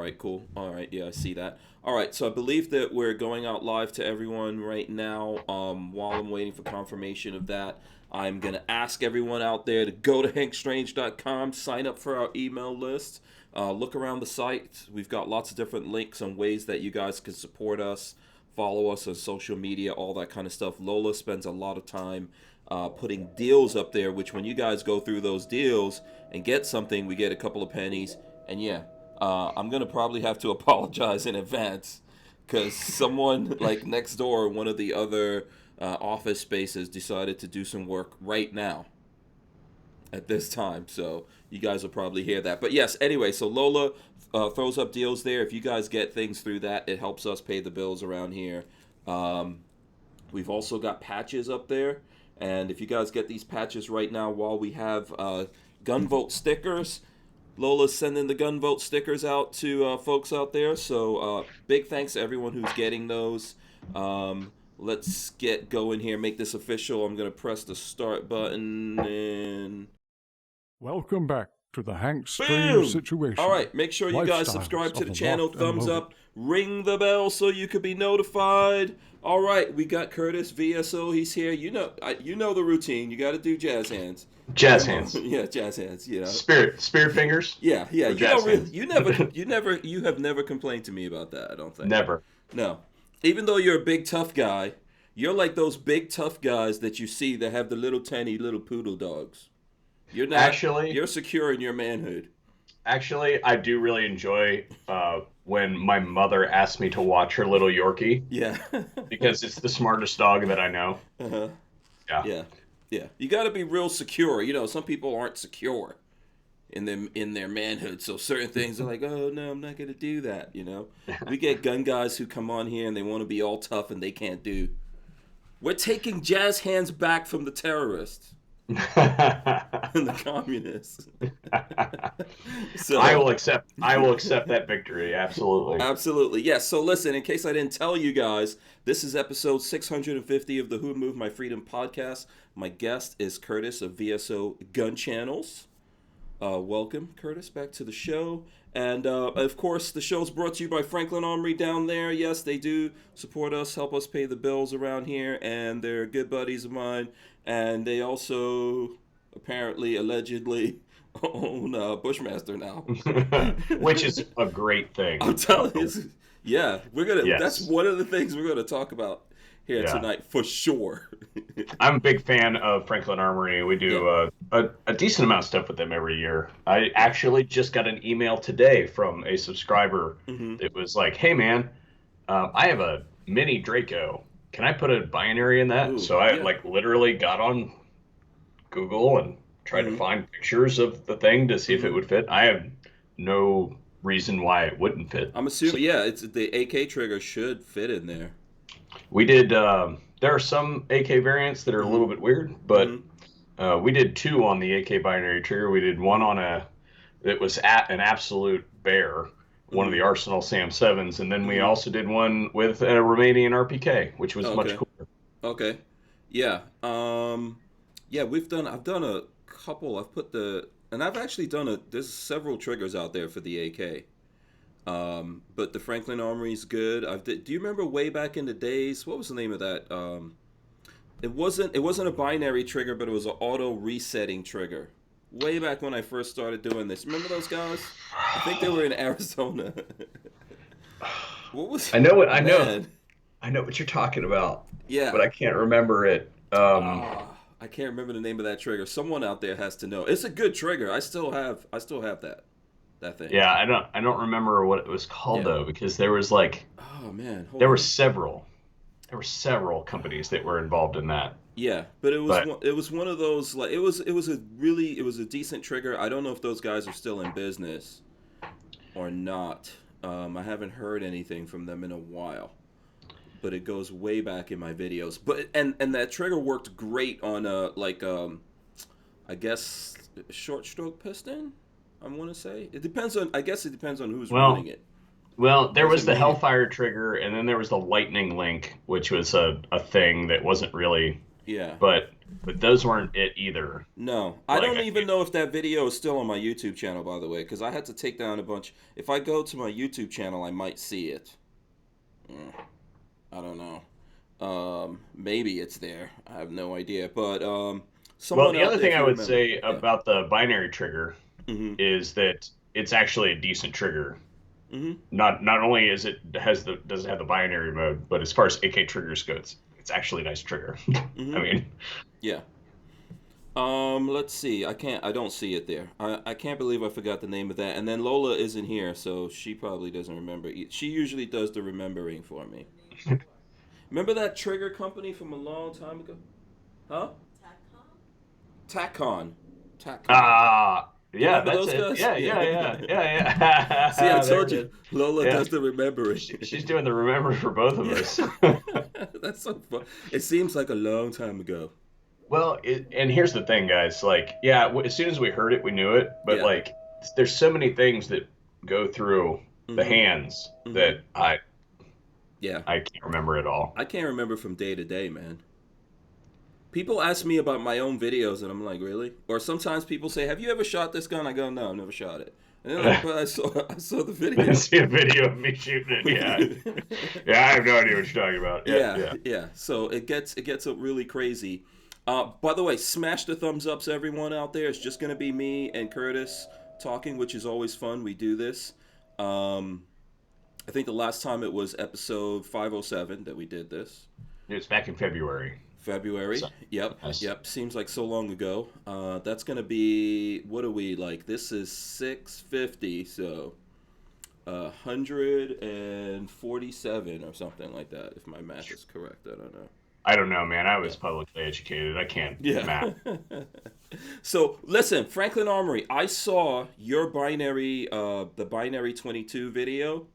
right, cool. All right, yeah, I see that. All right, so I believe that we're going out live to everyone right now. While I'm waiting for confirmation of that, I'm going to ask everyone out there to go to hankstrange.com, sign up for our email list, look around the site. We've got lots of different links on ways that you guys can support us, follow us on social media, all that kind of stuff. Lola spends a lot of time putting deals up there, which when you guys go through those deals and get something, we get a couple of pennies. And yeah, I'm gonna probably have to apologize in advance because someone like next door, one of the other office spaces, decided to do some work right now at this time. So you guys will probably hear that. But yes, anyway, so Lola throws up deals there. If you guys get things through that, it helps us pay the bills around here. We've also got patches up there. And if you guys get these patches right now while we have Gunvote stickers, Lola's sending the Gunvote stickers out to folks out there. So big thanks to everyone who's getting those. Let's get going here, make this official. I'm going to press the start button and... Welcome back to the Hank Boom! Stream situation. All right, make sure you guys Lifestyles subscribe to of the the channel, locked and thumbs loaded. up, ring the bell so you could be notified. All right, we got Curtis VSO. He's here. You know the routine. You got to do jazz hands. Jazz hands. Yeah, jazz hands. You know. Spirit fingers. Yeah. Or You jazz don't really, hands. you have never complained to me about that. I don't think. Never. No. Even though you're a big tough guy, you're like those big tough guys that you see that have the little tiny little poodle dogs. You're not. Actually, you're secure in your manhood. Actually, I do really enjoy when my mother asks me to watch her little Yorkie Yeah. because it's the smartest dog that I know. Uh-huh. Yeah. Yeah. You got to be real secure. You know, some people aren't secure in their manhood. So certain things are like, oh no, I'm not gonna do that. You know, we get gun guys who come on here and they want to be all tough and they can't do. We're taking jazz hands back from the terrorists and the communists. So I will accept that victory. Absolutely. absolutely, yes. So listen, in case I didn't tell you guys, this is episode 650 of the Who Moved My Freedom podcast. My guest is Curtis of VSO Gun Channels. Welcome, Curtis, back to the show. And of course, the show's brought to you by Franklin Armory down there. Yes, they do support us, help us pay the bills around here, and they're good buddies of mine. And they also apparently, allegedly, own Bushmaster now. Which is a great thing. I'm telling you, yeah, we're gonna. Yes. That's one of the things we're gonna talk about here Yeah. tonight for sure. I'm a big fan of Franklin Armory. We do a decent amount of stuff with them every year. I actually just got an email today from a subscriber. It was like, hey man, I have a mini Draco. Can I put a binary in that? Ooh, So I yeah. like literally got on Google and tried to find pictures of the thing to see if it would fit. I have no reason why it wouldn't fit. I'm assuming, yeah, it's the AK trigger should fit in there. We did. There are some AK variants that are a little bit weird, but we did two on the AK binary trigger. We did one on it was at an absolute bear, one of the Arsenal Sam 7s, and then we also did one with a Romanian RPK, which was much cooler. Okay. Yeah. Yeah, I've done a couple. I've actually done there's several triggers out there for the AK. But the Franklin Armory's good. Do you remember way back in the days? What was the name of that? It wasn't a binary trigger, but it was an auto resetting trigger. Way back when I first started doing this. Remember those guys? I think they were in Arizona. What was? I know what you're talking about. Yeah. But I can't remember it. I can't remember the name of that trigger. Someone out there has to know. It's a good trigger. I still have that thing. Yeah, I don't remember what it was called though, because there was like Oh man. there were several companies that were involved in that. Yeah, but it was one of those, like it was a decent trigger. I don't know if those guys are still in business or not. I haven't heard anything from them in a while, but it goes way back in my videos. But and that trigger worked great on I guess short stroke piston. I want to say it depends on who's running it. Well, there was the Hellfire trigger, and then there was the Lightning Link, which was a thing that wasn't really. Yeah. But but those weren't it either. No, I Like, don't even know if that video is still on my YouTube channel, by the way, because I had to take down a bunch. If I go to my YouTube channel, I might see it. I don't know. Maybe it's there. I have no idea. But well, someone the out other there, thing if I you would remember. say Yeah. about the binary trigger Mm-hmm. is that it's actually a decent trigger. Mm-hmm. Not only is it does it have the binary mode, but as far as AK triggers go, it's actually a nice trigger. I Mm-hmm. mean, Yeah. Let's see. I don't see it there. I can't believe I forgot the name of that. And then Lola isn't here, so she probably doesn't remember. She usually does the remembering for me. Remember that trigger company from a long time ago? Huh? Tacon. Tacon. You yeah, remember that's those it. guys? Yeah, Yeah. yeah, yeah, yeah, See, I yeah. There told it is. you. Lola Yeah, does the remembering. she's doing the remember for both of Yeah. us. That's so fun. It seems like a long time ago. Well, and here's the thing, guys. Like, yeah, as soon as we heard it, we knew it. But Yeah. like, there's so many things that go through the Mm-hmm. hands Mm-hmm. that I Yeah. I can't remember it all. I can't remember from day to day, man. People ask me about my own videos, and I'm like, really? Or sometimes people say, "Have you ever shot this gun?" I go, "No, I've never shot it." And they're like, "But I saw the video." See a video of me shooting it. Yeah, yeah. I have no idea what you're talking about. Yeah, Yeah, yeah. yeah. So it gets really crazy. By the way, smash the thumbs ups, everyone out there. It's just gonna be me and Curtis talking, which is always fun. We do this. Um, I think the last time it was episode 507 that we did this. It's back in February. February. So, Yep. yes. Yep. Seems like so long ago. That's gonna be, what are we like? This is 650, so 147 or something like that, if my math is correct. I don't know. I don't know, man. I Yeah. was publicly educated. I can't Yeah. math. So listen, Franklin Armory, I saw your the binary 22 video,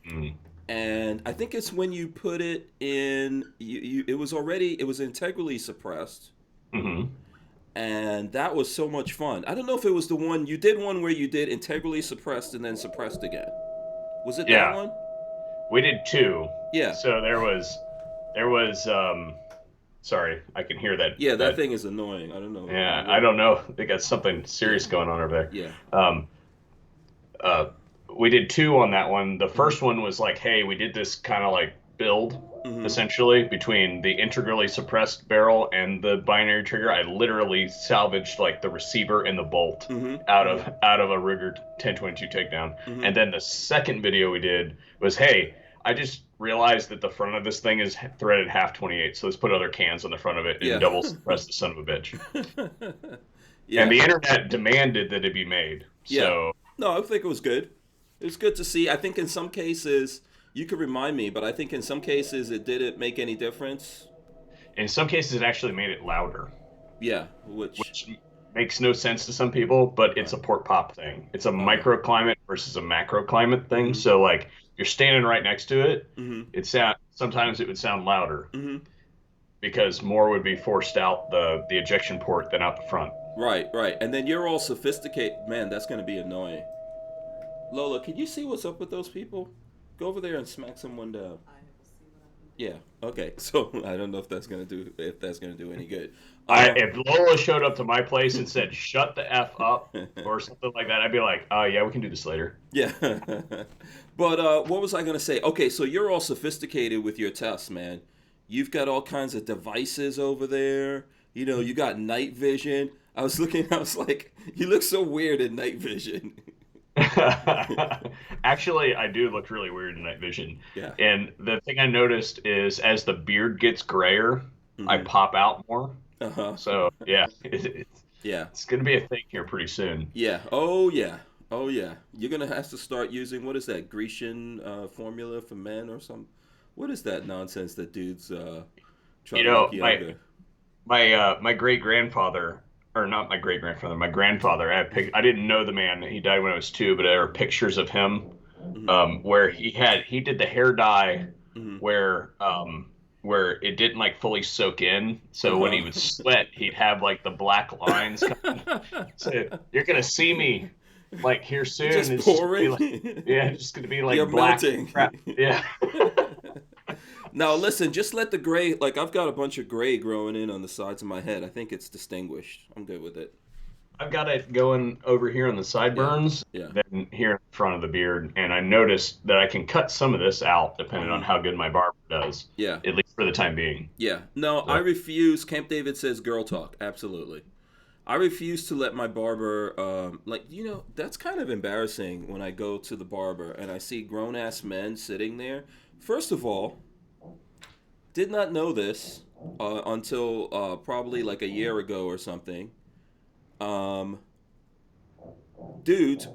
Mm. and I think it's when you put it in. It was integrally suppressed, Hmm. and that was so much fun. I don't know if it was the one you did, one where you did integrally suppressed and then suppressed again. Was it that Yeah, one? we did two. Yeah. So there was. Sorry, I can hear that. Yeah, that That thing is annoying. I don't know. Yeah, I don't know. They got something Yeah. serious going on over there. Yeah. Um, uh, we did two on that one. The Mhm. first one was like, hey, we did this kind of like build Mhm. essentially between the integrally suppressed barrel and the binary trigger. I literally salvaged like the receiver and the bolt Mhm. out Mhm. of out of a Ruger 1022 takedown. Mhm. And then the second video we did was, hey, I just realized that the front of this thing is threaded half 28, so let's put other cans on the front of it and Yeah. double suppress the son of a bitch. And Yeah. the internet demanded that it be made. Yeah. So No, I think it was good. It was good to see. I think in some cases, you could remind me, but I think in some cases it didn't make any difference. in some cases, it actually made it louder, Yeah, which which makes no sense to some people, but it's right. a port pop thing. It's a Okay. microclimate versus a macroclimate thing. Mhm. So like you're standing right next to it, Mhm. sometimes it would sound louder Mhm. because more would be forced out the ejection port than out the front. Right, right. And then you're all sophisticated. Man, that's going to be annoying. Lola, can you see what's up with those people? Go over there and smack someone down. Yeah. Okay. So I don't know if that's gonna do any good. If Lola showed up to my place and said "shut the f up" or something like that, I'd be like, yeah, we can do this later." Yeah. But what was I gonna say? Okay, so you're all sophisticated with your tests, man. You've got all kinds of devices over there. You know, you got night vision. I was looking. I was like, you look so weird in night vision. Actually, I do look really weird in night vision. Yeah. And the thing I noticed is as the beard gets grayer, I Hmm. pop out more. Uh huh. So yeah, Yeah. it's going to be a thing here pretty soon. Yeah. Oh yeah. Oh yeah. You're gonna have to start using, what is that, Grecian formula for men or some? What is that nonsense that dudes try You to look know, younger? my great grandfather, or not my great grandfather, my grandfather. I didn't know the man. He died when I was 2, but there are pictures of him Hmm. where he did the hair dye Hmm. where it didn't like fully soak in. Uh So when he would huh. sweat, he'd have like the black lines coming. So you're gonna see me like here soon. Just It's just gonna be pouring. like, yeah, it's just gonna be You're like black melting. crap. Yeah. Now listen, just let the gray. Like I've got a bunch of gray growing in on the sides of my head. I think it's distinguished. I'm good with it. I've got it going over here on the Yeah. sideburns, Yeah. then here in front of the beard, and I noticed that I can cut some of this out depending on Hmm. how good my barber does, Yeah. at least for the time being. Yeah. No, I So, refuse. Camp David says girl talk. Absolutely. I refuse to let my barber, that's kind of embarrassing when I go to the barber and I see grown ass men sitting there. First of all, did not know this until probably like a year ago or something. Um,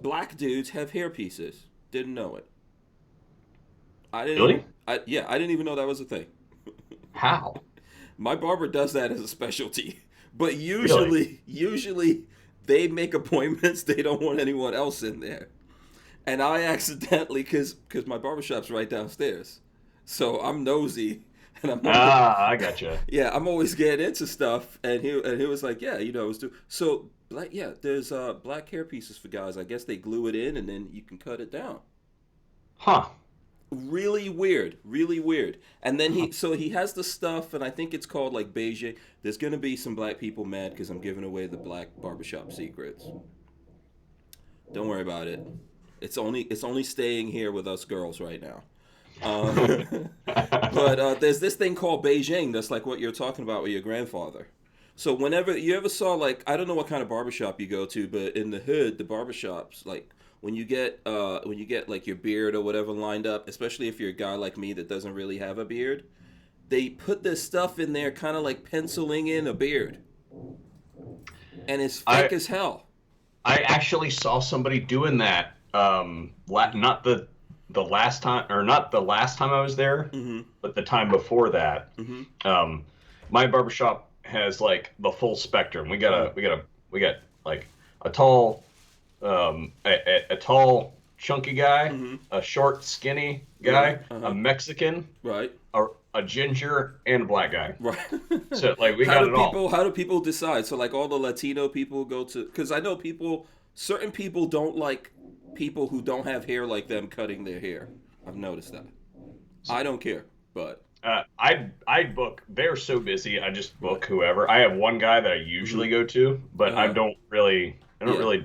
Black dudes have hair pieces. Didn't know it. I didn't even, really? I didn't even know that was a thing. How? My barber does that as a specialty. But Really? usually they make appointments. They don't want anyone else in there. And I accidentally, because my barbershop's right downstairs. So I'm nosy. And I'm always, Ah, I gotcha. yeah, I'm always getting into stuff. And he was like, yeah, it's so black. Yeah, there's black hair pieces for guys. I guess they glue it in and then you can cut it down. Huh. Really weird, really weird. And then he has the stuff, and I think it's called like Beijing. There's gonna be some black people mad because I'm giving away the black barbershop secrets. Don't worry about it. It's only staying here with us girls right now. But there's this thing called Beijing that's like what you're talking about with your grandfather. So whenever you ever saw, like, I don't know what kind of barbershop you go to, but in the hood, the barbershops, like when you get like your beard or whatever lined up, especially if you're a guy like me that doesn't really have a beard, they put this stuff in there kind of like penciling in a beard. And it's fake I as hell. I actually saw somebody doing that. Not the last time, or not the last time I was there, Mhm. but the time before that. Mhm. Um, my barbershop has like the full spectrum. We got like a tall, a tall chunky guy, Mhm. a short skinny Right. guy, a Uh-huh. Mexican, Right. a ginger, and a black guy. Right. So like we how got do it all. people how do people decide? So like all the Latino people go to, because I know certain people don't like people who don't have hair like them cutting their hair. I've noticed that. I don't care, but I book. They're so busy. I just right. book whoever. I have one guy that I Hmm. usually go to, but Uh-huh. I don't Yeah. really.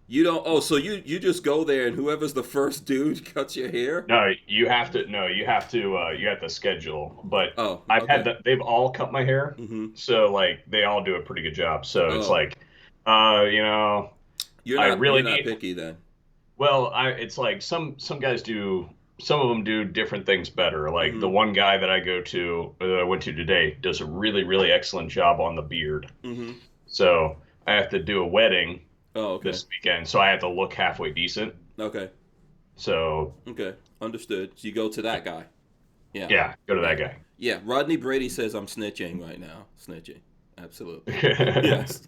You don't. Oh, so you just go there and whoever's the first dude cuts your hair. No, you have to. No, you have to. You have to schedule. But Oh, I've had okay. that. They've all cut my hair, Hmm. so like they all do a pretty good job. So it's Oh, like, you know, you're I not really you're not need. picky then. Well, it's like some guys do. Some of them do different things better. Like the Hmm. one guy that I go to, that I went to today, does a really really excellent job on the beard. Hmm. So I have to do a wedding Oh, okay. this weekend, so I have to look halfway decent. Okay. So Okay. Understood. So you go to that guy. Yeah. yeah, go to Yeah. that guy. Yeah. Rodney Brady says I'm snitching right now. Snitching. Absolutely. Yes.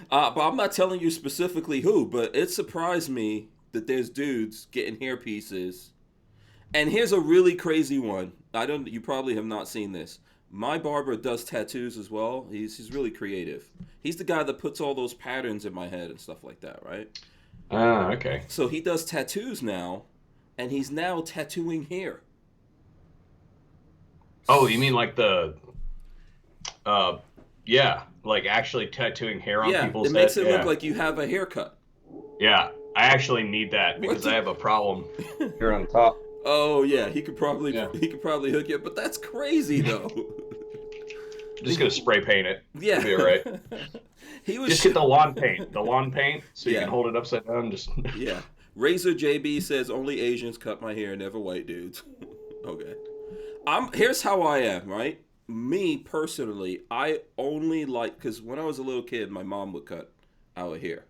But I'm not telling you specifically who, but it surprised me that there's dudes getting hair pieces. And here's a really crazy one. You probably have not seen this. My barber does tattoos as well. He's really creative. He's the guy that puts all those patterns in my head and stuff like that, right? Ah, okay. So he does tattoos now, and he's now tattooing hair. Oh, you mean like uh, yeah, like actually tattooing hair on Yeah, it people's head? makes it look Yeah, like you have a haircut. yeah. I actually need that What because I the? have a problem here on top. Oh yeah, he could probably Yeah, he could probably hook you up, but that's crazy though. I'm just gonna spray paint it. It'll Yeah, be all right. he was. Just get the lawn paint, so you can Yeah, hold it upside down. Just yeah. Razor JB says only Asians cut my hair, never white dudes. Okay. Here's how I am, right? Me personally, I only like, because when I was a little kid, my mom would cut our hair,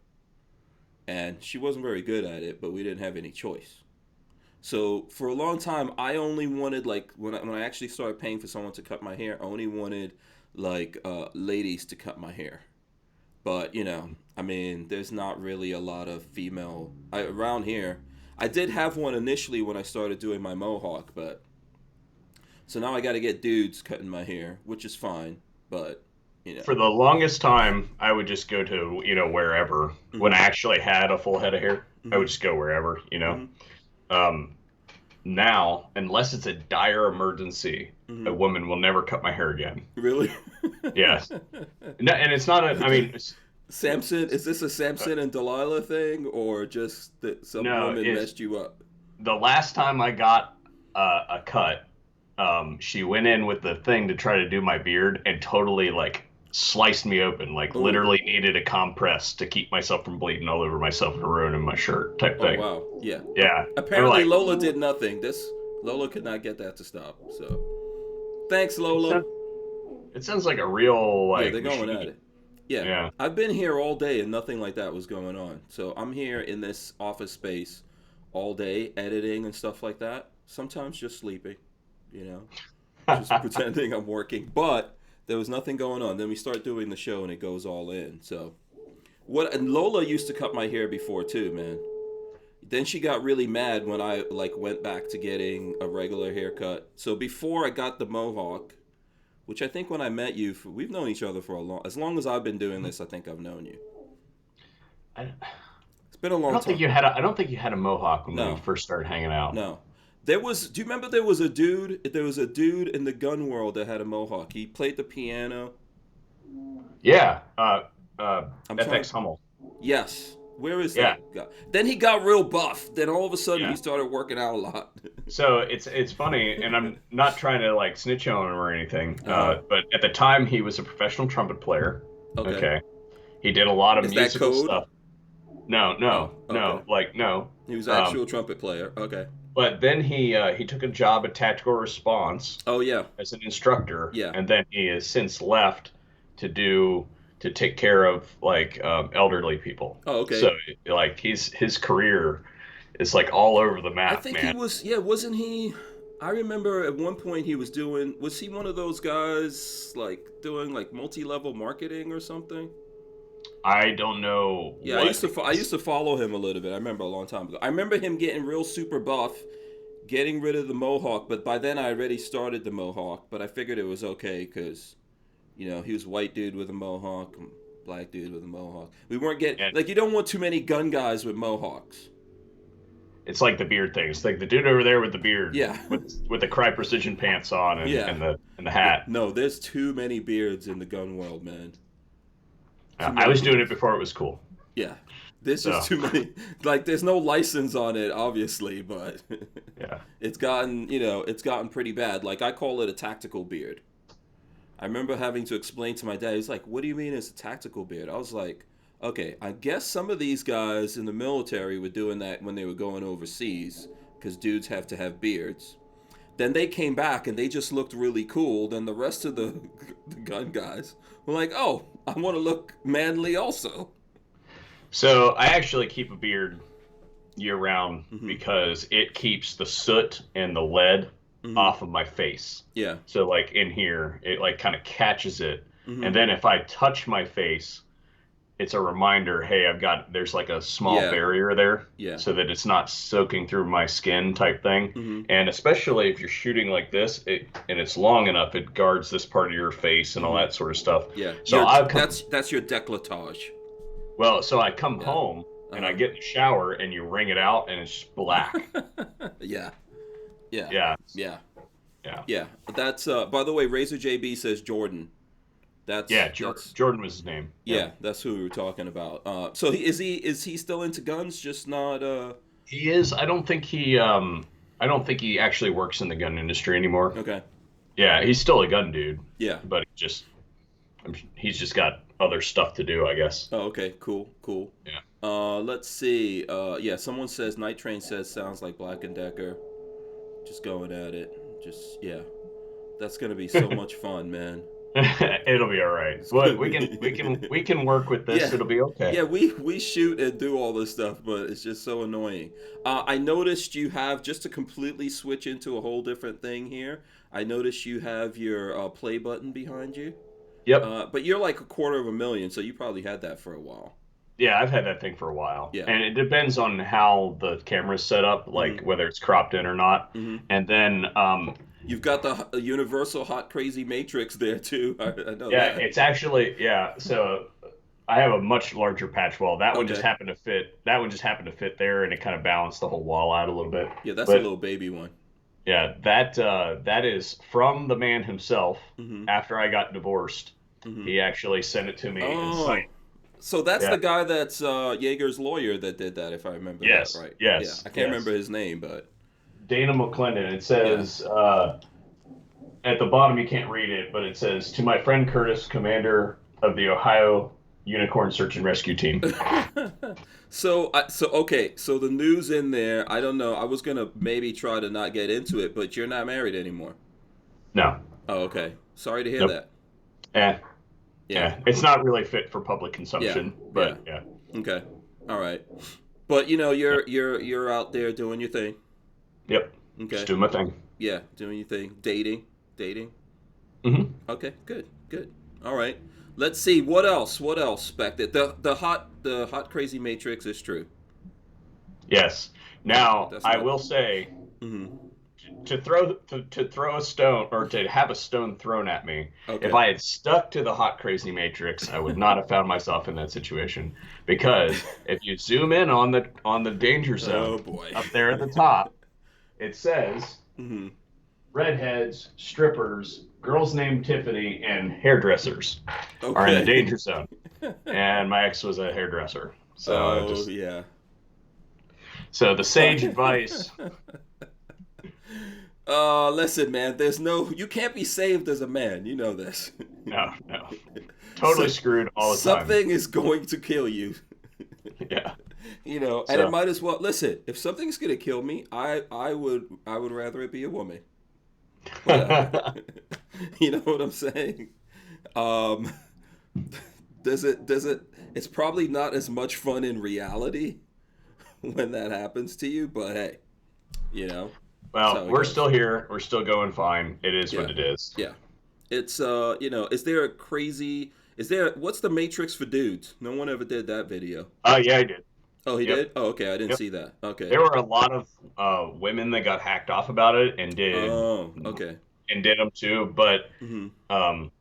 and she wasn't very good at it, but we didn't have any choice. So for a long time, I only wanted, like, when I actually started paying for someone to cut my hair, I only wanted like ladies to cut my hair. But I mean, there's not really a lot of around here. I did have one initially when I started doing my mohawk, but so now I got to get dudes cutting my hair, which is fine. But you know, for the longest time, I would just go to wherever. When hmm I actually had a full head of hair, I hmm would just go wherever. hmm Um, now, unless it's a dire emergency, a Hmm. woman will never cut my hair again. Really? Yes. No, and it's not a. I mean, Samson, is this a uh, Samson and Delilah thing, or just that some no. woman It's messed you up? the last time I got a cut. She went in with the thing to try to do my beard and totally like sliced me open. Like Oh, literally needed a compress to keep myself from bleeding all over myself and ruining my shirt type oh thing. wow, yeah. Yeah. I'm Apparently like, Lola did nothing. This Lola could not get that to stop. So thanks, it Lola. sounds, it sounds like a real Yeah, like they're going at machine. it. Yeah, Yeah. I've been here all day and nothing like that was going on. So I'm here in this office space all day editing and stuff like that. Sometimes just sleeping, you know, just pretending I'm working. But there was nothing going on. Then we start doing the show and it goes all in. So what? And Lola used to cut my hair before too, man. Then she got really mad when I like went back to getting a regular haircut. So before I got the mohawk, which I think when I met you, we've known each other for as long as I've been doing this. I think I've known you. I, It's been a I long don't think time. you had a I don't think you had a mohawk when we No, first started hanging out. no. There was. Do you remember there was a dude? There was a dude in the gun world that had a mohawk. He played the piano. Yeah. I'm trying. FX Hummel. Yes. Where is Yeah. that guy? Then he got real buff. Then all of a sudden he Yeah. started working out a lot. So it's funny, and I'm not trying to like snitch on him or anything, Uh huh. but at the time he was a professional trumpet player. Okay. Okay, he did a lot of Is that musical code? stuff. No, Oh, no, okay. no, like no. He was Um, actual trumpet player. Okay. but then he took a job at Tactical Response Oh yeah. as an instructor, Yeah. and then he has since left to do to take care of like elderly people. Oh So okay. like his career is like all over the I map, think he man. was. Yeah, wasn't he? I remember at one point he was doing. Was he one of those guys like doing like multi-level marketing or something? I don't know Yeah, I what. used to. I used to follow him a little bit. I remember a long time ago. I remember him getting real super buff, getting rid of the mohawk. But by then I already started the mohawk. But I figured it was okay because he was white dude with a mohawk, black dude with a mohawk. We weren't getting And like you don't want too many gun guys with mohawks. it's like the beard thing. It's like the dude over there with the beard, Yeah, with the Cry Precision pants on and, yeah. and the hat. No, there's too many beards in the gun world, man. Too I many was doing it beards. before it was cool. Yeah, there's just So too many. Like, there's no license on it, obviously, but yeah, it's gotten pretty bad. Like, I call it a tactical beard. I remember having to explain to my dad. He's like, "What do you mean it's a tactical beard?" I was like, "Okay, I guess some of these guys in the military were doing that when they were going overseas, because dudes have to have beards." Then they came back and they just looked really cool. Then the rest of the gun guys were like, "Oh, I want to look manly also." so I actually keep a beard year round Hmm. because it keeps the soot and the lead Hmm. off of my face. Yeah. So like in here, it like kind of catches it, Hmm. and then if I touch my face, it's a reminder, hey, there's like a small Yeah. barrier there Yeah. so that it's not soaking through my skin type thing. Hmm. And especially if you're shooting like this, and it's long enough, it guards this part of your face and all Hmm. that sort of stuff. Yeah. So That's your décolletage. so I come Yeah. home and I Uh-huh. get in the shower and you wring it out and it's just black. Yeah. Yeah. Yeah. Yeah. Yeah. Yeah. That's by the way, Razor JB says Jordan. Yeah, That's Jordan was his name. yeah, that's who we were talking about. So is he still into guns? Just not He is. I don't think he actually works in the gun industry anymore. okay. Yeah, he's still a gun dude, Yeah. but he's just got other stuff to do, I guess. Oh, okay. Cool. Cool. Yeah. Let's see. Yeah, someone says Night Train says sounds like Black and Decker. Just going at it. Just yeah. That's gonna be so much fun, man. It'll be all right. It's What gonna be we can work with this. Yeah. It'll be okay. Yeah, we shoot and do all this stuff, but it's just so annoying. I noticed you have just to completely switch into a whole different thing here. I noticed you have your play button behind you, Yep. but you're like 250,000, so you probably had that for a while. Yeah, I've had that thing for a while, Yeah. and it depends on how the camera's set up, like Hmm. whether it's cropped in or not. Hmm. And then, You've got the universal hot crazy matrix there too. I know yeah, that. it's actually yeah. So I have a much larger patch wall. That one just Okay. happened to fit. That one just happened to fit there, and it kind of balanced the whole wall out a little bit. Yeah, that's a But little baby one. yeah, that is from the man himself. Mm-hmm. After I got divorced, Mm-hmm. he actually sent it to me and signed. Oh, so that's Yeah. the guy that's Jaeger's lawyer that did that, if I remember that Yes. right. Yeah, Yes. I can't Yes. remember his name, but Dana McClendon. It yeah. says at the bottom, you can't read it, but it says, "To my friend Curtis, commander of the Ohio Unicorn Search and Rescue Team." So okay, so the news in there, I don't know. I was gonna maybe try to not get into it, but you're not married anymore. No. Oh, okay. Sorry to hear Nope. that. Eh. Yeah, Yeah. It's not really fit for public yeah, consumption, yeah. but yeah. Okay, all right. But you know, you're out there doing your thing. Yep. Just Okay, doing my thing. yeah, doing your thing. Dating. Hmm. Okay, good. All right. Let's see what else. What else? Spec that the hot crazy matrix is true. Yes. Now, That's I not. will say Mm-hmm. to throw a stone or to have a stone thrown at me, if Okay. I had stuck to the hot crazy matrix, I would not have found myself in that situation. Because if you zoom in on the danger zone Oh boy. up there at the top, it says Mm-hmm. redheads, strippers, girls named Tiffany, and hairdressers are in the Okay. danger zone. And my ex was a hairdresser. So Oh just yeah. so the sage advice. Listen, man. You can't be saved as a man. You know this. No, no. So, Totally screwed all the time. something is going to kill you. Yeah. And it So might as well. Listen, if something's gonna kill me, I would rather it be a woman. Whatever. You know what I'm saying? Um, does it? It's probably not as much fun in reality when that happens to you, but hey, you know, that's well, how it we're goes. still here. We're still going fine. It is Yeah, what it is. yeah. It's is there a crazy? What's the Matrix for dudes? No one ever did that video. Oh yeah, I did. Oh, he Yep. did. Oh, okay. I didn't Yep. see that. Okay. There were a lot of women that got hacked off about it Oh, okay. and did them too. But Hmm. um,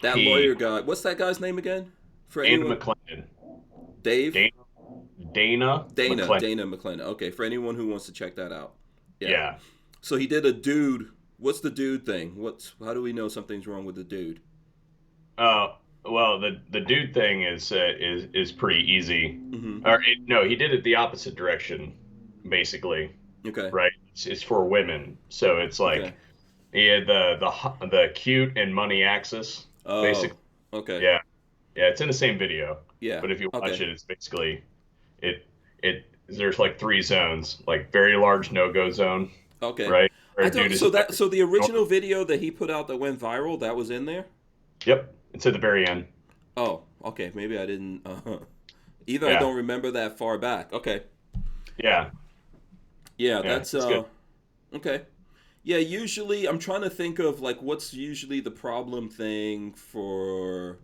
That he lawyer guy. What's that guy's name again? For Dana anyone, McClendon, Dave. Dana Dana McClendon. Dana McClendon. Okay, for anyone who wants to check that out. Yeah. Yeah. So he did a dude. What's the dude thing? How do we know something's wrong with the dude? Uh, well, the dude thing is pretty easy. Hmm. No, he did it the opposite direction, basically. Okay. Right? It's for women, so it's Okay. like he had the cute and money axis, Oh. basically. Okay. Yeah, yeah, it's in the same video, Yeah. but if you watch Okay. it, it's basically it. There's like three zones, like very large no go zone, Okay. right? Where I a dude don't. is So never. the original video that he put out that went viral, that was in there. Yep, it's at the very end. Oh. Okay. Maybe I didn't. Either I Yeah, don't remember that far back. Okay. yeah, Yeah. yeah. That's It's good. okay. Yeah, usually I'm trying to think of like what's usually the problem thing for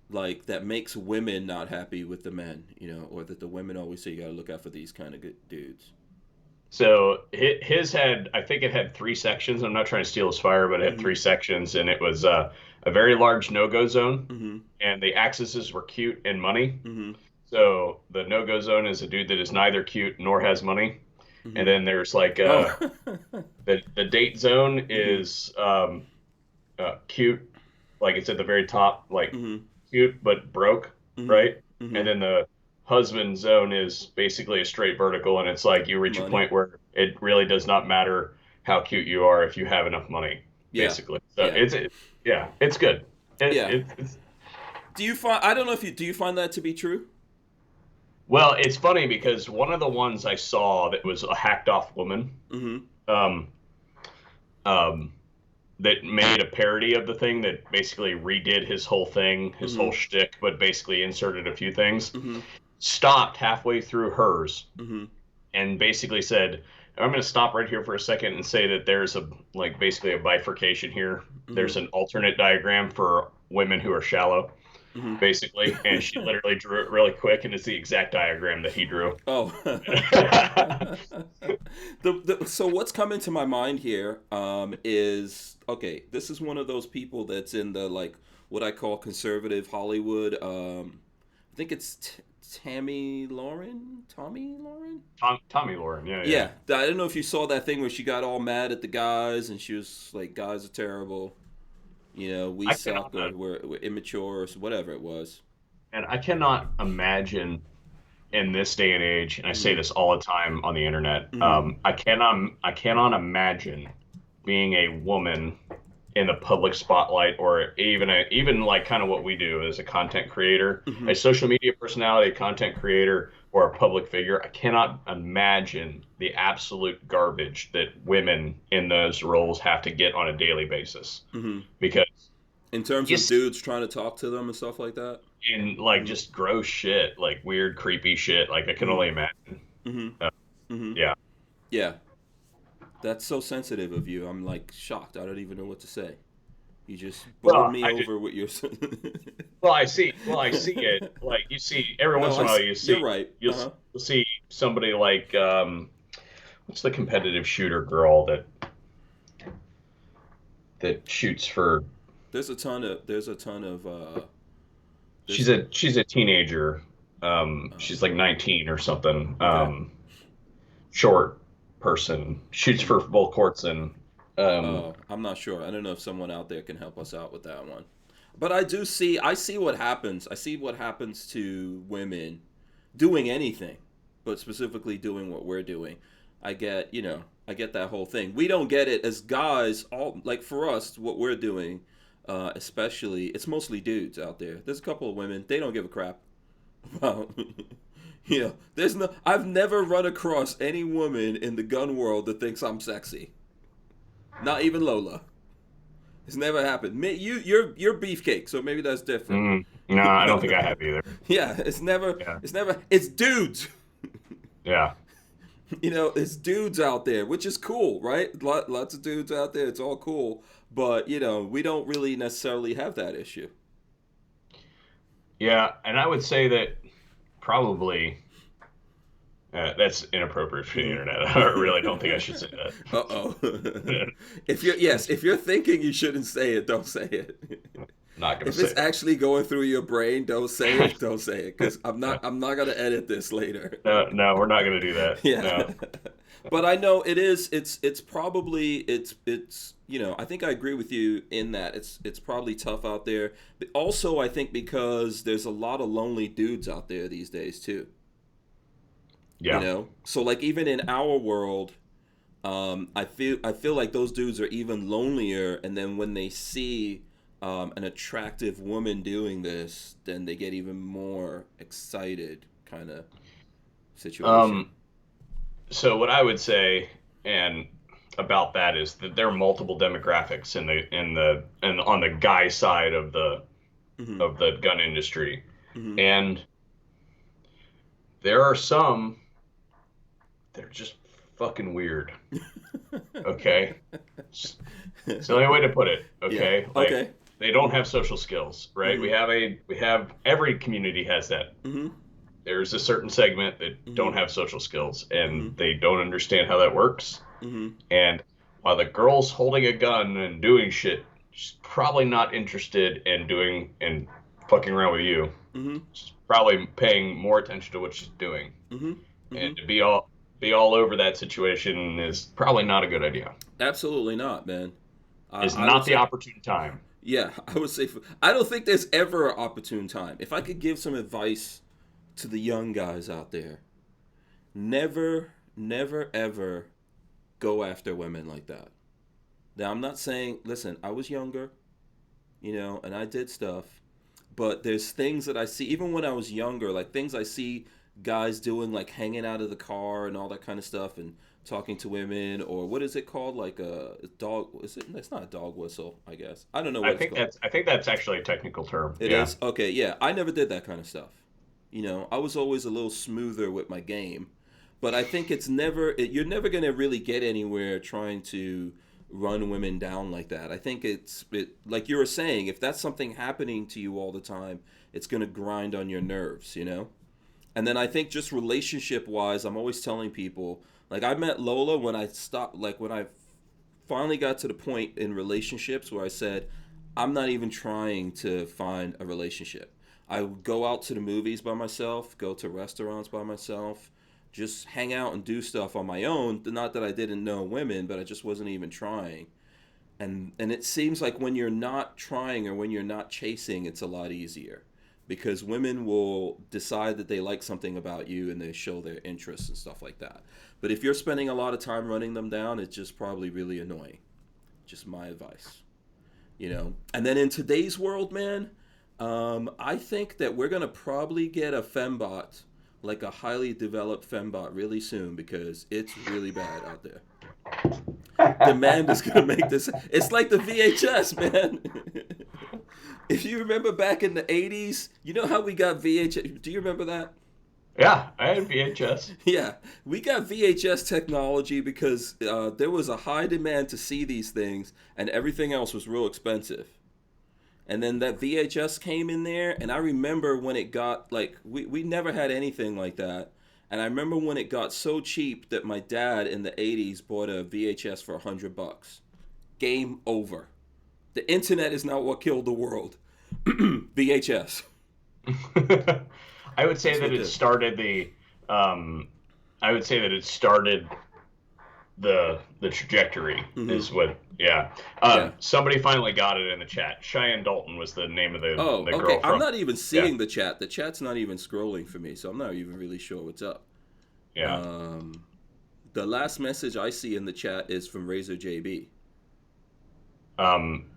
like that makes women not happy with the men, or that the women always say you got to look out for these kind of good dudes. So his had, I think it had three sections. I'm not trying to steal his fire, but it had Mhm. three sections, and it was a very large no-go zone, Mhm. and the axes were cute and money. Mhm. So the no-go zone is a dude that is neither cute nor has money, and Mhm. then there's like Oh. the date zone Mhm. is cute, like it's at the very top, like Mhm. cute but broke, Mhm. right? And Mhm. then the husband zone is basically a straight vertical, and it's like you reach a Money. point where it really does not matter how cute you are if you have enough money, Yeah. basically. So Yeah. yeah, it's good. Yeah. It's Do you find I don't know if you do you find that to be true? well, it's funny because one of the ones I saw that was a hacked off woman, Mhm. um, um, that made a parody of the thing that basically redid his whole thing, his whole Mhm. shtick, but basically inserted a few things. Mhm. Stopped halfway through hers Mhm. and basically said, I'm going to stop right here for a second and say that there's like basically a bifurcation here. There's Mhm. an alternate diagram for women who are shallow, Mhm. basically. And she literally drew it really quick, and it's the exact diagram that he drew. Oh. So what's coming to my mind here is okay. This is one of those people that's in the like what I call conservative Hollywood. I think it's Tammy Lauren. Tommy Lauren. Tommy Lauren, Yeah, I don't know if you saw that thing where she got all mad at the guys and she was like, "Guys are terrible. We I cannot, suck or we're immature or whatever it was." and I cannot imagine in this day and age, and I say Mm-hmm. this all the time on the internet. Mm-hmm. I cannot imagine being a woman in the public spotlight, or even like kind of what we do as a content creator, Mm-hmm. a social media personality, a content creator, or a public figure. I cannot imagine the absolute garbage that women in those roles have to get on a daily basis, Mm-hmm. because In terms you of see dudes trying to talk to them and stuff like that. in like Mm-hmm. just gross shit, like weird, creepy shit. Like I can Mm-hmm. only imagine. Uh, Mm-hmm. Mm-hmm. yeah. Yeah, that's so sensitive of you. I'm like shocked. I don't even know what to say. You just bowled Well, me I just over with your. I see it. Like you see every No, once in a while, you're right. you'll, Uh huh. you'll see somebody like what's the competitive shooter girl that shoots for? There's a ton of She's there's a teenager. She's uh, like 19 or something. okay. Short person shoots Mm-hmm. for full courts and I'm not sure. I don't know if someone out there can help us out with that one. But I see what happens. I see what happens to women doing anything, but specifically doing what we're doing. I get that whole thing. We don't get it as guys. All like for us, what we're doing, especially, it's mostly dudes out there. There's a couple of women. They don't give a crap about. There's no. I've never run across any woman in the gun world that thinks I'm sexy. Not even Lola. It's never happened. You're beefcake, so maybe that's different. no, I don't think I have either. Yeah, it's never. Yeah, It's never. It's dudes. yeah. It's dudes out there, which is cool, right? Lots of dudes out there. It's all cool, but we don't really necessarily have that issue. Yeah, and I would say that probably that's inappropriate for the Hmm. internet. I really don't think I should say Uh oh. that. If you're thinking you shouldn't say it, don't say it. Not gonna If say it's that. actually going through your brain, don't say it. Don't say it, because No, I'm not gonna edit this later. no, no, we're not gonna do that. Yeah. No. But I know it is. It's probably it's. I think I agree with you in that it's probably tough out there. But also, I think because there's a lot of lonely dudes out there these days too. Yeah. So like even in our world, I feel like those dudes are even lonelier, and then when they see an attractive woman doing this, then they get even more excited, kind of situation. Um. So what I would say, and about that, is that there are multiple demographics in on the guy side Hmm. of the gun industry, Hmm. and there are some that are just fucking weird. Okay. It's the only way to put it. Yeah. Okay. Like Okay. they don't have social skills, right? Hmm. We have every community has that. Hmm. There's a certain segment that Hmm. don't have social skills Hmm. and they don't understand how that works. Hmm. And while the girl's holding a gun and doing shit, she's probably not interested in doing and fucking around with you. Hmm. She's probably paying more attention to what she's doing. Hmm. Hmm. And to be all over that situation is probably not a good idea. Absolutely not, man. Is I would not the say, opportune time. yeah, I would say, I don't think there's ever an opportune time. If I could give some advice to the young guys out there, never, never, ever go after women like that. Now, I'm not saying, listen, I was younger, and I did stuff, but there's things that I see, even when I was younger, like things I see guys doing, like hanging out of the car and all that kind of stuff, and talking to women, or what is it called? Like a dog, is it? It's not a dog whistle, I guess. I don't know I what it's think called. that's actually a technical term. It Yeah. is? Okay, yeah. I never did that kind of stuff. I was always a little smoother with my game. But I think you're never going to really get anywhere trying to run women down like that. I think like you were saying, if that's something happening to you all the time, it's going to grind on your nerves. And then I think just relationship wise, I'm always telling people, like I met Lola when I stopped, like when I finally got to the point in relationships where I said, I'm not even trying to find a relationship. I would go out to the movies by myself, go to restaurants by myself, just hang out and do stuff on my own. Not that I didn't know women, but I just wasn't even trying. And it seems like when you're not trying or when you're not chasing, it's a lot easier because women will decide that they like something about you and they show their interest and stuff like that. But if you're spending a lot of time running them down, it's just probably really annoying. Just my advice, you know. And then in today's world, man, I think that we're gonna probably get a fembot, like a highly developed fembot, really soon because it's really bad out there. Demand is gonna make this. It's like the VHS, man. If you remember back in the '80s, you know how we got VHS. Do you remember that? Yeah, I had VHS. Yeah, we got VHS technology because there was a high demand to see these things, and everything else was real expensive. And then that VHS came in there, and I remember when it got, like, we never had anything like that. And I remember when it got so cheap that my dad in the '80s bought a VHS for $100. Game over. The internet is not what killed the world. VHS. I would say that it started the I would say that it started the trajectory is what somebody finally got it in the chat. Cheyenne Dalton was the name of the girl from. I'm not even seeing the chat. The chat's not even scrolling for me, so I'm not even really sure what's up. Yeah. The last message I see in the chat is from Razor JB.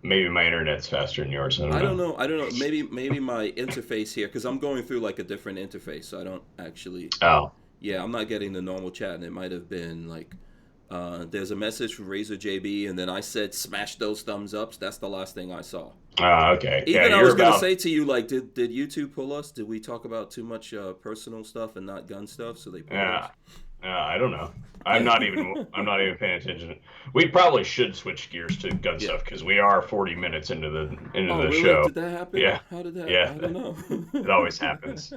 Maybe my internet's faster than yours. I don't know. I don't know. Maybe my interface here, because I'm going through like a different interface, so I don't actually. Oh. Yeah, I'm not getting the normal chat, and it might have been like, there's a message from Razor JB, and then I said smash those thumbs ups. That's the last thing I saw. Okay. Even I was gonna say to you, like, did YouTube pull us? Did we talk about too much personal stuff and not gun stuff? So they pulled us. I don't know. I'm not even paying attention. We probably should switch gears to gun stuff because we are 40 minutes into the really? show. Did that happen? Yeah. How did that? Yeah. I don't know. It always happens.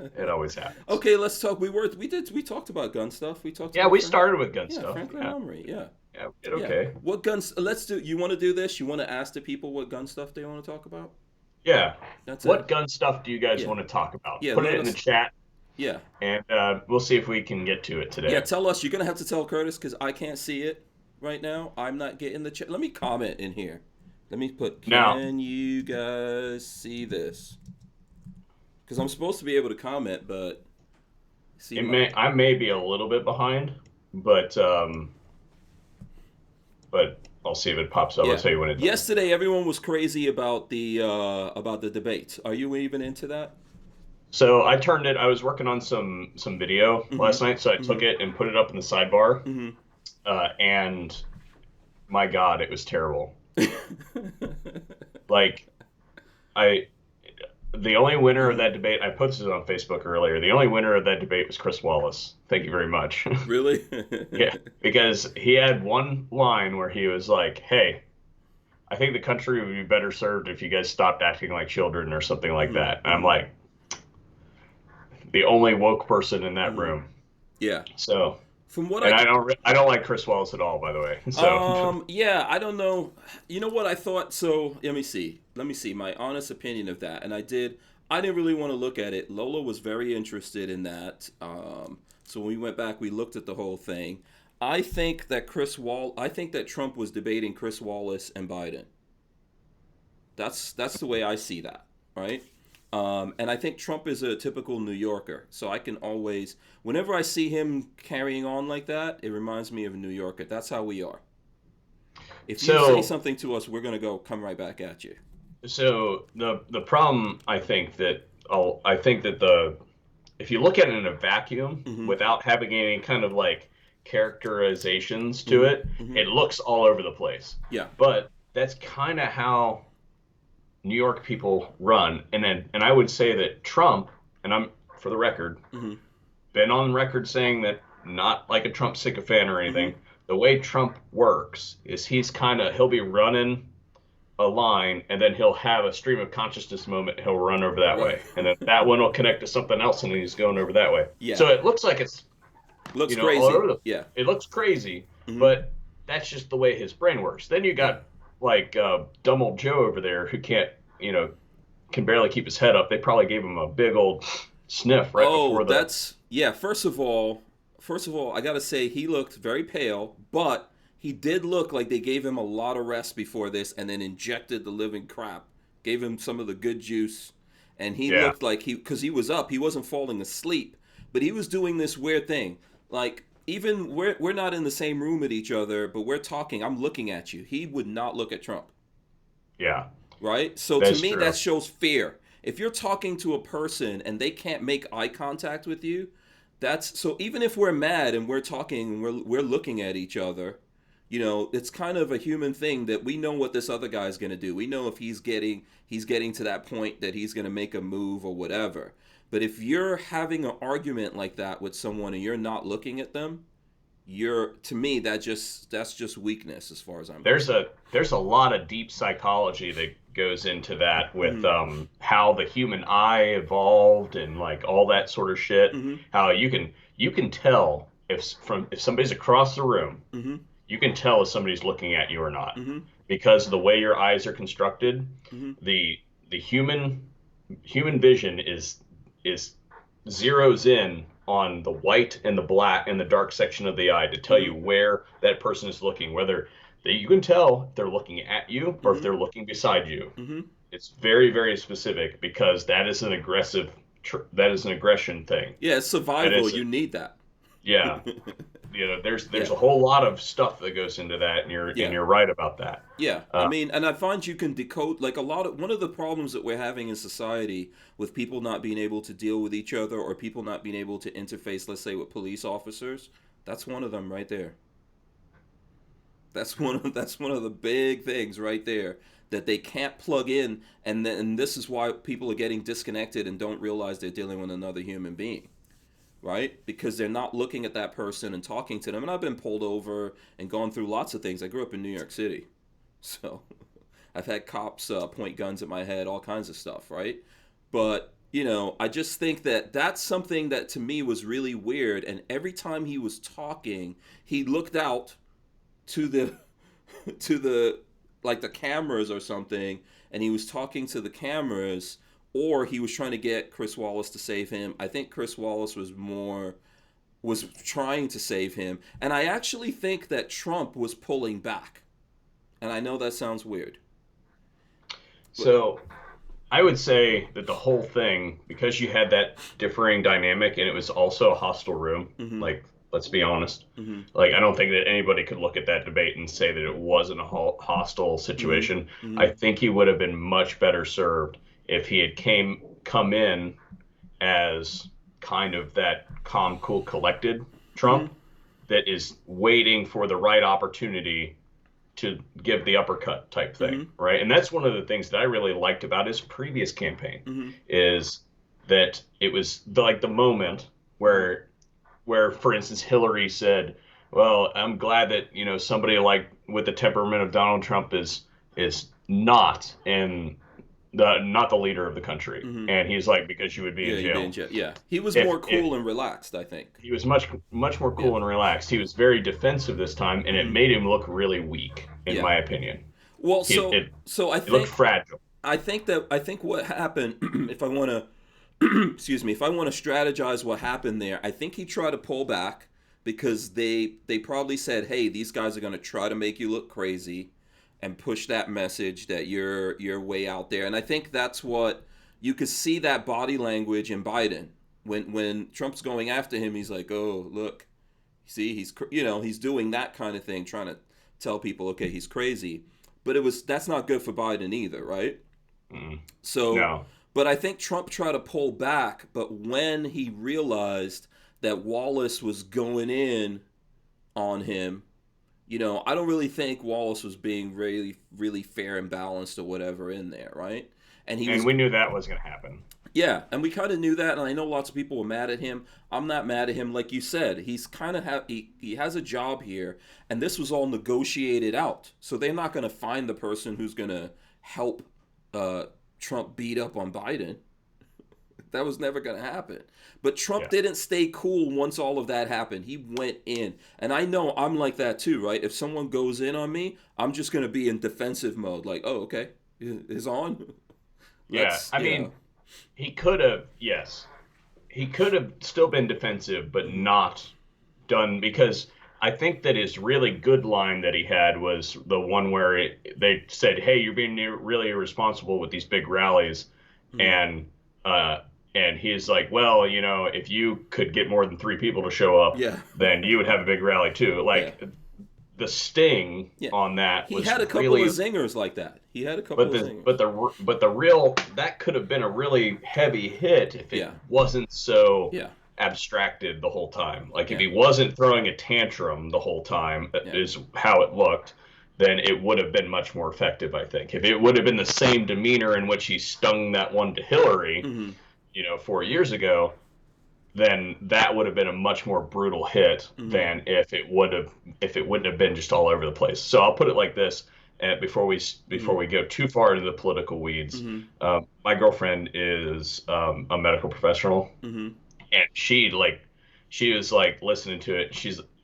Okay, let's talk. We talked about gun stuff. We talked. Yeah, about we started with gun stuff. Franklin Armory. Yeah. Yeah, we did okay. Yeah. What guns? Let's do. You want to do this? You want to ask the people what gun stuff they want to talk about? Yeah. That's what it. gun stuff do you guys want to talk about? Yeah, Put it in the chat. Yeah. And we'll see if we can get to it today. Yeah, tell us. You're going to have to tell Curtis because I can't see it right now. I'm not getting the chat. Let me comment in here. Let me put, can you guys see this? Because I'm supposed to be able to comment, but... I may be a little bit behind, but I'll see if it pops up. Yeah. I'll tell you when it does. Yesterday, everyone was crazy about the debate. Are you even into that? So I turned it. I was working on some video last night, so I took it and put it up in the sidebar. And my God, it was terrible. Like, the only winner of that debate, I posted it on Facebook earlier. The only winner of that debate was Chris Wallace. Thank you very much. Really? Yeah, because he had one line where he was like, "Hey, I think the country would be better served if you guys stopped acting like children," or something like that. And I'm like, the only woke person in that room. Yeah. So from what I don't like Chris Wallace at all, by the way. So yeah, I don't know. You know what I thought? So let me see my honest opinion of that. And I didn't really want to look at it. Lola was very interested in that. So when we went back, we looked at the whole thing. I think that Trump was debating Chris Wallace and Biden. That's the way I see that, right? And I think Trump is a typical New Yorker. So I can always, whenever I see him carrying on like that, it reminds me of a New Yorker. That's how we are. If you say something to us, we're going to come right back at you. So the problem, I think that if you look at it in a vacuum without having any kind of like characterizations to it, it looks all over the place. Yeah. But that's kind of how New York people run, and I would say that Trump, and I'm for the record, been on record saying that not like a Trump sycophant or anything. The way Trump works is he'll be running a line, and then he'll have a stream of consciousness moment. He'll run over that way, and then that one will connect to something else, and he's going over that way. Yeah. So it looks like it looks crazy. All over it looks crazy, but that's just the way his brain works. Then you got like dumb old Joe over there who can't, can barely keep his head up. They probably gave him a big old sniff right Oh, before the. that's yeah. First of all, I gotta say he looked very pale, but he did look like they gave him a lot of rest before this, and then injected the living crap, gave him some of the good juice, and he Yeah. looked like because he was up, he wasn't falling asleep, but he was doing this weird thing, like. Even we're not in the same room with each other, but we're talking. I'm looking at you. He would not look at Trump. Yeah. Right? So to That's me, true. that shows fear. If you're talking to a person and they can't make eye contact with you, that's so even if we're mad and we're talking and we're looking at each other, it's kind of a human thing that we know what this other guy's going to do. We know if he's getting to that point that he's going to make a move or whatever. But if you're having an argument like that with someone and you're not looking at them, you're to me that's just weakness as far as I'm There's concerned. a lot of deep psychology that goes into that with Mhm. how the human eye evolved and like all that sort of shit. Mhm. How you can tell if somebody's across the room, Mhm. you can tell if somebody's looking at you or not Mhm. because of the way your eyes are constructed. Mhm. The human vision is zeroes in on the white and the black and the dark section of the eye to tell you Mhm. where that person is looking, whether you can tell if they're looking at you or if Mhm. they're looking beside you. Mhm. It's very, very specific because that is an aggression thing. Yeah, it's That survival. is, You need that. yeah, there's Yeah. a whole lot of stuff that goes into that, and Yeah. you're right about that. Yeah. I Uh, mean, and I find you can decode like a lot of one of the problems that we're having in society with people not being able to deal with each other or people not being able to interface, let's say, with police officers. That's one of them right there. That's one of the big things right there that they can't plug in, and this is why people are getting disconnected and don't realize they're dealing with another human being, right? Because they're not looking at that person and talking to them. And I've been pulled over and gone through lots of things. I grew up in New York City, so I've had cops point guns at my head, all kinds of stuff, right? But I just think that that's something that to me was really weird. And every time he was talking, he looked out to the to the like the cameras or something, and he was talking to the cameras, or he was trying to get Chris Wallace to save him. I think Chris Wallace was trying to save him, and I actually think that Trump was pulling back. And I know that sounds weird, but so I would say that the whole thing, because you had that differing dynamic and it was also a hostile room, mhm, like, let's be honest. mhm, Like, I don't think that anybody could look at that debate and say that it wasn't a hostile mhm, situation. I mhm, think he would have been much better served if he had come in as kind of that calm, cool, collected mhm, Trump that is waiting for the right opportunity to give the uppercut type thing, mhm, right? And that's one of the things that I really liked about his previous campaign mhm, is that it was like the moment mhm, where for instance Hillary said, "Well, I'm glad that somebody like with the temperament of Donald Trump is not the leader of the country." mhm. And he's like, "Because you would be Yeah, in you'd be jail." in jail. Yeah, he was If more if cool and relaxed, I think. he was much more Yeah. cool and relaxed. He was very defensive this time, and it Mhm. made him look really weak, in Yeah. my opinion. Well, He so it, so I it looked think fragile. I think what happened if I want to excuse me, if I want to strategize what happened there, I think he tried to pull back because they probably said, "Hey, these guys are going to try to make you look crazy and push that message that you're way out there." And I think that's what you could see that body language in Biden when Trump's going after him, he's like, "Oh, look. See, he's doing that kind of thing trying to tell people, okay, he's crazy." But that's not good for Biden either, right? Mm, So, no, but I think Trump tried to pull back, but when he realized that Wallace was going in on him, I don't really think Wallace was being really, really fair and balanced or whatever in there, right? And he and was, we knew that was going to happen. yeah, and we kind of knew that, and I know lots of people were mad at him. I'm not mad at him, like you said. He's kind of he has a job here, and this was all negotiated out. So they're not going to find the person who's going to help uh, Trump beat up on Biden. That was never going to happen. But Trump Yeah, didn't stay cool once all of that happened. He went in. And I know I'm like that too, right? If someone goes in on me, I'm just going to be in defensive mode. Like, oh, okay, it's on. Yeah. Let's I yeah. mean, he could have, yes, he could have still been defensive, but Mm-hmm. not done because I think that his really good line that he had was the one where they said, "Hey, you're being really irresponsible with these big rallies," Mm-hmm. and uh, and he's like, "Well, if you could get more than three people to show up, Yeah. then you would have a big rally too." Yeah. Like the sting Yeah. on that He was had a couple of really, zingers like that. He had a but couple of the zingers. but the but the real that could have been a really heavy hit if it Yeah. wasn't so Yeah. abstracted the whole time. Like if Yeah. he wasn't throwing a tantrum the whole time, Yeah. is how it looked, then it would have been much more effective, I think. If it would have been the same demeanor in which he stung that one to Hillary, Mm-hmm. 4 years ago, then that would have been a much more brutal hit Mm-hmm. than if it wouldn't have been just all over the place. So I'll put it like this, before Mm-hmm. we go too far into the political weeds. Mm-hmm. My girlfriend is a medical professional, Mm-hmm. and she was like listening to it.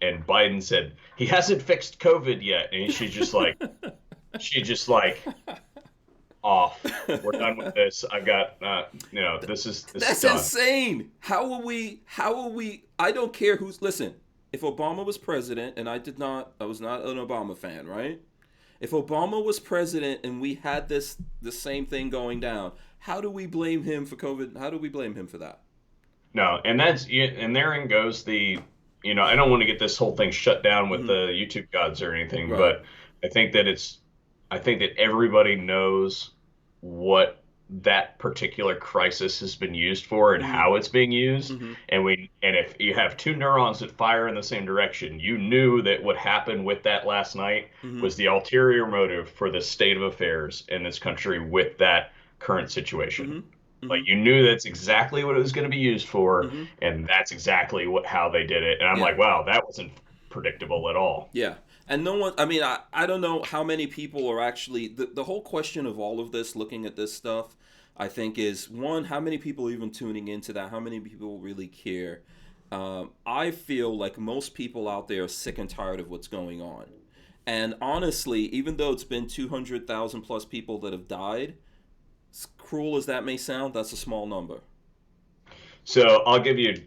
And Biden said he hasn't fixed COVID yet, and she's just like off. We're done with this. I got this is That's done. insane. How are we? How are we? I don't care who's. Listen, if Obama was president, and I was not an Obama fan, right? If Obama was president and we had the same thing going down, how do we blame him for COVID? How do we blame him for that? No, and therein goes I don't want to get this whole thing shut down with Mm-hmm. the YouTube gods or anything, Right. but I think that I think that everybody knows what that particular crisis has been used for and Mm-hmm. how it's being used. Mm-hmm. And if you have two neurons that fire in the same direction, you knew that what happened with that last night Mm-hmm. was the ulterior motive for the state of affairs in this country with that current situation. Mm-hmm. Like Mm-hmm. you knew that's exactly what it was going to be used for, Mm-hmm. and that's exactly how they did it. And I'm Yeah. like, wow, that wasn't predictable at all. Yeah. And no one, I mean, I don't know how many people are actually, the whole question of all of this, looking at this stuff, I think is one, how many people are even tuning into that? How many people really care? I feel like most people out there are sick and tired of what's going on. And honestly, even though it's been 200,000 plus people that have died, as cruel as that may sound, that's a small number. So I'll give you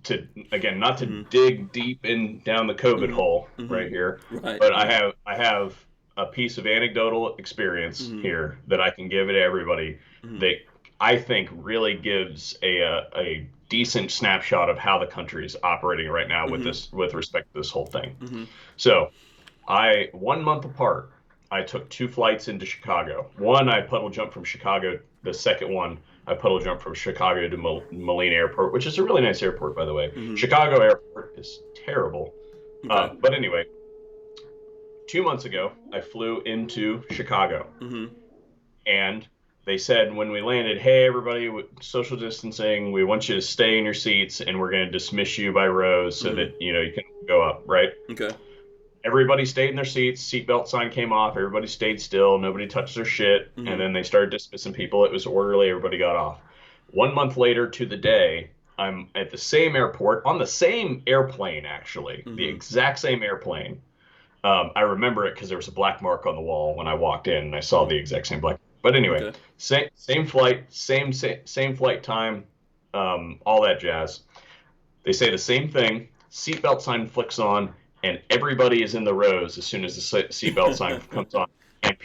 to again not to Mm-hmm. dig deep in down the COVID hole Mm-hmm. right here, Mm-hmm. Right. but I Right. have I have a piece of anecdotal experience Mm-hmm. here that I can give to everybody Mm-hmm. that I think really gives a decent snapshot of how the country is operating right now Mm-hmm. with respect to this whole thing. Mm-hmm. So 1 month apart, I took two flights into Chicago. One, I puddle jumped from Chicago. The second one, I puddle jumped from Chicago to Moline Airport, which is a really nice airport, by the way. Mm-hmm. Chicago Airport is terrible. Okay. But anyway, 2 months ago, I flew into Chicago, Mm-hmm. and they said when we landed, "Hey, everybody, social distancing. We want you to stay in your seats, and we're going to dismiss you by rows so Mm-hmm. that you can go up." Right? Okay. Everybody stayed in their seats. Seatbelt sign came off. Everybody stayed still. Nobody touched their shit. And Mm-hmm. then they started dismissing people. It was orderly. Everybody got off. 1 month later to the day, I'm at the same airport on the same airplane, actually, the Mm-hmm. exact same airplane. I remember it because there was a black mark on the wall when I walked in, and I saw Mm-hmm. the exact same black. But anyway, Okay. same flight, same flight time, all that jazz. They say the same thing. Seatbelt sign flicks on, and everybody is in the rows as soon as the seatbelt sign comes on. And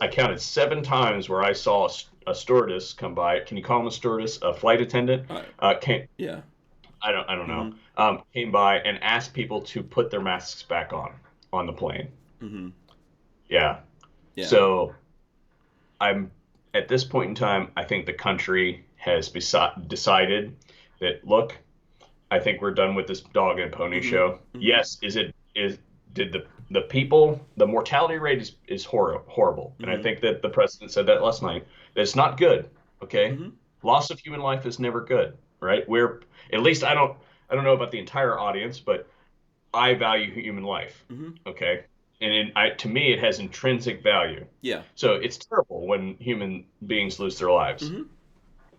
I counted 7 times where I saw a stewardess come by. Can you call them a stewardess? A flight attendant? All right. Came, Yeah. I don't know. Mm-hmm. Came by and asked people to put their masks back on the plane. Mm-hmm. Yeah. Yeah. So I'm at this point in time, I think the country has decided that look, I think we're done with this dog and pony Mm-hmm. show. Mm-hmm. Yes, did the people the mortality rate is horrible, and I Mm-hmm. think that the president said that last night. That it's not good. Okay, Mm-hmm. loss of human life is never good, right? We're at least I don't know about the entire audience, but I value human life. Mm-hmm. Okay, and to me it has intrinsic value. Yeah. So it's terrible when human beings lose their lives. Mm-hmm.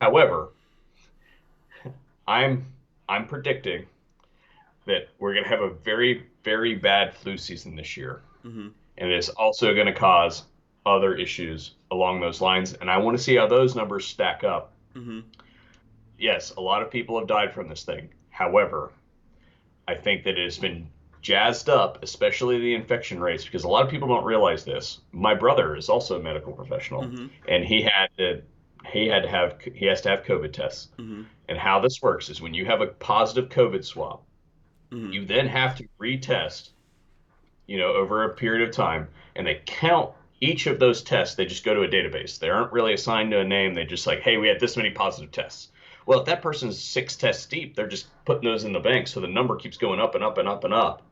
However, I'm I'm predicting that we're going to have a very, very bad flu season this year. Mm-hmm. And it's also going to cause other issues along those lines, and I want to see how those numbers stack up. Mm-hmm. Yes, a lot of people have died from this thing. However, I think that it has been jazzed up, especially the infection rates, because a lot of people don't realize this. My brother is also a medical professional, Mm-hmm. and he has to have COVID tests. Mm-hmm. And how this works is when you have a positive COVID swab, Mm-hmm. you then have to retest, over a period of time, and they count each of those tests. They just go to a database. They aren't really assigned to a name. They just like, hey, we had this many positive tests. Well, if that person's 6 tests deep, they're just putting those in the bank, so the number keeps going up and up and up and up.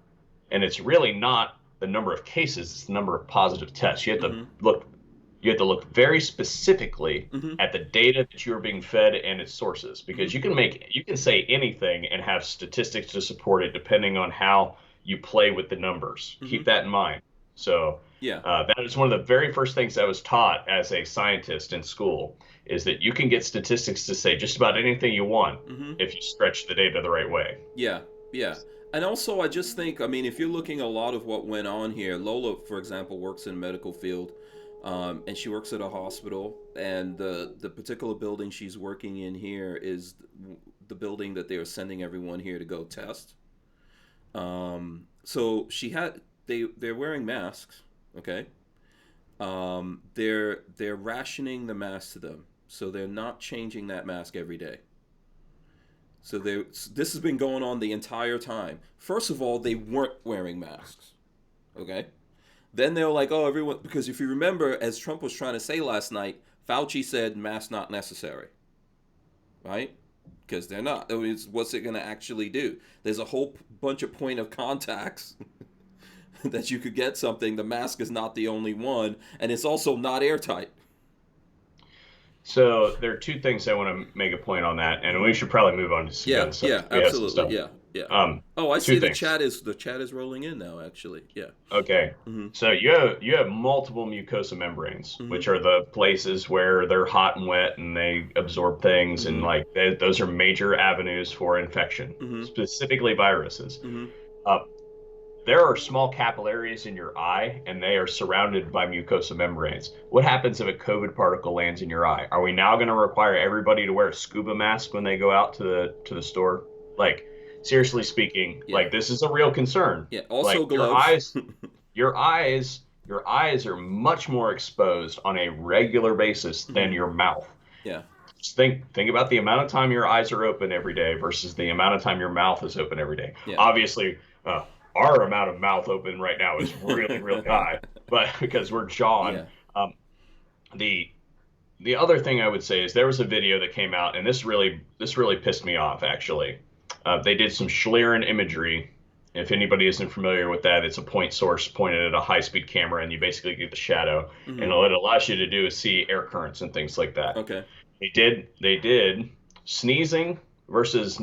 And it's really not the number of cases; it's the number of positive tests. Mm-hmm. You have to look very specifically Mm-hmm. at the data that you are being fed and its sources, because Mm-hmm. you can say anything and have statistics to support it depending on how you play with the numbers. Mm-hmm. Keep that in mind. So Yeah. that is one of the very first things I was taught as a scientist in school, is that you can get statistics to say just about anything you want Mm-hmm. if you stretch the data the right way. Yeah. Yeah. And also, I just think, I mean, if you're looking a lot of what went on here, Lola, for example, works in the medical field, and she works at a hospital, and the particular building she's working in here is the building that they are sending everyone here to go test. So they're wearing masks, okay? They're rationing the mask to them, so they're not changing that mask every day. So this has been going on the entire time. First of all, they weren't wearing masks, okay? Then they were like, oh, everyone, because if you remember, as Trump was trying to say last night, Fauci said masks not necessary, right? Because they're not. I mean, what's it going to actually do? There's a whole bunch of point of contacts that you could get something. The mask is not the only one, and it's also not airtight. So there are two things I want to make a point on that, and we should probably move on to some Yeah, other stuff. yeah, We have some absolutely, stuff. yeah, yeah. Um, Oh, I Two see things. the chat is rolling in now. Actually, yeah. Okay. Mhm. So you have multiple mucosa membranes, Mhm. which are the places where they're hot and wet and they absorb things, and Mhm. like those are major avenues for infection, Mhm. specifically viruses. Mhm. Uh, there are small capillaries in your eye, and they are surrounded by mucosa membranes. What happens if a COVID particle lands in your eye? Are we now going to require everybody to wear a scuba mask when they go out to the store? Like, seriously speaking, Yeah. like this is a real concern. Yeah. Also Like gloves. your eyes are much more exposed on a regular basis than Mhm. your mouth. Yeah. Just think about the amount of time your eyes are open every day versus the amount of time your mouth is open every day. Yeah. Obviously, our amount of mouth open right now is really, really high, but because we're jawing. Yeah. Um, the the other thing I would say is there was a video that came out, and this really pissed me off actually. They did some Schlieren imagery. If anybody isn't familiar with that, it's a point source pointed at a high-speed camera, and you basically get the shadow. And Mhm. what it allows you to do is see air currents and things like that. Okay. They did sneezing versus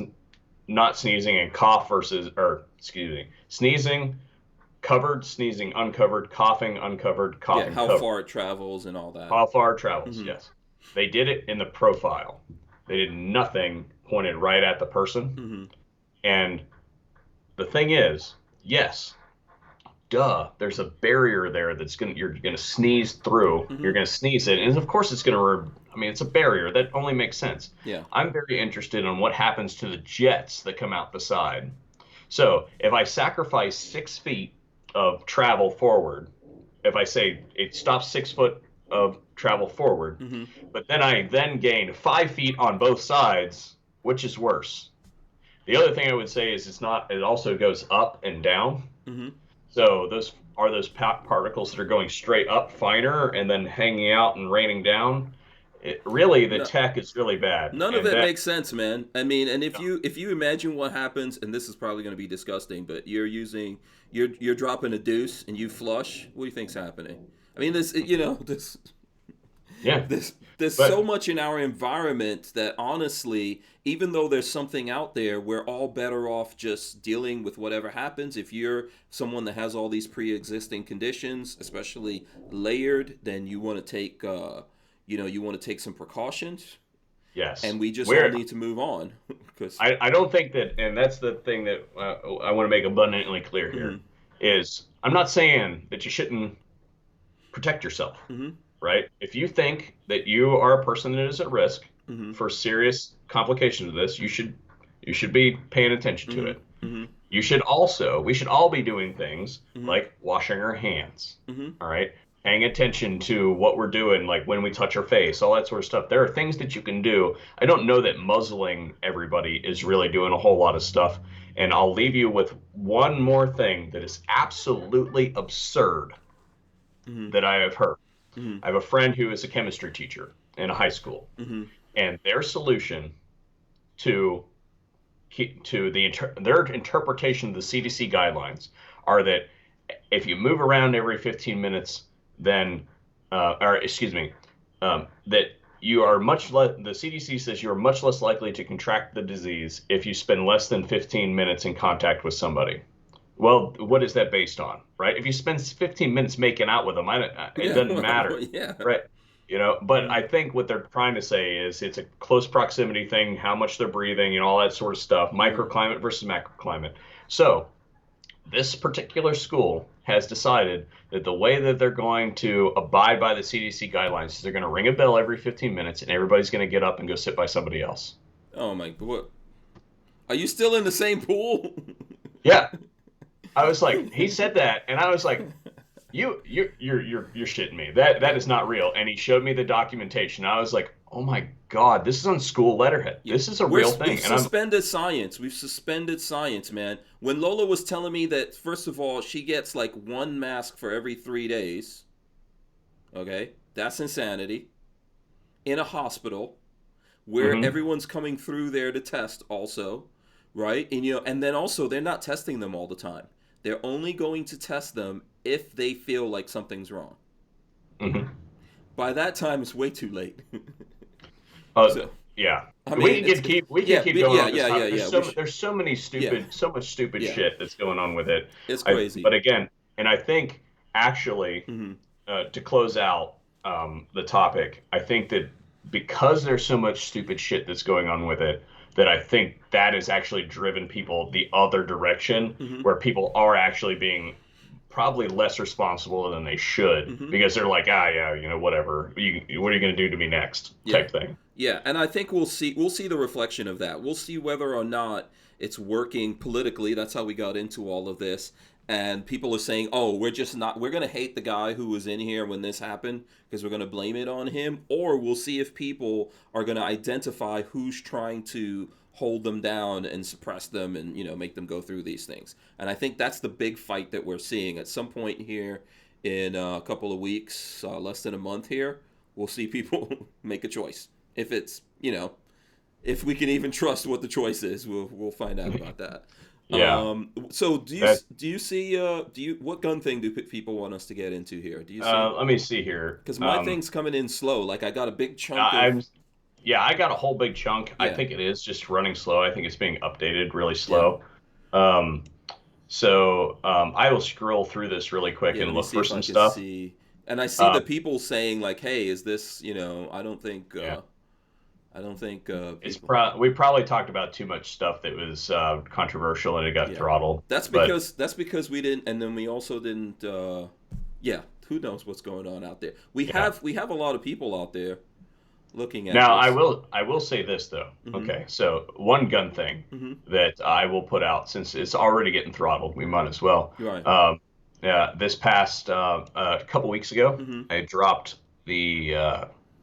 not sneezing, and cough versus, or excuse me, sneezing covered, sneezing uncovered, Yeah. coughing How covered. far it travels and all that. How far it travels, Mhm. yes. They did it in the profile. They did nothing pointed right at the person. Mhm. And the thing is, yes, duh, there's a barrier there that's you're gonna sneeze through. You're Mhm. gonna sneeze it, and of course it's gonna. I mean, it's a barrier that only makes sense. Yeah. I'm very interested in what happens to the jets that come out the side. So if I sacrifice 6 feet of travel forward, if I say it stops 6 foot of travel forward, Mhm. but then I then gain 5 feet on both sides, which is worse? The other thing I would say is it's not. It also goes up and down. Mhm. So those particles that are going straight up finer and then hanging out and raining down. Really, the No, tech is really bad. none of And it then makes sense, man. I mean, and yeah, if you imagine what happens, and this is probably going to be disgusting, but you're dropping a deuce and you flush. What do you think's happening? I mean, this this yeah, there's but so much in our environment that honestly, even though there's something out there, we're all better off just dealing with whatever happens. If you're someone that has all these pre-existing conditions, especially layered, then you want to take you want to take some precautions, yes, and we just all we're. need to move on because I don't think that, and that's the thing that I want to make abundantly clear here, mm-hmm, is I'm not saying that you shouldn't protect yourself, Mm-hmm. right? If you think that you are a person that is at risk Mm-hmm. for serious complications of this, you should be paying attention to Mm-hmm. it. Mm-hmm. We should all be doing things Mm-hmm. like washing our hands, Mm-hmm. all right? Paying attention to what we're doing, like when we touch our face, all that sort of stuff. There are things that you can do. I don't know that muzzling everybody is really doing a whole lot of stuff. And I'll leave you with one more thing that is absolutely absurd Mm-hmm. that I have heard. Mm-hmm. I have a friend who is a chemistry teacher in a high school, Mm-hmm. and their solution to their interpretation of the CDC guidelines are that if you move around every 15 minutes, then, or excuse me, that you are much less, the CDC says you are much less likely to contract the disease if you spend less than 15 minutes in contact with somebody. Well, what is that based on, right? If you spend 15 minutes making out with them, it Yeah. doesn't matter, Yeah. right? But Mm-hmm. I think what they're trying to say is it's a close proximity thing, how much they're breathing and all that sort of stuff, Mm-hmm. microclimate versus macroclimate. So this particular school has decided that the way that they're going to abide by the CDC guidelines is they're going to ring a bell every 15 minutes and everybody's going to get up and go sit by somebody else. Oh my! What? Are you still in the same pool? Yeah, I was like, he said that, and I was like, you're shitting me. That is not real. And he showed me the documentation. I was like, oh my god, this is on school letterhead. Yeah. This is a real thing. We've And I'm suspended science. We've suspended science, man. When Lola was telling me that, first of all, she gets like one mask for every 3 days. Okay, that's insanity. In a hospital where hmm everyone's coming through there to test, also, right? And and then also they're not testing them all the time. They're only going to test them if they feel like something's wrong. hmm By that time, it's way too late. Uh, So, yeah. I We mean, can yeah, keep going yeah, on this yeah, yeah, topic. yeah. There's so many Yeah, so much stupid yeah. shit that's going on with it. It's crazy. But again, and I think actually Mm-hmm. to close out the topic, I think that because there's so much stupid shit that's going on with it, that I think that has actually driven people the other direction, Mm-hmm. where people are actually being probably less responsible than they should Mm-hmm. because they're like, yeah, whatever. What are you going to do to me next? Yeah. Type thing. Yeah, and I think we'll see the reflection of that. We'll see whether or not it's working politically. That's how we got into all of this. And people are saying, "Oh, we're going to hate the guy who was in here when this happened because we're going to blame it on him." Or we'll see if people are going to identify who's trying to hold them down and suppress them and, make them go through these things. And I think that's the big fight that we're seeing at some point here in a couple of weeks, less than a month here. We'll see people make a choice. If it's, if we can even trust what the choice is, we'll find out about that. Yeah. So That do you see what gun thing do people want us to get into here? Do you see? let me see here. Because my thing's coming in slow. Like I got a big chunk of I'm Yeah, I got a whole big chunk. I yeah, think it is just running slow. I think it's being updated really yeah, slow. Um, I will scroll through this really quick yeah. and Let me look see for if I some can stuff. see. And I see the Um, people saying like, "Hey, is this? I don't think. yeah, I don't think people. we probably talked about too much stuff that was controversial and it got Yeah, throttled. that's But because we didn't, and then we also didn't. Yeah, who knows what's going on out there? We yeah. have a lot of people out there looking at Now this. I will say this though. Mm-hmm. Okay, so one gun thing Mm-hmm. that I will put out since it's already getting throttled, we might as well. Right. Yeah, this past couple weeks ago, Mm-hmm. I dropped the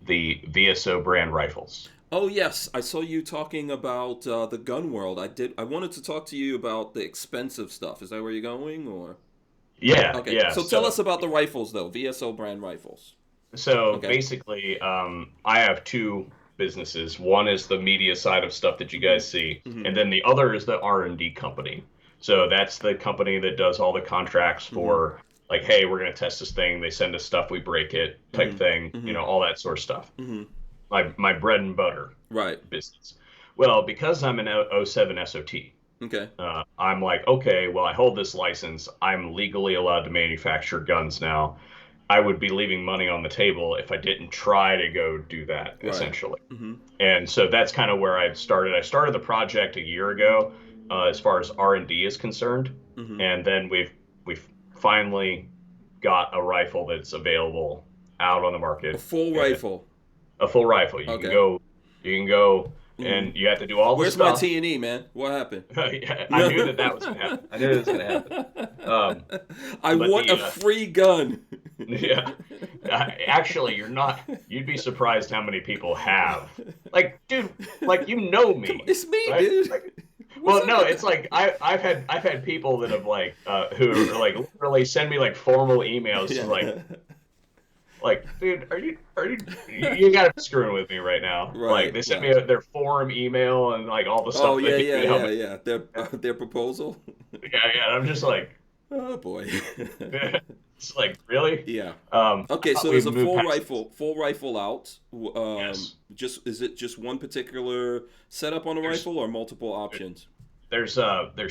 VSO brand rifles. Oh yes, I saw you talking about the gun world. I wanted to talk to you about the expensive stuff. Is that where you're going, or? Yeah, Okay, yeah. so tell us about the rifles though. VSO brand rifles. So Okay. basically, I have two businesses. One is the media side of stuff that you Mm-hmm. guys see, Mm-hmm. and then the other is the R&D company. So that's the company that does all the contracts Mm-hmm. for like, hey, we're gonna test this thing. They send us stuff, we break it, type thing. Mm-hmm. All that sort of stuff. Mm-hmm. My bread and butter Right. business. Well, because I'm an '07 SOT, Okay. I'm like, okay, well, I hold this license. I'm legally allowed to manufacture guns now. I would be leaving money on the table if I didn't try to go do that, Right. essentially. Mm-hmm. And so that's kind of where I started. I started the project a year ago, as far as R&D is concerned, Mm-hmm. and then we've finally got a rifle that's available out on the A market. full rifle. A full rifle. Okay. You can go, Mm. and you have to do all the Where's my stuff. T&E, man? What happened? I knew that was going to happen. I knew that was going to happen. I But want a free gun. yeah, actually, you're not. You'd be surprised how many people have. Like, dude, like you know me, It's me, right? dude. Like, What's well, no, up? it's like I've had people that have like who are like literally send me like formal emails to Yeah. like, dude, you gotta be screwing with me right now. Like Right. they send Yeah. me their forum email and like all the Oh stuff they yeah, can do yeah, to help yeah, me. yeah. Their proposal. Yeah, yeah. And I'm just like, Oh boy. it's like really. Yeah. I Okay, thought so we there's a moved past this. full rifle out. Yes. Just is it just one particular setup on a There's rifle or multiple options? there's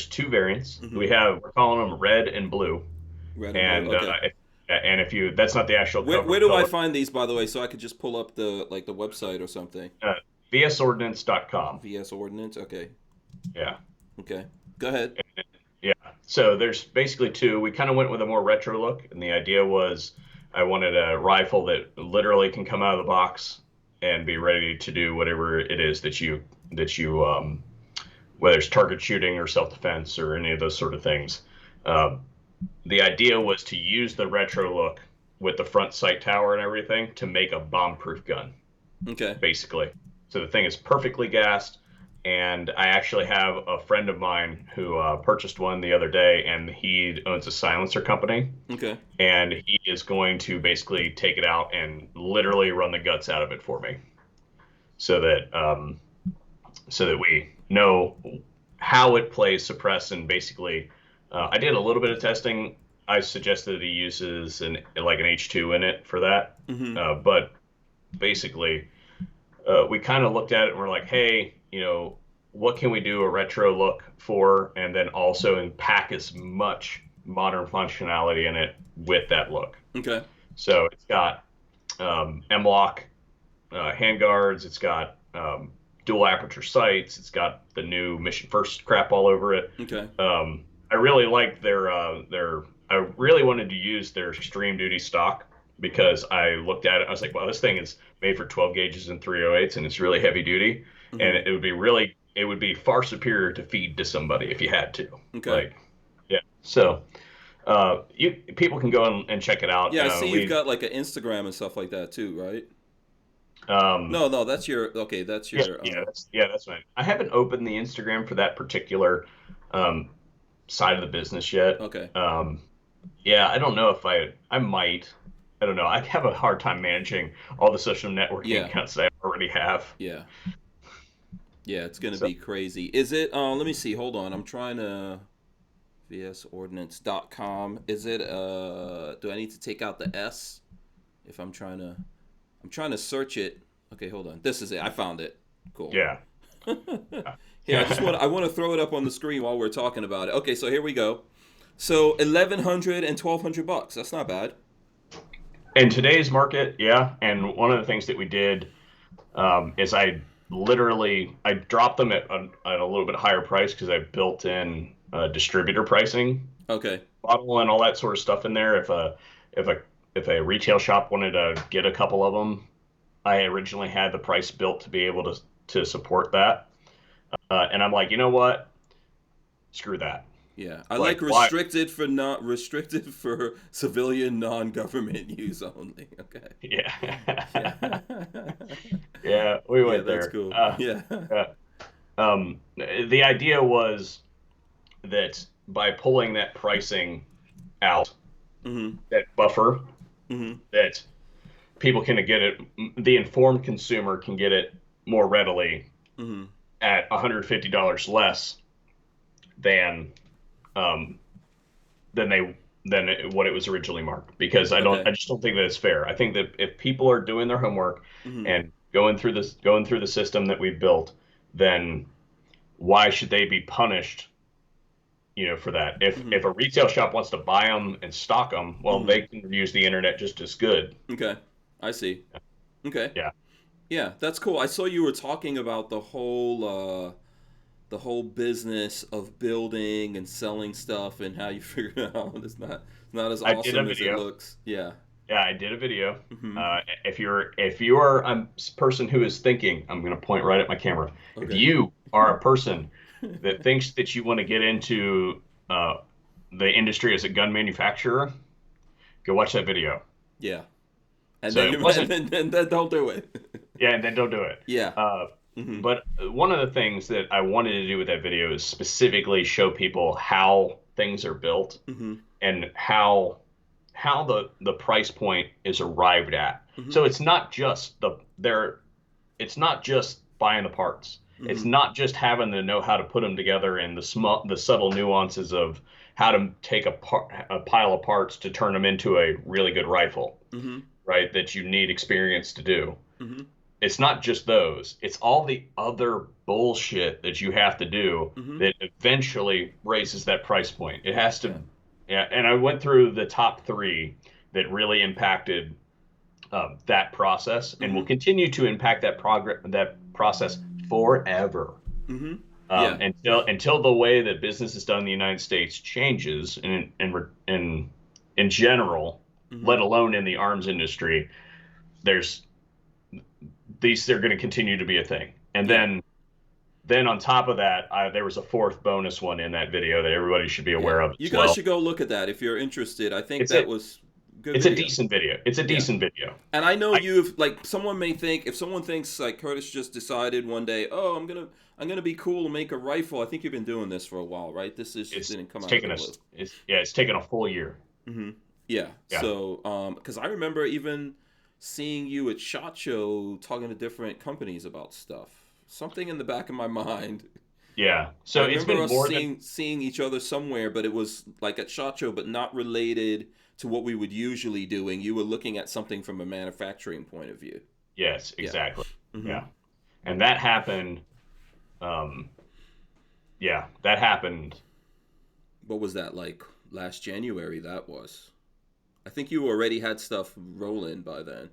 two variants. Hmm. We're calling them red and blue. Red and blue. And Okay. if you that's not the actual Where cover do I color. find these, by the way, so I could just pull up the website or something? Uh, VSordnance.com. VS Ordnance. Okay. Yeah. Okay. Go ahead. Yeah. So there's basically two. We kind of went with a more retro look, and the idea was I wanted a rifle that literally can come out of the box and be ready to do whatever it is that you whether it's target shooting or self-defense or any of those sort of things. Um, the idea was to use the retro look with the front sight tower and everything to make a bomb-proof gun, Okay. basically. So the thing is perfectly gassed, and I actually have a friend of mine who purchased one the other day, and he owns a silencer company, Okay. and he is going to basically take it out and literally run the guts out of it for me, so that we know how it plays suppress and basically I did a little bit of testing. I suggested he uses an H2 in it for that, Mm-hmm. but basically we kind of looked at it and we're like, hey, what can we do a retro look for, and then also pack as much modern functionality in it with that look. Okay. So it's got M-lock handguards. It's got dual aperture sights. It's got the new Mission First crap all over it. Okay. I really liked their. I really wanted to use their extreme duty stock because I looked at it. I was like, wow, this thing is made for 12 gauges and 308s, and it's really heavy duty, and Mm-hmm. it would be far superior to feed to somebody if you had to. Okay. Like, yeah. So, you people can go and check it out. Yeah, I see you've We got like an Instagram and stuff like that too, right? um, No, that's your okay. That's yeah, your that's right. I haven't opened the Instagram for that particular um, side of the business yet. okay. Yeah, I don't know if I might. I don't know. I have a hard time managing all the social networking Yeah. accounts that I already have. Yeah. Yeah, it's gonna So be crazy. Is it? Let me see. Hold on. I'm trying to vsordnance.com. Is it? Do I need to take out the S if I'm trying to? I'm trying to search it. Okay, hold on. This is it. I found it. Cool. yeah, Here, I want to throw it up on the screen while we're talking about it. Okay, so here we go. So 1,100 and 1,200 bucks. That's not bad. in today's market, yeah. And one of the things that we did is I dropped them at a little bit higher price because I built in distributor pricing Okay. model and all that sort of stuff in there. If a retail shop wanted to get a couple of them, I originally had the price built to be able to support that. And I'm like, you know what? Screw that. Yeah, I Like, like why? restricted for civilian non-government use only. Okay. Yeah. Yeah. Yeah, we Yeah, went that's there. cool. Yeah. The idea was that by pulling that pricing out, Mhm. that buffer, Mhm. that people can get it, the informed consumer can get it more readily Mhm. at $150 less than um, than what it was originally marked. Because Okay. I just don't think that it's fair. I think that if people are doing their homework Mhm. and going through the system that we've built, then why should they be punished, for that? Mhm. If a retail shop wants to buy them and stock them, well, Mhm. they can use the internet just as good. Okay. I see. Okay. Yeah. Yeah, that's cool. I saw you were talking about the whole business of building and selling stuff and how you figure it out. It's Not as I did a awesome as it video. looks. Yeah. Yeah, I did a video. Hmm. If you're a person who is thinking, I'm going to point right at my camera. If Okay. you are a person that thinks that you want to get into uh, the industry as a gun manufacturer, go watch that video. Yeah. And So then it you and wasn't, then don't do it. yeah, and then don't do it. Yeah. Uh, Hmm. but one of the things that I wanted to do with that video is specifically show people how things are built Hmm. and how the price point is arrived at. Hmm. So it's not just buying the parts. It's Hmm. not just having to know how to put them together and the subtle nuances of how to take a pile of parts to turn them into a really good rifle, Hmm. right? That you need experience to do. Hmm. It's not just those. It's all the other bullshit that you have to do Hmm. that eventually raises that price point. It has to, Yeah. yeah. And I went through the top three that really impacted that process, and will Hmm. continue to impact that process forever. Hmm. Yeah. Until the way that business is done in the United States changes, in general, Hmm. let alone in the arms industry, there's they're going to continue to be a thing. And Yeah. then on top of that, there was a fourth bonus one in that video that everybody should be Yeah. aware of You as guys well. should go look at that if you're interested. I think It's that a was good it's a video. decent video. It's a Yeah. decent video. And I know I you've like someone may think if someone thinks like Curtis just decided one day, oh, I'm gonna be cool and make a rifle. I think you've been doing this for a while, right? This is it's didn't come it's out of taken the us blue. it's taken a full year. Hmm. Yeah. Yeah. So, because I remember even seeing you at Shot Show talking to different companies about stuff. Something in the back of my mind. Yeah. I So it's remember been us more than seeing each other somewhere, but it was like at Shot Show, but not related to what we would usually doing. You were looking at something from a manufacturing point of view. yes, Yeah. exactly. Hmm. Yeah. And that happened um yeah, that happened. What was that like last January? That was. I think you already had stuff rolling by then.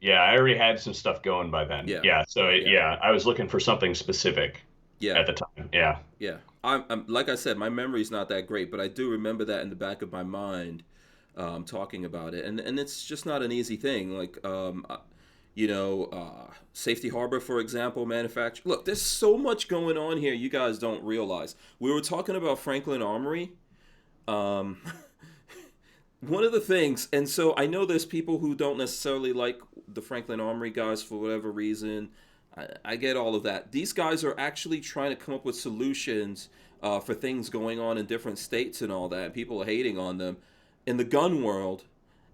Yeah, I already had some stuff going by then. Yeah. Yeah, so Yeah. yeah, I was looking for something specific Yeah. at the time. Yeah. Yeah. I'm like I said, my memory's not that great, but I do remember that in the back of my mind, talking about it, and it's just not an easy thing. Like, Safety Harbor, for example, manufacture. Look, there's so much going on here. You guys don't realize. We were talking about Franklin Armory. Um, one of the things, and so I know there's people who don't necessarily like the Franklin Armory guys for whatever reason. I get all of that. These guys are actually trying to come up with solutions for things going on in different states and all that. And people are hating on them in the gun world,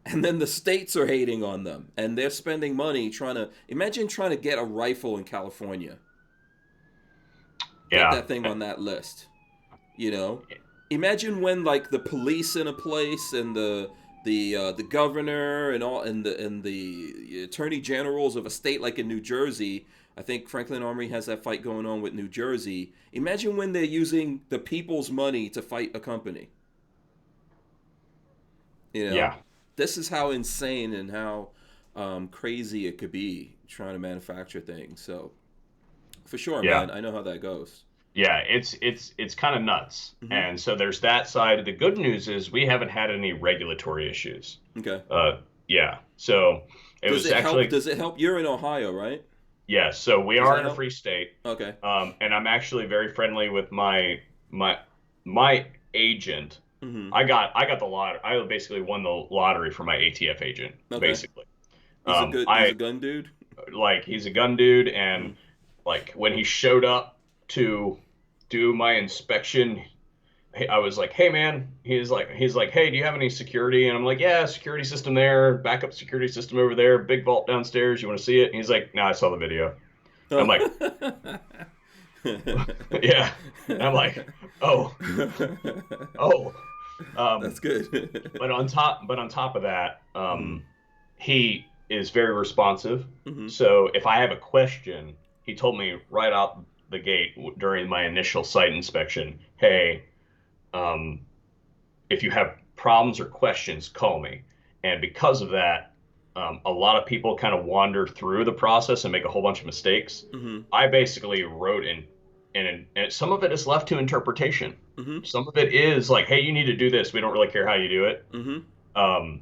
and then the states are hating on them, and they're spending money trying to imagine trying to get a rifle in California, get Yeah. that thing on that list. You know, imagine when like the police in a place and the governor and all and the attorney generals of a state like in New Jersey. I think Franklin Armory has that fight going on with New Jersey. Imagine when they're using the people's money to fight a company. You know, Yeah. this is how insane and how crazy it could be trying to manufacture things. So for sure, Yeah. man, I know how that goes. Yeah, it's kind of nuts. Hmm. And so there's that side. The good news is we haven't had any regulatory issues. Okay. Yeah. So it Does was it help? actually Does it help? You're in Ohio, right? yes. So we Does are that in a help? free state. Okay. And I'm actually very friendly with my my agent. Hmm. I got the lot. I basically won the lottery for my ATF agent, Okay. basically. He's a good. He's I a gun dude. like he's a gun dude, and Hmm. like when he showed up to do my inspection, I was like, "Hey man," he's like, "Hey, do you have any security?" And I'm like, "Yeah, security system there, backup security system over there, big vault downstairs. You want to see it?" And he's like, "No, I saw the video." I'm Oh. like, "Yeah." And I'm like, "Oh, oh." That's Um, good. but on top of that, Hmm. he is very responsive. Hmm. So if I have a question, he told me right out the gate during my initial site inspection, "Hey, um, if you have problems or questions, call me." And because of that, a lot of people kind of wander through the process and make a whole bunch of mistakes. Hmm. I basically wrote in and some of it is left to interpretation. Mm-hmm. Some of it is like, hey, you need to do this. We don't really care how you do it. Mm-hmm. Um,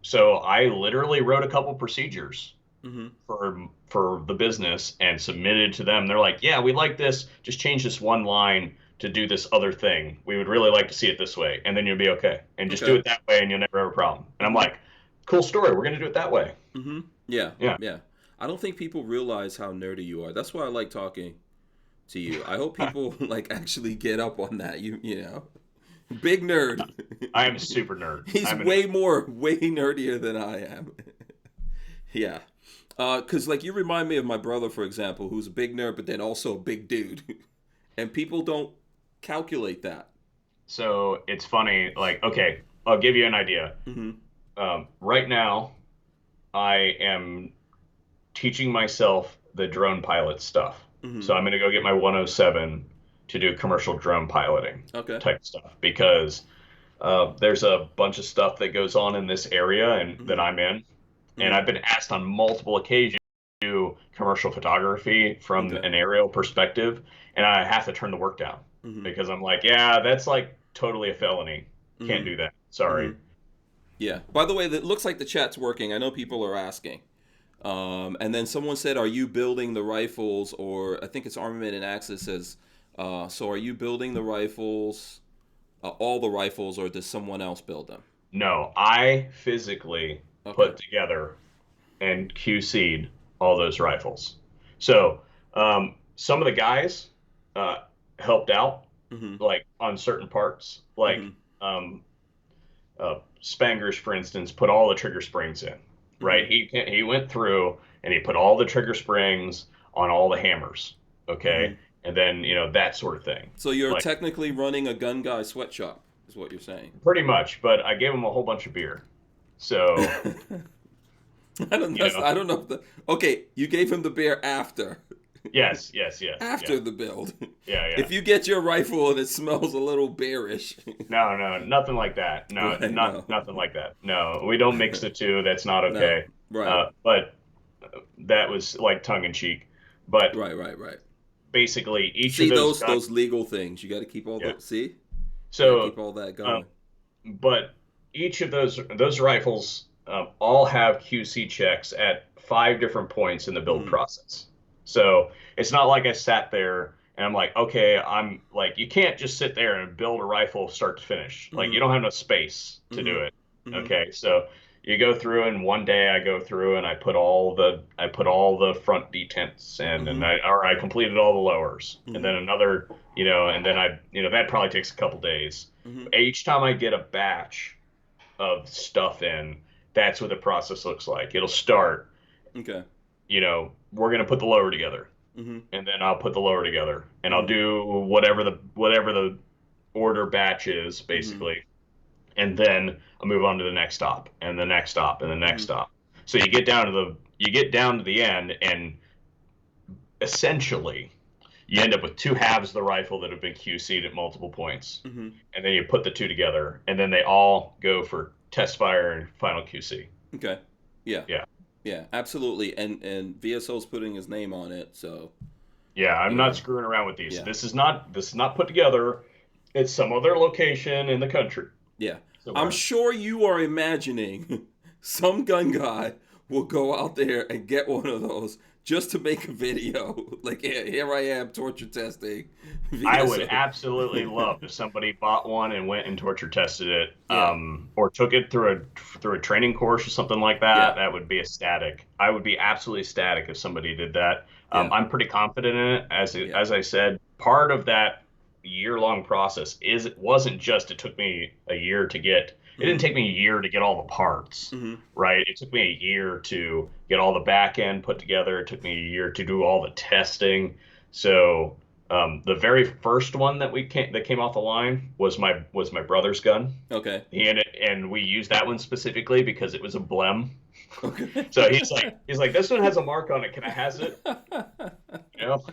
so I literally wrote a couple procedures Mm-hmm. for the business and submitted to them. They're like, yeah, we like this. Just change this one line to do this other thing. We would really like to see it this way, and then you'll be okay. And just do Okay. it that way, and you'll never have a problem. And I'm Mm-hmm. like, cool story. We're gonna do it that way. Mm-hmm. Yeah. Yeah. Yeah. I don't think people realize how nerdy you are. That's why I like talking to you. I hope people like actually get up on that. You know, big nerd. I am a super nerd. He's way nerdier than I am. Yeah. Because like you remind me of my brother, for example, who's a big nerd, but then also a big dude, and people don't calculate that. So it's funny. Like, okay, I'll give you an idea. Mm-hmm. Right now, I am teaching myself the drone pilot stuff. Mm-hmm. So I'm going to go get my 107 to do commercial drone piloting Okay. type stuff because there's a bunch of stuff that goes on in this area and Mm-hmm. that I'm in. And Mm-hmm. I've been asked on multiple occasions to do commercial photography from Okay. an aerial perspective, and I have to turn the work down Mm-hmm. because I'm like, yeah, that's like totally a felony. Can't Mm-hmm. do that. Sorry. Mm-hmm. Yeah. By the way, it looks like the chat's working. I know people are asking. And then someone said, "Are you building the rifles?" Or I think it's Armament and Access says, "So are you building the rifles, all the rifles, or does someone else build them?" No, I physically Okay. put together and QC'd all those rifles. So some of the guys helped out, Mm-hmm. like on certain parts, like Mm-hmm. um, Spangers, for instance, put all the trigger springs in. Mm-hmm. Right? He went through and he put all the trigger springs on all the hammers. Mm-hmm. Okay, and then that sort of thing. So you're Like technically running a gun guy sweatshop, is what you're saying. pretty much, but I gave him a whole bunch of beer. So you know, I don't know if the okay. You gave him the beer after yes, yes, yes, yeah, after the build. yeah, yeah. If you get your rifle and it smells a little bearish, No, no, nothing like that. No, right? No, nothing like that. No, we don't mix the two. That's not no, okay. right, But that was like tongue in cheek. But right. basically, each of See those those guns, legal things. You got to keep all yeah. the see. You got to So, keep all that um, going. but each of those rifles all have QC checks at 5 different points in the build Mm-hmm. process. So it's not like I sat there and I'm like, okay, I'm like, you can't just sit there and build a rifle start to finish. Like you Mm-hmm. don't have enough space to do it. Mm-hmm. Mm-hmm. Okay, so you go through and one day I go through and I put all the front detents in and Mm-hmm. I completed all the lowers and Mm-hmm. then another and then that probably takes a couple days. Mm-hmm. Each time I get a batch of stuff in, that's what the process looks like. It'll start, Okay. we're gonna put the lower together, Mm-hmm. and then I'll put the lower together, and I'll Mm-hmm. do whatever the order batch is Mm-hmm. basically, and then I'll move on to the next stop, and the next stop, and the next Mm-hmm. stop. So you get down to the end, and essentially you end up with two halves of the rifle that have been QC'd at multiple points, Mm-hmm. and then you put the two together, and then they all go for test fire and final QC. Okay. Yeah. Yeah. Yeah. Absolutely. And VSO's putting his name on it, so Yeah, I'm you not know. screwing around with these. Yeah. This is not put together. It's some other location in the country Yeah. I'm somewhere. sure you are imagining some gun guy will go out there and get one of those just to make a video. Like, here I am torture testing I would VSO. absolutely love if somebody bought one and went and torture tested it, Yeah. or took it through a training course or something like that. Yeah. That would be ecstatic. I would be absolutely ecstatic if somebody did that. Yeah. I'm pretty confident in it. Yeah. As I said, part of that year-long process it wasn't just it took me a year to get. It didn't Mm-hmm. take me a year to get all the parts, Mm-hmm. right? It took me a year to get all the back end put together. It took me a year to do all the testing. So the very first one that came off the line was my brother's gun. Okay. And we used that one specifically because it was a blem. Okay. So he's like this one has a mark on it. Can I has it? You know,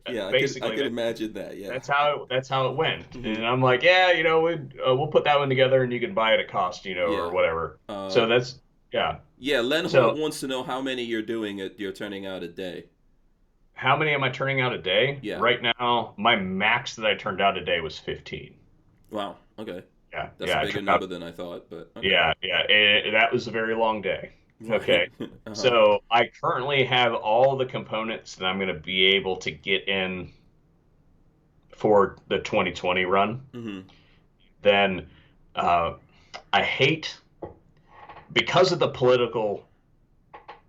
Yeah, I basically could imagine that. Yeah. that's how it went. Mm-hmm. And I'm like, yeah, we'll put that one together and you can buy it at cost, or Yeah. whatever. So Uh, that's yeah. yeah. Len Holt So wants to know how many you're doing. You're turning out a day. how many am I turning out a day? Yeah. Right now, my max that I turned out a day was 15. Wow. Okay. Yeah, That's a yeah, I bigger turned out. number than I thought, but okay. Yeah, yeah, that was a very long day. Right. Okay, Uh-huh. so I currently have all the components that I'm going to be able to get in for the 2020 run. Mm-hmm. Then uh, I hate because of the political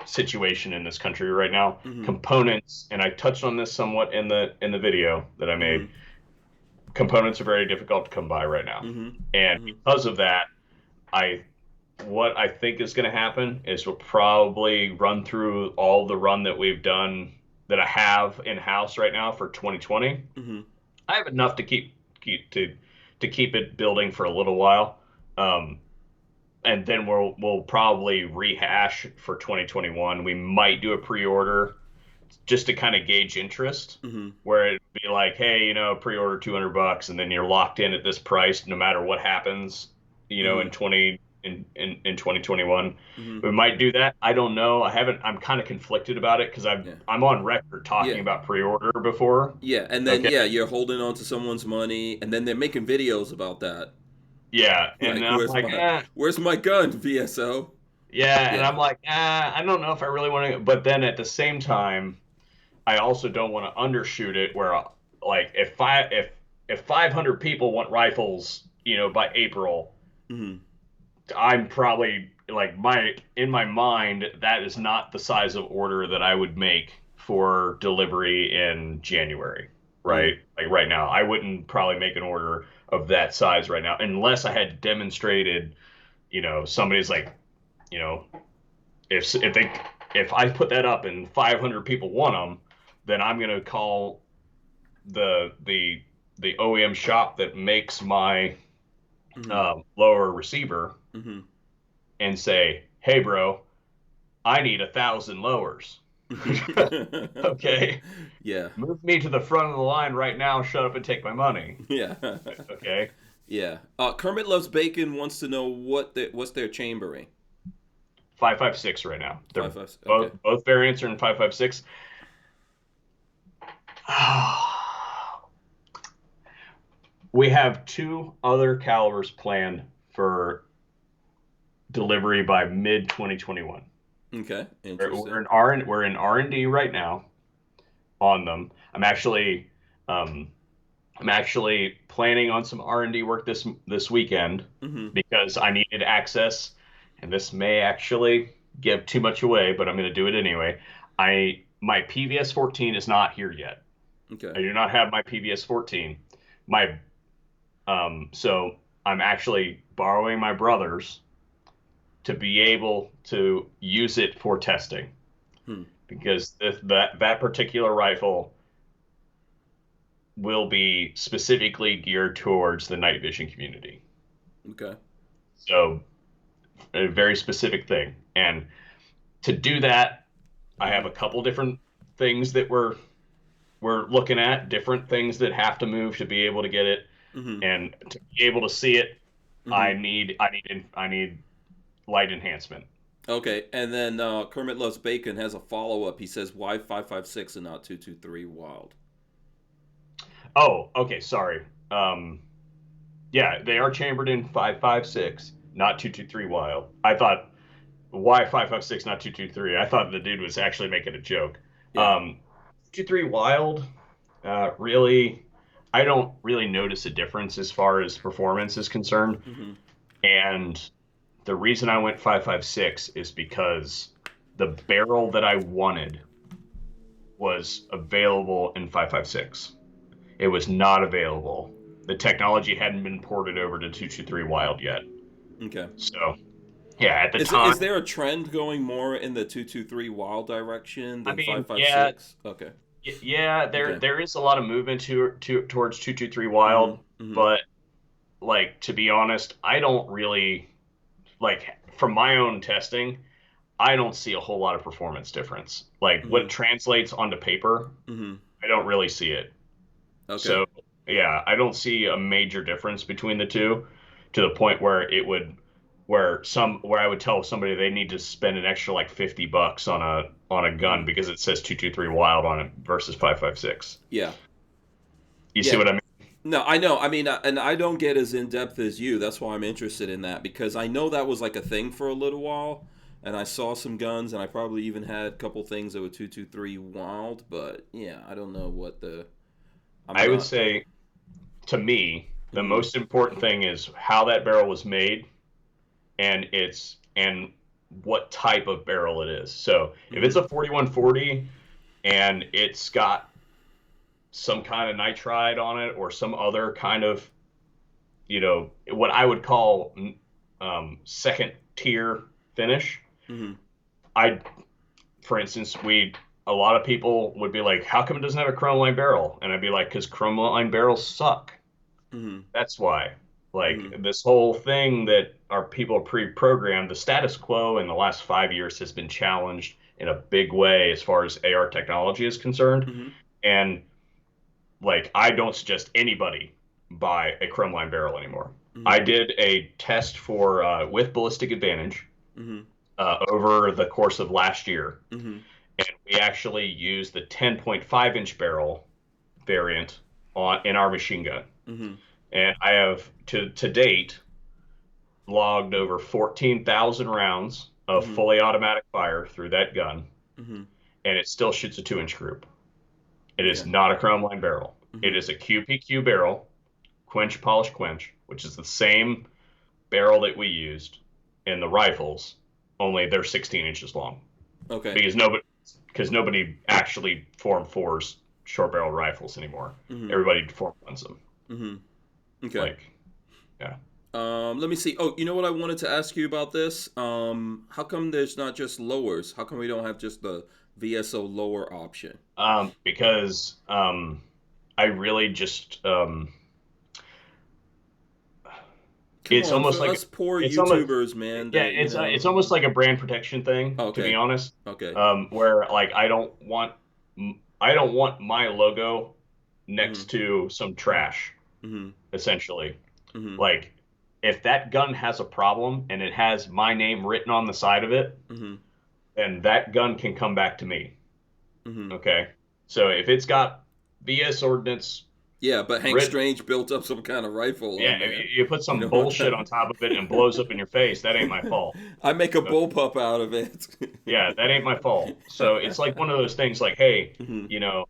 situation in this country right now, Mm-hmm. components, and I touched on this somewhat in the video that I Mm-hmm. made. Components are very difficult to come by right now, Mm-hmm. and Mm-hmm. because of that, I what I think is going to happen is we'll probably run through all the run that we've done that I have in house right now for 2020. Mm-hmm. I have enough to to keep it building for a little while. Um, and then we'll probably rehash for 2021. We might do a pre-order just to kind of gauge interest, Mm-hmm. where it'd be like, hey, pre-order $200, and then you're locked in at this price no matter what happens, Mm-hmm. in 2021. Mm-hmm. We might do that. I don't know. I haven't. I'm kind of conflicted about it because Yeah. I'm on record talking Yeah. about pre-order before. Yeah. And then Okay. yeah, you're holding on to someone's money, and then they're making videos about that. Yeah, and Like, I'm like, where's my gun, VSO? yeah, and Yeah. I'm like, I don't know if I really want to. But then at the same time, I also don't want to undershoot it. Where like if 500 people want rifles, by April, Mm-hmm. I'm probably like in my mind that is not the size of order that I would make for delivery in January, Mm-hmm. right? Like right now, I wouldn't probably make an order of that size right now unless I had demonstrated, somebody's like, you know, if I put that up and 500 people want them, then I'm gonna call the the the OEM shop that makes my Mm-hmm. lower receiver Mm-hmm. and say, "Hey, bro, I need 1,000 lowers." Okay, Yeah. move me to the front of the line right now. Shut up and take my money. Yeah. Okay, Yeah. Kermit Loves Bacon wants to know what's their chambering. 5.56 right now. They're 5.5. Okay. both variants are in 5.56. We have two other calibers planned for delivery by mid 2021. Okay. We're Interesting. in R&D right now on them. Um, I'm actually planning on some R&D work this weekend Mm-hmm. because I needed access, and this may actually give too much away, but I'm going to do it anyway. My PVS 14 is not here yet. Okay. I do not have my PVS 14. My So I'm actually borrowing my brother's to be able to use it for testing Hmm. because that particular rifle will be specifically geared towards the night vision community. Okay. So a very specific thing. And to do that, I have Mm-hmm. a couple different things that we're looking at, different things that have to move to be able to get it. Mm-hmm. And to be able to see it, Mm-hmm. I need light enhancement. Okay. And then Kermit Loves Bacon has a follow up. He says, "Why 5.56 and not 2.23 Wild?" Oh, okay, sorry. Um, yeah, they are chambered in 5.56, not 2.23 wild. I thought why 5.56, not 2.23. I thought the dude was actually making a joke. Yeah. 2.23 wild, really, I don't really notice a difference as far as performance is concerned. Mm-hmm. And the reason I went 5.56 is because the barrel that I wanted was available in 5.56. It was not available. The technology hadn't been ported over to 223 Wild yet. Okay. So, yeah, at the Is time, there a trend going more in the 2.23 Wild direction I than mean, yeah, 5.56? Okay. yeah, Okay. there is a lot of movement towards 223 Mm-hmm. Wild, Mm-hmm. but like to be honest, I don't really like from my own testing, I don't see a whole lot of performance difference. Like Mm-hmm. what translates onto paper, Mm-hmm. I don't really see it. Okay. So, yeah, I don't see a major difference between the two to the point where it would where I would tell somebody they need to spend an extra like $50 on a gun because it says 223 wild on it versus 5.56. Yeah. You see Yeah. what I mean? No, I know. I mean, and I don't get as in depth as you. That's why I'm interested in that, because I know that was like a thing for a little while, and I saw some guns, and I probably even had a couple things that were 223 wild. But yeah, I don't know what the. I'm I would not. say, to me, the Mm-hmm. most important thing is how that barrel was made and what type of barrel it is. So if it's Mm-hmm. a 4140 and it's got some kind of nitride on it or some other kind of, what I would call second tier finish. Mm-hmm. I, for instance, a lot of people would be like, "How come it doesn't have a chrome line barrel?" And I'd be like, "Because chrome line barrels suck. Mm-hmm. That's why." Mm-hmm. Like this whole thing that our people are pre-programmed, the status quo in the last 5 years has been challenged in a big way as far as AR technology is concerned. Mm-hmm. And like, I don't suggest anybody buy a chrome line barrel anymore. I Mm-hmm. did a test for with ballistic advantage Mm-hmm. over the course of last year, Mm-hmm. and we actually used the 10.5-inch barrel variant on in our machine gun. Mm-hmm. And I have to date logged over 14,000 rounds of Mm-hmm. fully automatic fire through that gun, Mm-hmm. and it still shoots a 2-inch group. It is Okay. not a chrome line barrel. It Mm-hmm. is a QPQ barrel, quench polish quench, which is the same barrel that we used in the rifles, only they're 16 inches long. Okay. Because nobody actually Form 4s short barrel rifles anymore. Mm-hmm. Everybody Form 1s them. Mm-hmm. Okay. Like, yeah. Let me see. Oh, you know what I wanted to ask you about this? How come there's not just lowers? How come we don't have just the VSO lower option? Because I really just Come it's on, almost for like us poor it's almost YouTubers, man. yeah, That you know. it's almost like a brand protection thing, to be Okay. honest. Okay. Where like I don't want my logo Mm-hmm. next to some trash, Mm-hmm. essentially. Mm-hmm. Like, if that gun has a problem and it has my name written on the side of it, Mm-hmm. then that gun can come back to me. Mm-hmm. Okay. So if it's got BS ordnance Yeah, but Hank written, Strange built up some kind of rifle yeah, on if there. you put You some don't want bullshit that. on top of it and blows up in your face, that ain't my fault. I make a Okay? bullpup out of it. Yeah, that ain't my fault. So it's like one of those things like, hey, Mm-hmm. you know,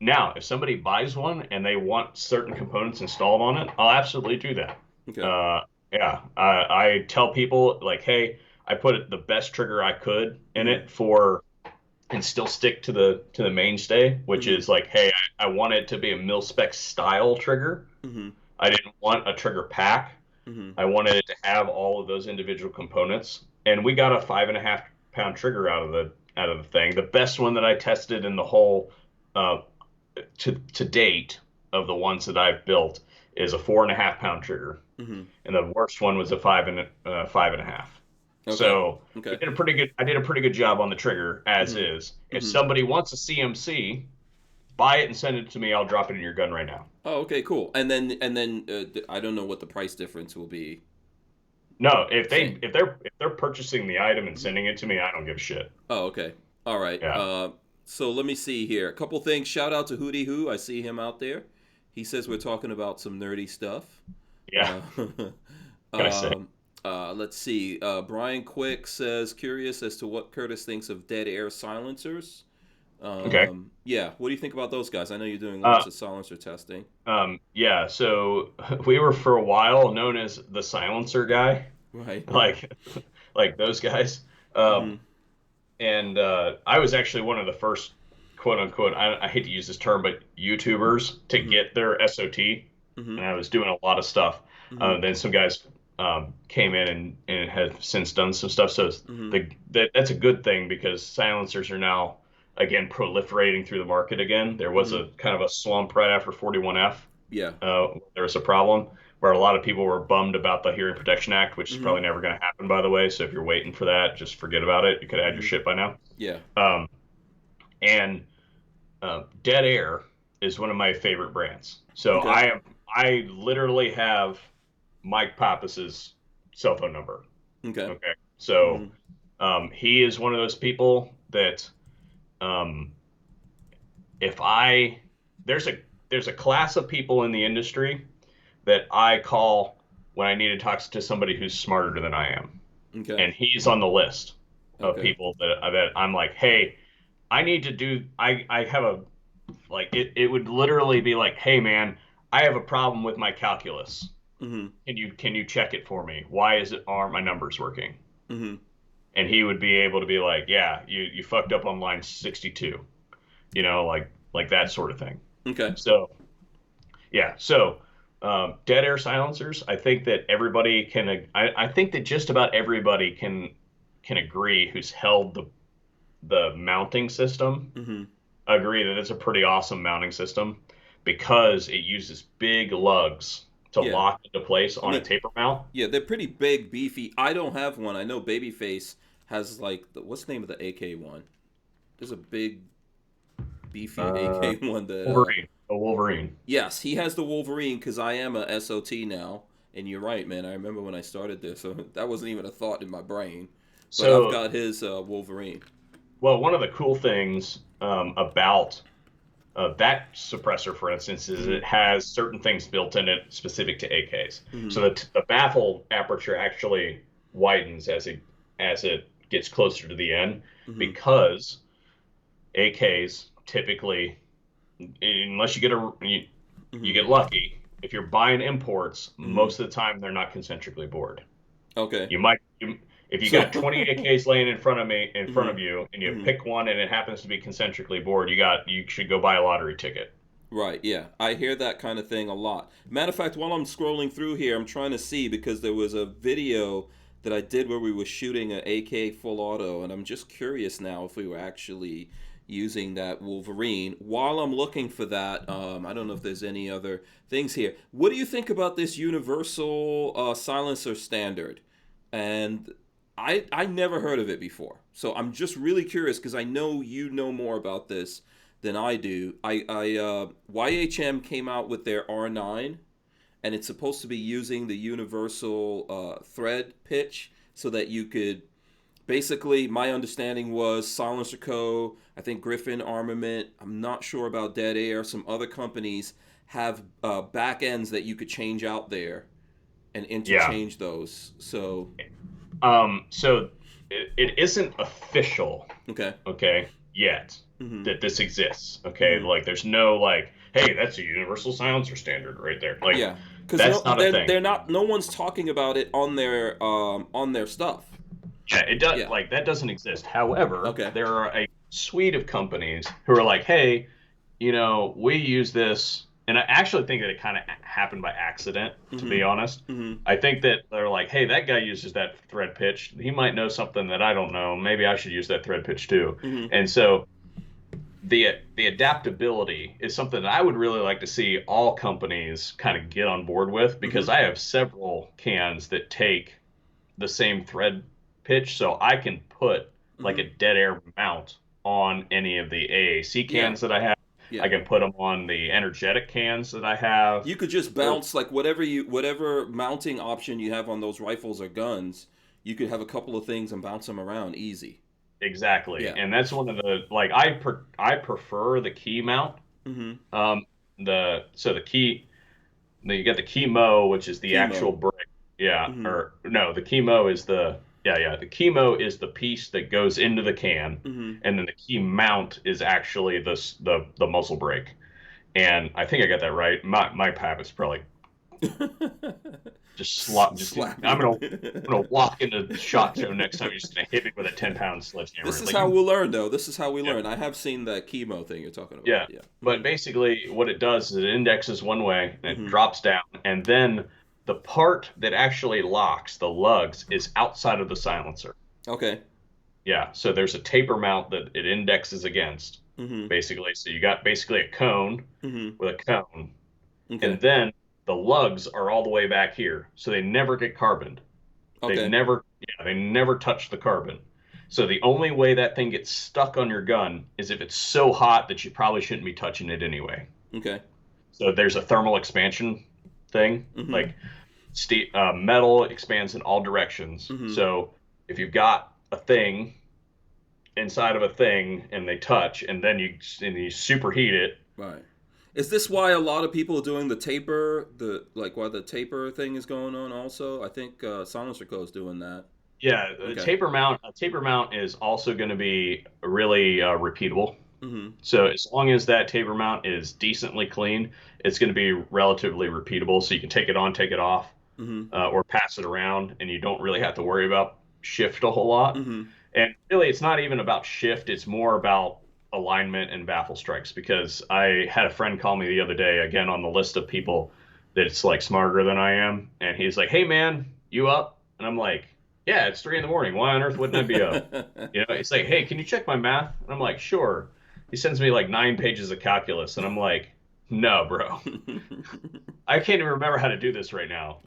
now if somebody buys one and they want certain components installed on it, I'll absolutely do that. Okay. Uh, yeah, I tell people like, hey, I put the best trigger I could in Mm-hmm. it and still stick to the mainstay, which Mm-hmm. is like, hey, I want it to be a mil spec style trigger. Mm-hmm. I didn't want a trigger pack. Mm-hmm. I wanted it to have all of those individual components, and we got a 5.5 pound trigger out of the thing. The best one that I tested in the whole uh, to date of the ones that I've built is a 4.5 pound trigger, Mm-hmm. and the worst one was a 5.5. Okay. So we Okay. did a pretty good. I did a pretty good job on the trigger as Mm-hmm. is. If Mm-hmm. somebody wants a CMC, buy it and send it to me. I'll drop it in your gun right now. Oh, okay, cool. And then I don't know what the price difference will be. No, Same. if they're purchasing the item and sending it to me, I don't give a shit. Oh, okay. All right. Yeah, So let me see here. A couple things. Shout out to Hootie Who. I see him out there. He says we're talking about some nerdy stuff. yeah. Uh, What can I say? let's see. Brian Quick says curious as to what Curtis thinks of dead air silencers. Okay. Yeah. What do you think about those guys? I know you're doing Uh, lots of silencer testing. yeah. So we were for a while known as the silencer guy, Right. like like those guys. Mm-hmm. Um, and I was actually one of the first quote unquote. I hate to use this term, but YouTubers to Mm-hmm. get their SOT, Mm-hmm. and I was doing a lot of stuff. Mm-hmm. Then some guys came in and have since done some stuff. So Mm-hmm. that's a good thing because silencers are now again proliferating through the market again. There was Mm-hmm. a kind of a slump right after 41F. Yeah. There was a problem where a lot of people were bummed about the Hearing Protection Act, which is Mm-hmm. probably never going to happen, by the way. So if you're waiting for that, just forget about it. You could have had your Mm-hmm. shit by now. Yeah. Um, and Dead Air is one of my favorite brands. So Okay. I literally have Mike Pappas's cell phone number. Okay. Okay. So Mm-hmm. he is one of those people that um, if I there's a class of people in the industry that I call when I need to talk to somebody who's smarter than I am, Okay. and he's on the list of Okay. people that I'm like, hey, I need to do. I have a like it would literally be like, hey man, I have a problem with my calculus. Mm-hmm. Can you check it for me? Why aren't my numbers working? Mm-hmm. And he would be able to be like, yeah, you fucked up on line 62, like that sort of thing. Okay. So yeah, so dead air silencers, I think that everybody can. I think that just about everybody can agree who's held the mounting system Mm-hmm. agree that it's a pretty awesome mounting system because it uses big lugs to Yeah. lock into place I on a mean, taper mount. yeah, they're pretty big, beefy. I don't have one. I know Babyface has like what's the name of the AK one? There's a big, beefy Uh, AK one that. Wolverine, a Wolverine. Yes, he has the Wolverine because I am a SOT now. And you're right, man. I remember when I started this, so that wasn't even a thought in my brain. But I've So, got his Wolverine. well, one of the cool things about that suppressor, for instance, is Mm-hmm. it has certain things built in it specific to AKs. Mm-hmm. So the baffle aperture actually widens as it gets closer to the end Mm-hmm. because AKs typically, unless you Mm-hmm. get lucky, if you're buying imports, Mm-hmm. most of the time they're not concentrically bored. Okay. If you So. got 20 AKs laying in front Mm-hmm. of you, and you Mm-hmm. pick one and it happens to be concentrically bored, you should go buy a lottery ticket. Right, yeah. I hear that kind of thing a lot. Matter of fact, while I'm scrolling through here, I'm trying to see because there was a video that I did where we were shooting an AK full auto, and I'm just curious now if we were actually using that Wolverine. While I'm looking for that, I don't know if there's any other things here. What do you think about this universal silencer standard? And I never heard of it before, so I'm just really curious because I know you know more about this than I do. YHM came out with their R9, and it's supposed to be using the universal thread pitch so that you could basically. My understanding was Silencer Co. I think Griffin Armament. I'm not sure about Dead Air. Some other companies have back ends that you could change out there and Yeah. interchange those. So So it isn't official, okay. okay, yet Mm-hmm. that this exists. Okay, Mm-hmm. like there's no like, hey, that's a universal silencer standard right there. Like Yeah, because no, that's not a thing. they're not. No one's talking about it on their stuff. Yeah, it does Yeah. like that doesn't exist. However, Okay. there are a suite of companies who are like, hey, we use this, and I actually think that it kind of happened by accident, to be Mm-hmm. honest. Mm-hmm. I think that they're like, hey, that guy uses that thread pitch. He might know something that I don't know. Maybe I should use that thread pitch too. Mm-hmm. And so the adaptability is something that I would really like to see all companies kind of get on board with because Mm-hmm. I have several cans that take the same thread pitch, so I can put like Mm-hmm. a dead air mount on any of the AAC Yeah. cans that I have. I Yeah. can put them on the energetic cans that I have. You could just Or bounce like whatever mounting option you have on those rifles or guns. You could have a couple of things and bounce them around easy. exactly, Yeah. and that's one of the like I prefer the key mount. Mm-hmm. The key, you get the chemo, which is the actual Chemo. brick. Yeah, Mm-hmm. or no, the chemo is the yeah, yeah. The chemo is the piece that goes into the can, Mm-hmm. and then the key mount is actually the muzzle brake. And I think I got that right. My pap is probably just slot. Just Slap I'm you. gonna walk into the shot zone next time. You're just gonna hit me with a 10-pound sledgehammer. This is Like how you, we'll learn, though. This is how we yeah, learn. I have seen that chemo thing you're talking about. yeah. Yeah. But Mm-hmm. basically, what it does is it indexes one way and it Mm-hmm. drops down, and then the part that actually locks the lugs is outside of the silencer. Okay. Yeah, so there's a taper mount that it indexes against, Mm-hmm. basically. So you got basically a cone Mm-hmm. with a cone, Okay. and then the lugs are all the way back here, so they never get carboned. Okay. They never touch the carbon. So the only way that thing gets stuck on your gun is if it's so hot that you probably shouldn't be touching it anyway. Okay. So there's a thermal expansion thing. Mm-hmm. Like Metal expands in all directions. Mm-hmm. So if you've got a thing inside of a thing and they touch, and then you superheat it. Right. Is this why a lot of people are doing the taper, why the taper thing is going on also? I think Silencer Co. is doing that. Yeah, Okay. a taper mount is also going to be really repeatable. Mm-hmm. So as long as that taper mount is decently clean, it's going to be relatively repeatable. So you can take it on, take it off, Mm-hmm. or pass it around, and you don't really have to worry about shift a whole lot. Mm-hmm. And really, it's not even about shift. It's more about alignment and baffle strikes. Because I had a friend call me the other day, again, on the list of people that's like smarter than I am. And he's like, "Hey, man, you up?" And I'm like, "Yeah, it's 3 in the morning. Why on earth wouldn't I be up?" It's like, "Hey, can you check my math?" And I'm like, "Sure." He sends me like 9 pages of calculus. And I'm like, "No, bro. I can't even remember how to do this right now."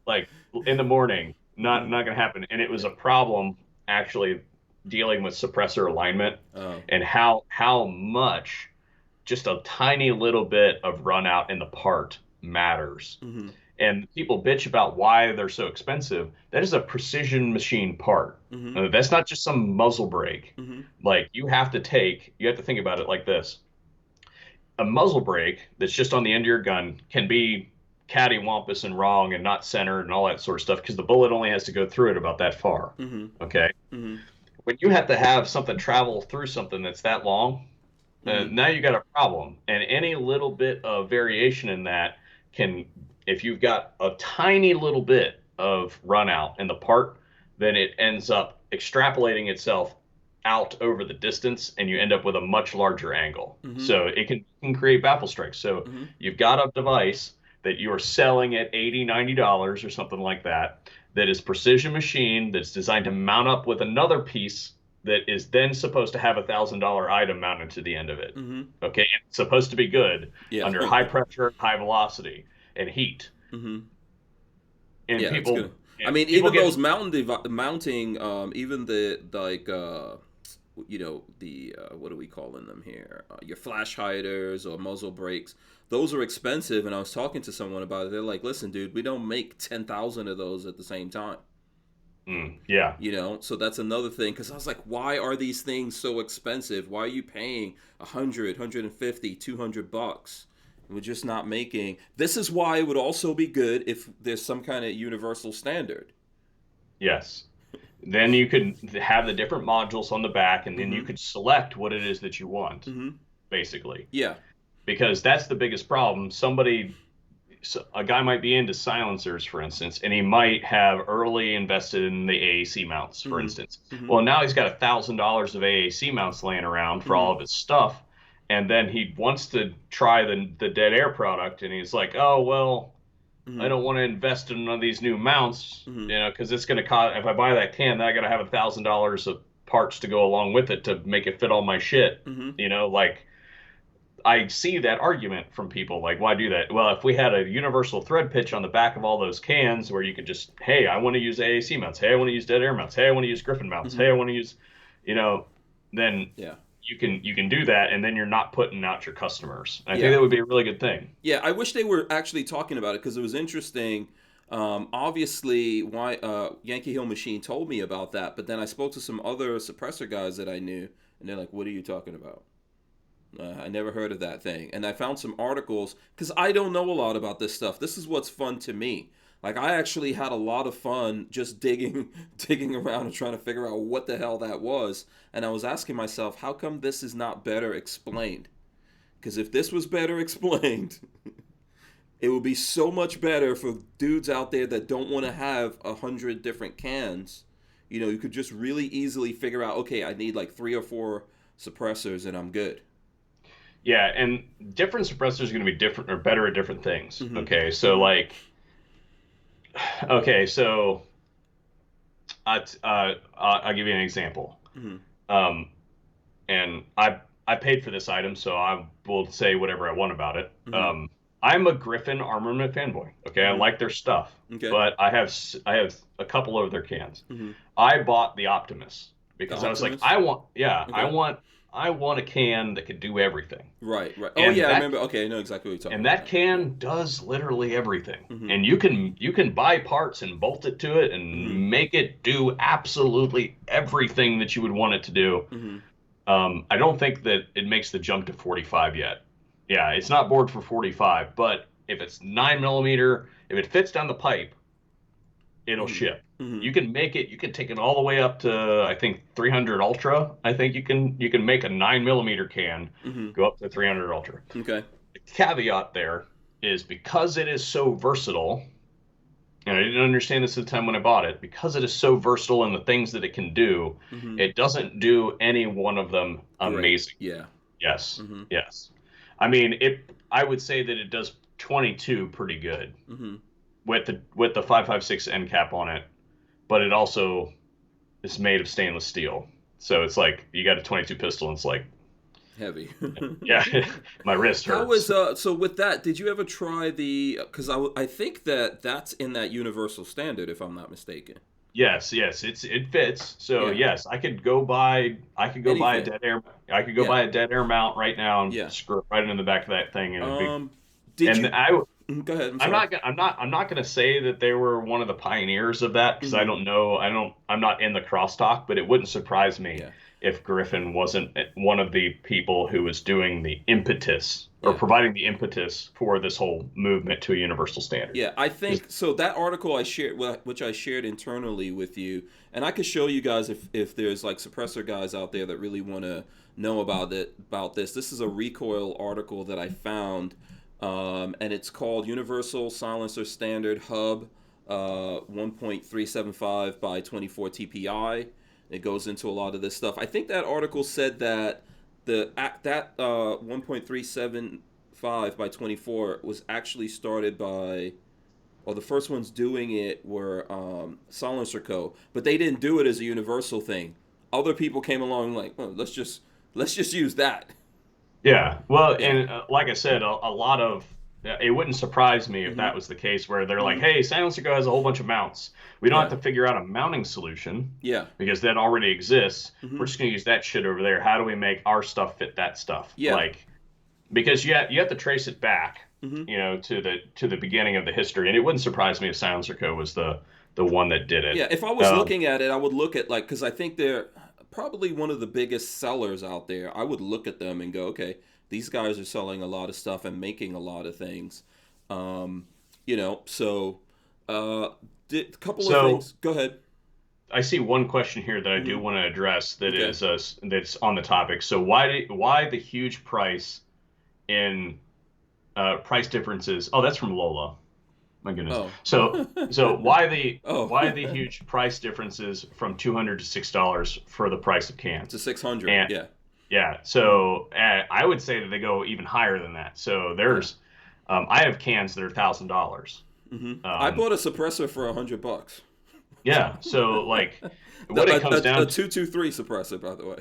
Like in the morning, Mm-hmm. not gonna happen. And it was Yeah. a problem actually dealing with suppressor alignment Oh. and how much just a tiny little bit of run out in the part matters. Mm-hmm. And people bitch about why they're so expensive. That is a precision machine part. Mm-hmm. That's not just some muzzle brake. Mm-hmm. Like you have to think about it like this. A muzzle brake that's just on the end of your gun can be cattywampus and wrong and not centered and all that sort of stuff because the bullet only has to go through it about that far. Mm-hmm. Okay. Mm-hmm. When you have to have something travel through something that's that long, Mm-hmm. now you got a problem. And any little bit of variation in that can, if you've got a tiny little bit of run out in the part, then it ends up extrapolating itself out over the distance and you end up with a much larger angle. Mm-hmm. So it can create baffle strikes. So Mm-hmm. you've got a device that you are selling at $80, $90 or something like that, that is precision machine, that's designed to mount up with another piece that is then supposed to have $1,000 item mounted to the end of it. Mm-hmm. Okay, it's supposed to be good Yeah. under high pressure, high velocity, and heat. Mm-hmm. And Yeah, it's good. I mean, people even get those mounting, even the like, the what are we calling them here? Your flash hiders or muzzle brakes. Those are expensive, and I was talking to someone about it. They're like, "Listen, dude, we don't make 10,000 of those at the same time." yeah. So that's another thing. Because I was like, "Why are these things so expensive? Why are you paying 150, $200? We're just not making. This is why it would also be good if there's some kind of universal standard." Yes. Then you could have the different modules on the back, and then you Mm-hmm. could select what it is that you want, Mm-hmm. basically. Yeah. Because that's the biggest problem. A guy might be into silencers, for instance, and he might have early invested in the AAC mounts, for Mm-hmm. instance. Mm-hmm. Well, now he's got $1,000 of AAC mounts laying around for Mm-hmm. all of his stuff, and then he wants to try the dead air product, and he's like, "Oh well, I Mm-hmm. don't want to invest in one of these new mounts, Mm-hmm. because it's going to cost. If I buy that can, then I got to have $1,000 of parts to go along with it to make it fit all my shit." Mm-hmm. Like I see that argument from people like, why do that? Well, if we had a universal thread pitch on the back of all those cans where you could just, hey, I want to use AAC mounts. Hey, I want to use dead air mounts. Hey, I want to use Griffin mounts. Mm-hmm. Hey, I want to use, you know, then Yeah. you can do that, and then you're not putting out your customers. I think Yeah. that would be a really good thing. Yeah. I wish they were actually talking about it because it was interesting. Obviously, why Yankee Hill Machine told me about that, but then I spoke to some other suppressor guys that I knew, and they're like, "What are you talking about? I never heard of that thing." And I found some articles because I don't know a lot about this stuff. This is what's fun to me. Like I actually had a lot of fun just digging, digging around and trying to figure out what the hell that was. And I was asking myself, how come this is not better explained? Because if this was better explained, it would be so much better for dudes out there that don't want to have 100 different cans. You could just really easily figure out, okay, I need like 3 or 4 suppressors and I'm good. Yeah, and different suppressors are going to be different or better at different things. Mm-hmm. Okay, so Mm-hmm. okay, so I'll give you an example. Mm-hmm. Um, and I paid for this item, so I will say whatever I want about it. Mm-hmm. I'm a Griffin armament fanboy. Okay, I Mm-hmm. like their stuff, Okay. but I have a couple of their cans. Mm-hmm. I bought the Optimus The because I was like, Optimus. I Okay. want I want a can that could do everything. Right. Oh And yeah, I that remember. Okay, I know exactly what you're talking and about that now. Yeah. can does literally everything. Mm-hmm. And you can buy parts and bolt it to it Mm-hmm. and make it do absolutely everything that you would want it to do. Mm-hmm. I don't think that it makes the jump to 45 yet. Yeah, it's not bored for 45, but if it's 9 millimeter, if it fits down the pipe, it'll Mm-hmm. ship. Mm-hmm. You can make it. You can take it all the way up to I think 300 ultra. I think you can make a 9 millimeter can Mm-hmm. go up to 300 ultra. Okay. The caveat there is because it is so versatile, and I didn't understand this at the time when I bought it, because it is so versatile in the things that it can do, Mm-hmm. it doesn't do any one of them Great. amazing. Yeah. Yes, Mm-hmm. yes. I mean, I would say that it does 22 pretty good Mm-hmm. with the 5.56 end cap on it, but it also is made of stainless steel. So it's like you got a 22 pistol, and it's like, Heavy. yeah, my wrist How hurts. was so with that? Did you ever try the? Because I think that's in that universal standard, if I'm not mistaken. Yes, yes, it fits. So Yeah. yes, I could go buy a Anything. dead air I could go Yeah. buy a dead air mount right now and Yeah. screw it right into the back of that thing, and it'd be. Did And you? Go ahead. I'm I'm sorry. not gonna, I'm not gonna say that they were one of the pioneers of that because I Mm-hmm. don't know. I'm not in the crosstalk, but it wouldn't surprise me Yeah. if Griffin wasn't one of the people who was doing the impetus or Yeah. providing the impetus for this whole movement to a universal standard. Yeah, I think so. That article I shared, which I shared internally with you, and I could show you guys if there's like suppressor guys out there that really want to know about this. This is a recoil article that I found, and it's called Universal Silencer Standard Hub, 1.375 by 24 TPI. It goes into a lot of this stuff. I think that article said that that 1.375 by 24 was actually started by, well, the first ones doing it were Silencer Co. But they didn't do it as a universal thing. Other people came along like, well, let's just use that. Yeah, well, Yeah. and like I said, a lot of it wouldn't surprise me if Mm-hmm. that was the case, where they're like, Mm-hmm. "Hey, Silencer Go has a whole bunch of mounts. We don't have Yeah. to figure out a mounting solution Yeah. because that already exists. Mm-hmm. We're just gonna use that shit over there. How do we make our stuff fit that stuff? Yeah. Like, because you have to trace it back, Mm-hmm. to the beginning of the history, and it wouldn't surprise me if Silencer Co was the one that did it. Yeah. If I was looking at it, I would look at like because I think they're probably one of the biggest sellers out there. I would look at them and go, okay, these guys are selling a lot of stuff and making a lot of things. Um, so uh, a couple of So things. Go ahead. I see one question here that I do Mm-hmm. want to address that Okay. is that's on the topic. So why the huge price in price differences? Oh, that's from Lola. My goodness. Oh. So why the Oh. huge price differences from $200 to $6 for the price of To cans? 600. And Yeah. yeah, Mm-hmm. so I would say that they go even higher than that. So Yeah. there's I have cans that are $1,000. Mm-hmm. I Um, bought a suppressor for $100. yeah, so like what it comes A down to 223 suppressor, by the way.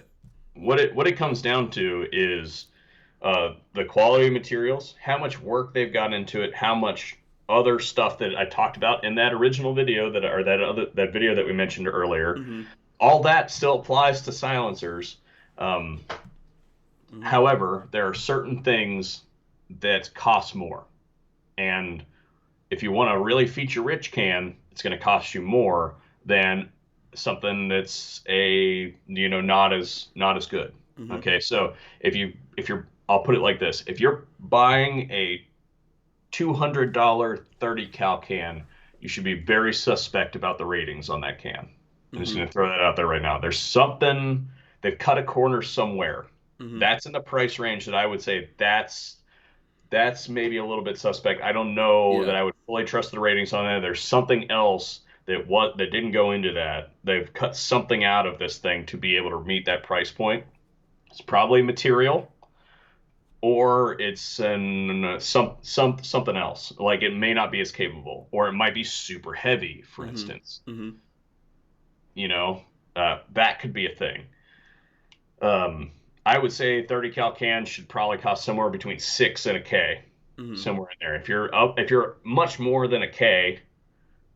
what it comes down to is the quality of materials, how much work they've got into it, how much other stuff that I talked about in that original video that video that we mentioned earlier. Mm-hmm. All that still applies to silencers. Um, Mm-hmm. However, there are certain things that cost more, and if you want a really feature-rich can, it's going to cost you more than something that's not as good. Mm-hmm. Okay, so if you're I'll put it like this: if you're buying a $200 30 cal can, you should be very suspect about the ratings on that can. I'm just Mm-hmm. going to throw that out there right now. There's something they've cut a corner somewhere. Mm-hmm. That's in the price range that I would say that's maybe a little bit suspect. I don't know Yeah. that I would fully trust the ratings on that. There's something else that didn't go into that. They've cut something out of this thing to be able to meet that price point. It's probably material, or it's something else. Like it may not be as capable, or it might be super heavy, for Mm-hmm. instance. Mm-hmm. You know, that could be a thing. Um, I would say 30 cal cans should probably cost somewhere between 6 and a K, Mm-hmm. somewhere in there. If you're much more than a K,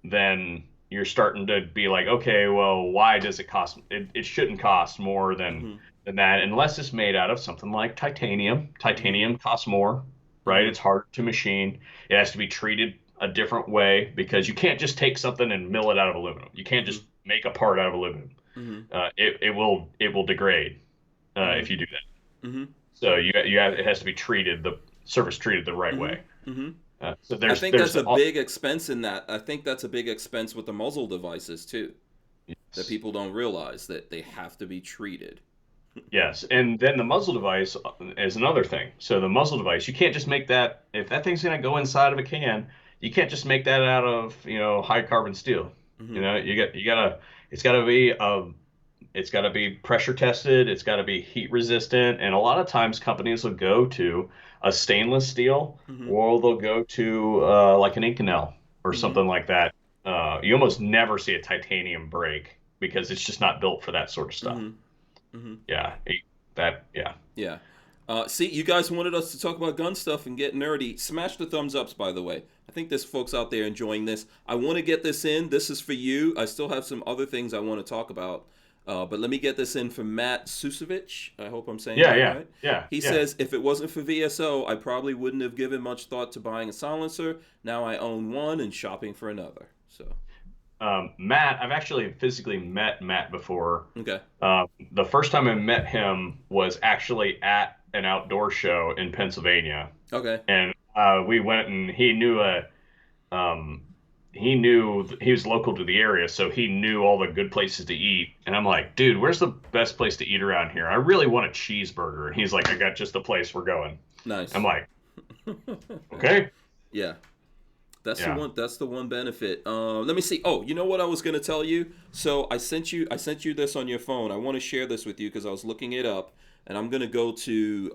then you're starting to be like, okay, well, why does it cost? It shouldn't cost more than Mm-hmm. And that, unless it's made out of something like titanium, Mm-hmm. titanium costs more, right? Mm-hmm. It's hard to machine. It has to be treated a different way because you can't just take something and mill it out of aluminum. You can't Mm-hmm. just make a part out of aluminum. Mm-hmm. It will degrade Mm-hmm. if you do that. Mm-hmm. So it has to be treated the surface treated the right way. Mm-hmm. Mm-hmm. So I there's think there's that's the a big expense in that. I think that's a big expense with the muzzle devices too, that people don't realize that they have to be treated. yes, and then the muzzle device is another thing. So the muzzle device, you can't just make that if that thing's going to go inside of a can, you can't just make that out of, high carbon steel. Mm-hmm. You gotta it's gotta be it's gotta be pressure tested, it's gotta be heat resistant, and a lot of times companies will go to a stainless steel Mm-hmm. or they'll go to like an Inconel or Mm-hmm. something like that. You almost never see a titanium break because it's just not built for that sort of stuff. Mm-hmm. Mm-hmm. Yeah, yeah. Yeah. See, you guys wanted us to talk about gun stuff and get nerdy. Smash the thumbs ups, by the way. I think there's folks out there enjoying this. I want to get this in. This is for you. I still have some other things I want to talk about. But let me get this in from Matt Susevich. I hope I'm saying Yeah, that yeah, right. yeah, He yeah. says, if it wasn't for VSO, I probably wouldn't have given much thought to buying a silencer. Now I own one and shopping for another. So, Matt, I've actually physically met Matt before. okay. The first time I met him was actually at an outdoor show in Pennsylvania, Okay. and we went and um, he was local to the area, so he knew all the good places to eat. And I'm like, dude, where's the best place to eat around here? I really want a cheeseburger. And he's like, I got just the place we're going. I'm Nice. like, okay, Yeah. That's the yeah. one. That's the one benefit. Let me see. Oh, you know what I was gonna tell you? So I sent you. I sent you this on your phone. I want to share this with you because I was looking it up, and I'm gonna go to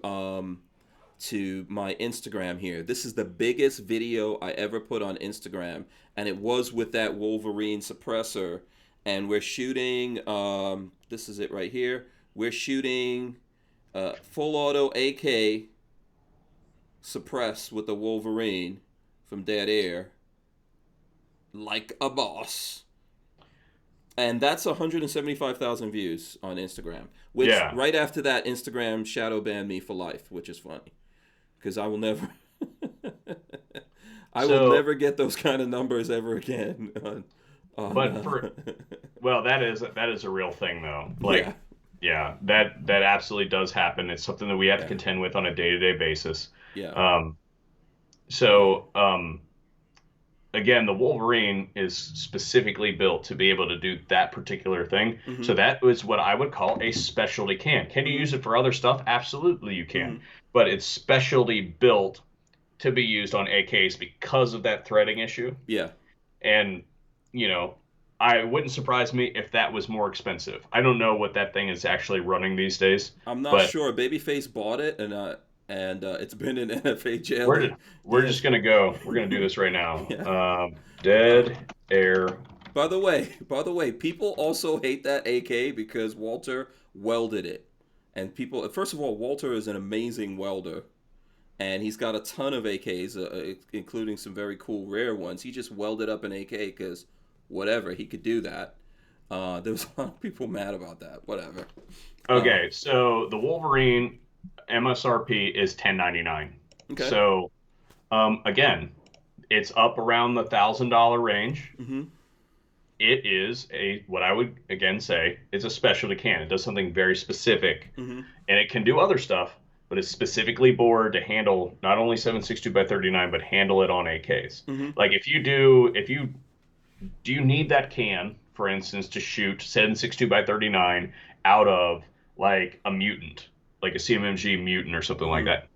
my Instagram here. This is the biggest video I ever put on Instagram, and it was with that Wolverine suppressor. And we're shooting. This is it right here. We're shooting full auto AK suppress with the Wolverine from Dead Air like a boss. And that's 175,000 views on Instagram. Which Yeah. right after that, Instagram shadow banned me for life, which is funny because I will never, I will So, never get those kind of numbers ever again. On but well, that is a real thing though. yeah, Like, yeah, that absolutely does happen. It's something that we have to yeah, contend with on a day-to-day basis. yeah, Um, yeah. so, again, the Wolverine is specifically built to be able to do that particular thing. So Mhm, that was what I would call a specialty can. Can you mhm, use it for other stuff? Absolutely, you can. mhm. But it's specialty built to be used on AKs because of that threading issue. Yeah, And, you know, I wouldn't surprise me if that was more expensive. I don't know what that thing is actually running these days, I'm not but sure. Babyface bought it, and it's been in NFA jail. we're we're Yeah, just gonna go. We're gonna do this right now. yeah. Uh, Dead Air. by the way, people also hate that AK because Walter welded it. And people, first of all, Walter is an amazing welder, and he's got a ton of AKs, including some very cool rare ones. He just welded up an AK because whatever, he could do that. There was a lot of people mad about that. Whatever. Uh, Okay, so the Wolverine MSRP is 1099. okay. So again, it's up around the $1,000 range. Mm-hmm. It is a what I would again say is a specialty can. It does something very specific, Mm-hmm. and it can do other stuff, but it's specifically bored to handle not only 7.62 by 39, but handle it on AKs. Mm-hmm. Like if you do you need that can, for instance, to shoot 7.62 by 39 out of like a mutant, like a CMMG mutant or something like Mm-hmm. that?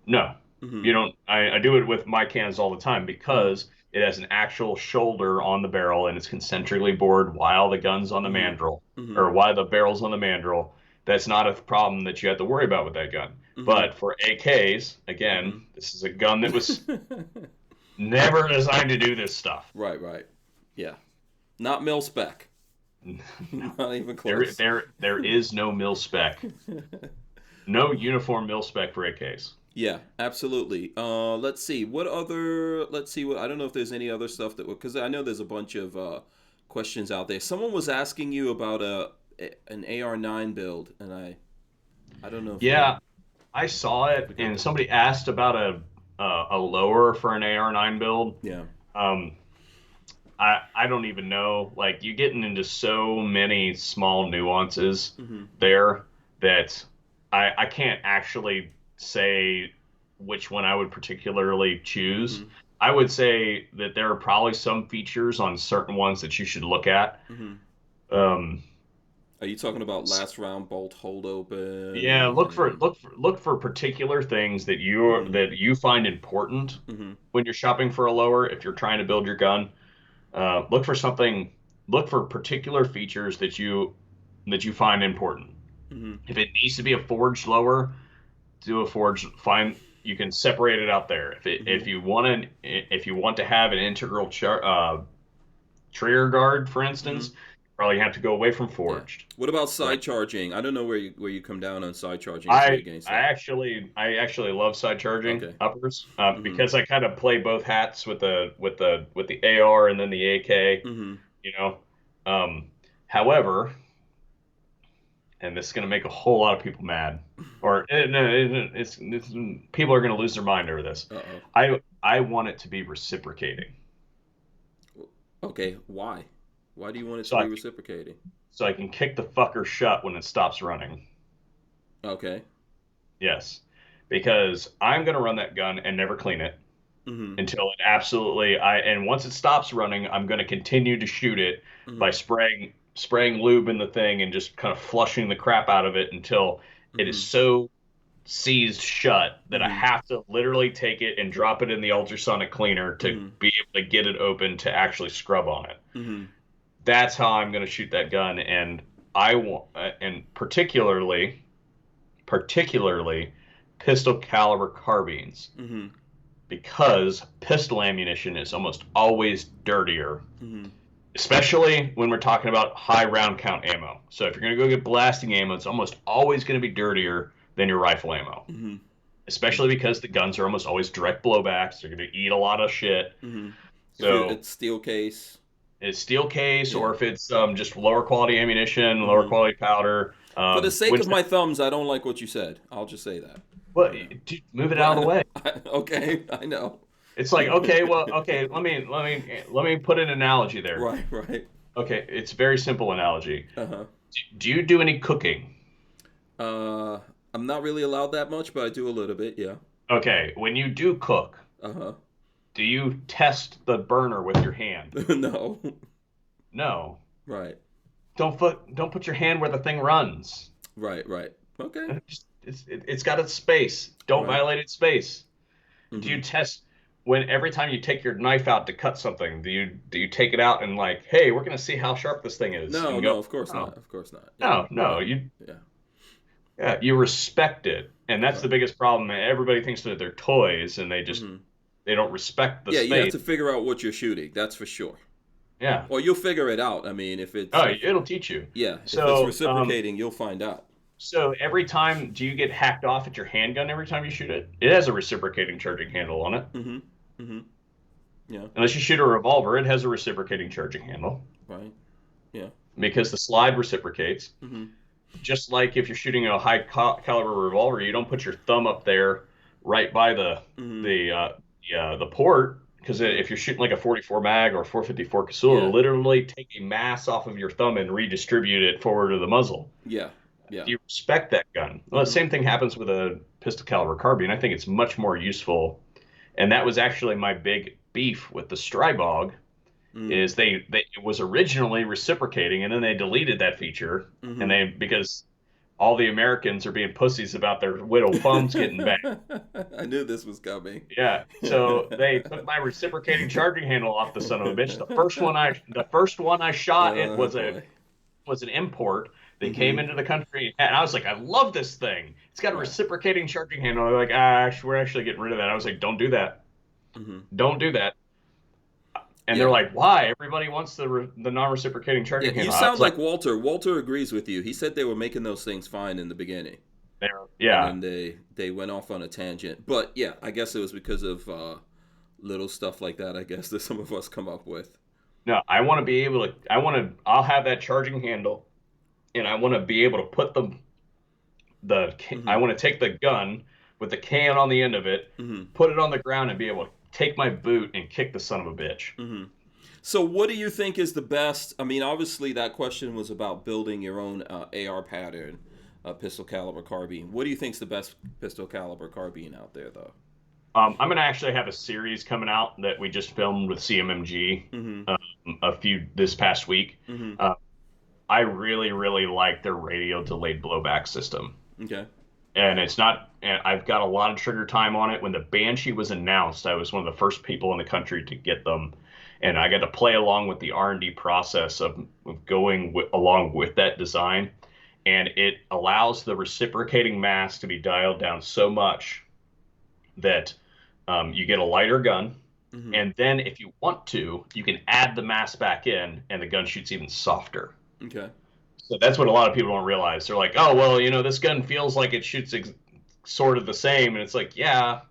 No, Mm-hmm. you don't. I do it with my cans all the time Mm-hmm. because it has an actual shoulder on the barrel and it's concentrically bored while the gun's on the Mm-hmm. mandrel Mm-hmm. or while the barrel's on the mandrel. That's not a problem that you have to worry about with that gun. Mm-hmm. But for AKs, again, Mm-hmm. this is a gun that was never designed to do this stuff. Right, right. Yeah. Not mil spec. No, Not even there, close. there, there is no mil spec, no uniform mil spec for AKs. Yeah, absolutely. Let's see. What other? Let's see. What I don't know if there's any other stuff that because I know there's a bunch of questions out there. Someone was asking you about an AR9 build, and I I don't know Yeah, I saw if it, we got and that. somebody asked about a lower for an AR9 build. Yeah. Um, I don't even know. Like, you're getting into so many small nuances Mm-hmm. there that I can't actually say which one I would particularly choose. Mm-hmm. I would say that there are probably some features on certain ones that you should look at. Mm-hmm. Um, Are you talking about last round bolt hold open yeah, and? look for particular things Mm-hmm. that you find important Mm-hmm. when you're shopping for a lower. If you're trying to build your gun, look for something. Look for particular features that you find important. Mm-hmm. If it needs to be a forged lower, do a forged. Find you can separate it out there. Mm-hmm. If you want to have an integral trigger guard, for Mm-hmm. instance, you probably have to go away from Yeah. forged. What about Right. side charging? I don't know where you come down on side charging if you're against that. I actually love side charging Okay. uppers Mm-hmm. because I kind of play both hats with the AR and then the AK. Mm-hmm. You know, um, however, and this is going to make a whole lot of people mad, or no, it's people are going to lose their mind over this. Uh-oh. I want it to be reciprocating, Okay. Why? Why do you want it to so be reciprocating? I can kick the fucker shut when it stops running. Okay. Yes, because I'm going to run that gun and never clean it Mm-hmm. until it absolutely I and once it stops running, I'm going to continue to shoot it by Mm-hmm. spraying lube in the thing and just kind of flushing the crap out of it until it is Mm-hmm. so seized shut that I Mm-hmm. have to literally take it and drop it in the ultrasonic cleaner to Mm-hmm. be able to get it open to actually scrub on it. Mm-hmm. That's how I'm going to shoot that gun, and I want and particularly pistol caliber carbines Mm-hmm. because pistol ammunition is almost always dirtier, Mm-hmm. especially when we're talking about high round count ammo. So if you're going to go get blasting ammo, it's almost always going to be dirtier than your rifle ammo, Mm-hmm. especially because the guns are almost always direct blowbacks. They're going to eat a lot of shit. Mm-hmm. If So it's steel case. it's steel case, Yeah. or if it's just lower quality ammunition, lower Mm-hmm. quality powder. For the sake Which of my thumbs, I don't like what you said. I'll just say that. well, You know. dude, move it out of the But way. okay, I know. It's like okay, well, okay. Let me put an analogy there. Right, right. Okay, it's a very simple analogy. Uh-huh. Do you do any cooking? Uh, I'm not really allowed that much, but I do a little bit, yeah. Okay, when you do cook, Uh-huh. do you test the burner with your hand? No. No. Right. Don't put your hand where the thing runs. Right, right. Okay. It's got its space. Don't Right. violate its space. Do Mm-hmm. you test when every time you take your knife out to cut something, do you take it out and like, hey, we're gonna see how sharp this thing is, No, and go, no, of course no, not. Of course not. Yeah. no, Yeah. you Yeah. yeah, you respect it, and that's the Right. biggest problem. Everybody thinks that they're toys, and Mm-hmm. they don't respect the Yeah, you have space. to figure out what you're shooting. That's for sure. Yeah. Or you'll figure it out. I mean, Oh, if it'll teach you. yeah, if it's So, reciprocating, you'll find out. so every time, do you get hacked off at your handgun every time you shoot it? It has a reciprocating charging handle on it. Mm-hmm. Mm-hmm. Yeah. Unless you shoot a revolver, it has a reciprocating charging handle Right. Yeah. because the slide reciprocates. Mm-hmm. Just like if you're shooting a caliber revolver, you don't put your thumb up there right by Mm-hmm. the port because Mm-hmm. if you're shooting like a 44 mag or 454 Casull, Yeah. it'll literally take a mass off of your thumb and redistribute it forward to the muzzle. Yeah. Yeah. You respect that gun. Well, the Mm-hmm. same thing happens with a pistol caliber carbine. I think it's much more useful, and that was actually my big beef with the Strybog. Mm-hmm. Is it was originally reciprocating, and then they deleted that feature, and Mm-hmm. they because all the Americans are being pussies about their widow thumbs getting back. I knew this was coming. Yeah, so they took my reciprocating charging handle off the son of a bitch. The first one I shot it Oh boy. was an import. They came Mm-hmm. into the country, and I was like, I love this thing. It's got a Right. reciprocating charging handle. They're like, we're actually getting rid of that. I was like, don't do that. Mm-hmm. Don't do that. And they're Yeah. like, why? Everybody wants the non-reciprocating Yeah. charging You handle. I sound was like, like Walter. Walter agrees with you. He said they were making those things fine in the beginning, and yeah. then they went off on a tangent. But yeah, I guess it was because of little stuff like that. I guess that some of us come up with. No, I want to be able to. I'll have that charging handle, and I want to be able to I Mm-hmm. want to take the gun with the can on the end of it, Mm-hmm. put it on the ground, and be able to take my boot and kick the son of a bitch. Mm-hmm. So, what do you think is the best? I mean, obviously, that question was about building your own AR pattern, pistol caliber carbine. What do you think is the best pistol caliber carbine out there, though? I'm gonna actually have a series coming out that we just filmed with CMMG Mm-hmm. a few this past week. Mm-hmm. Uh, I really, really like their radio delayed blowback system. Okay. And it's not, and I've got a lot of trigger time on it. When the Banshee was announced, I was one of the first people in the country to get them. And I got to play along with the R&D process of going along with that design. And it allows the reciprocating mass to be dialed down so much that you get a lighter gun. Mm-hmm. And then if you want to, you can add the mass back in and the gun shoots even softer. Okay. So that's what a lot of people don't realize. They're like, oh, well, this gun feels like it shoots sort of the same. And it's like, yeah,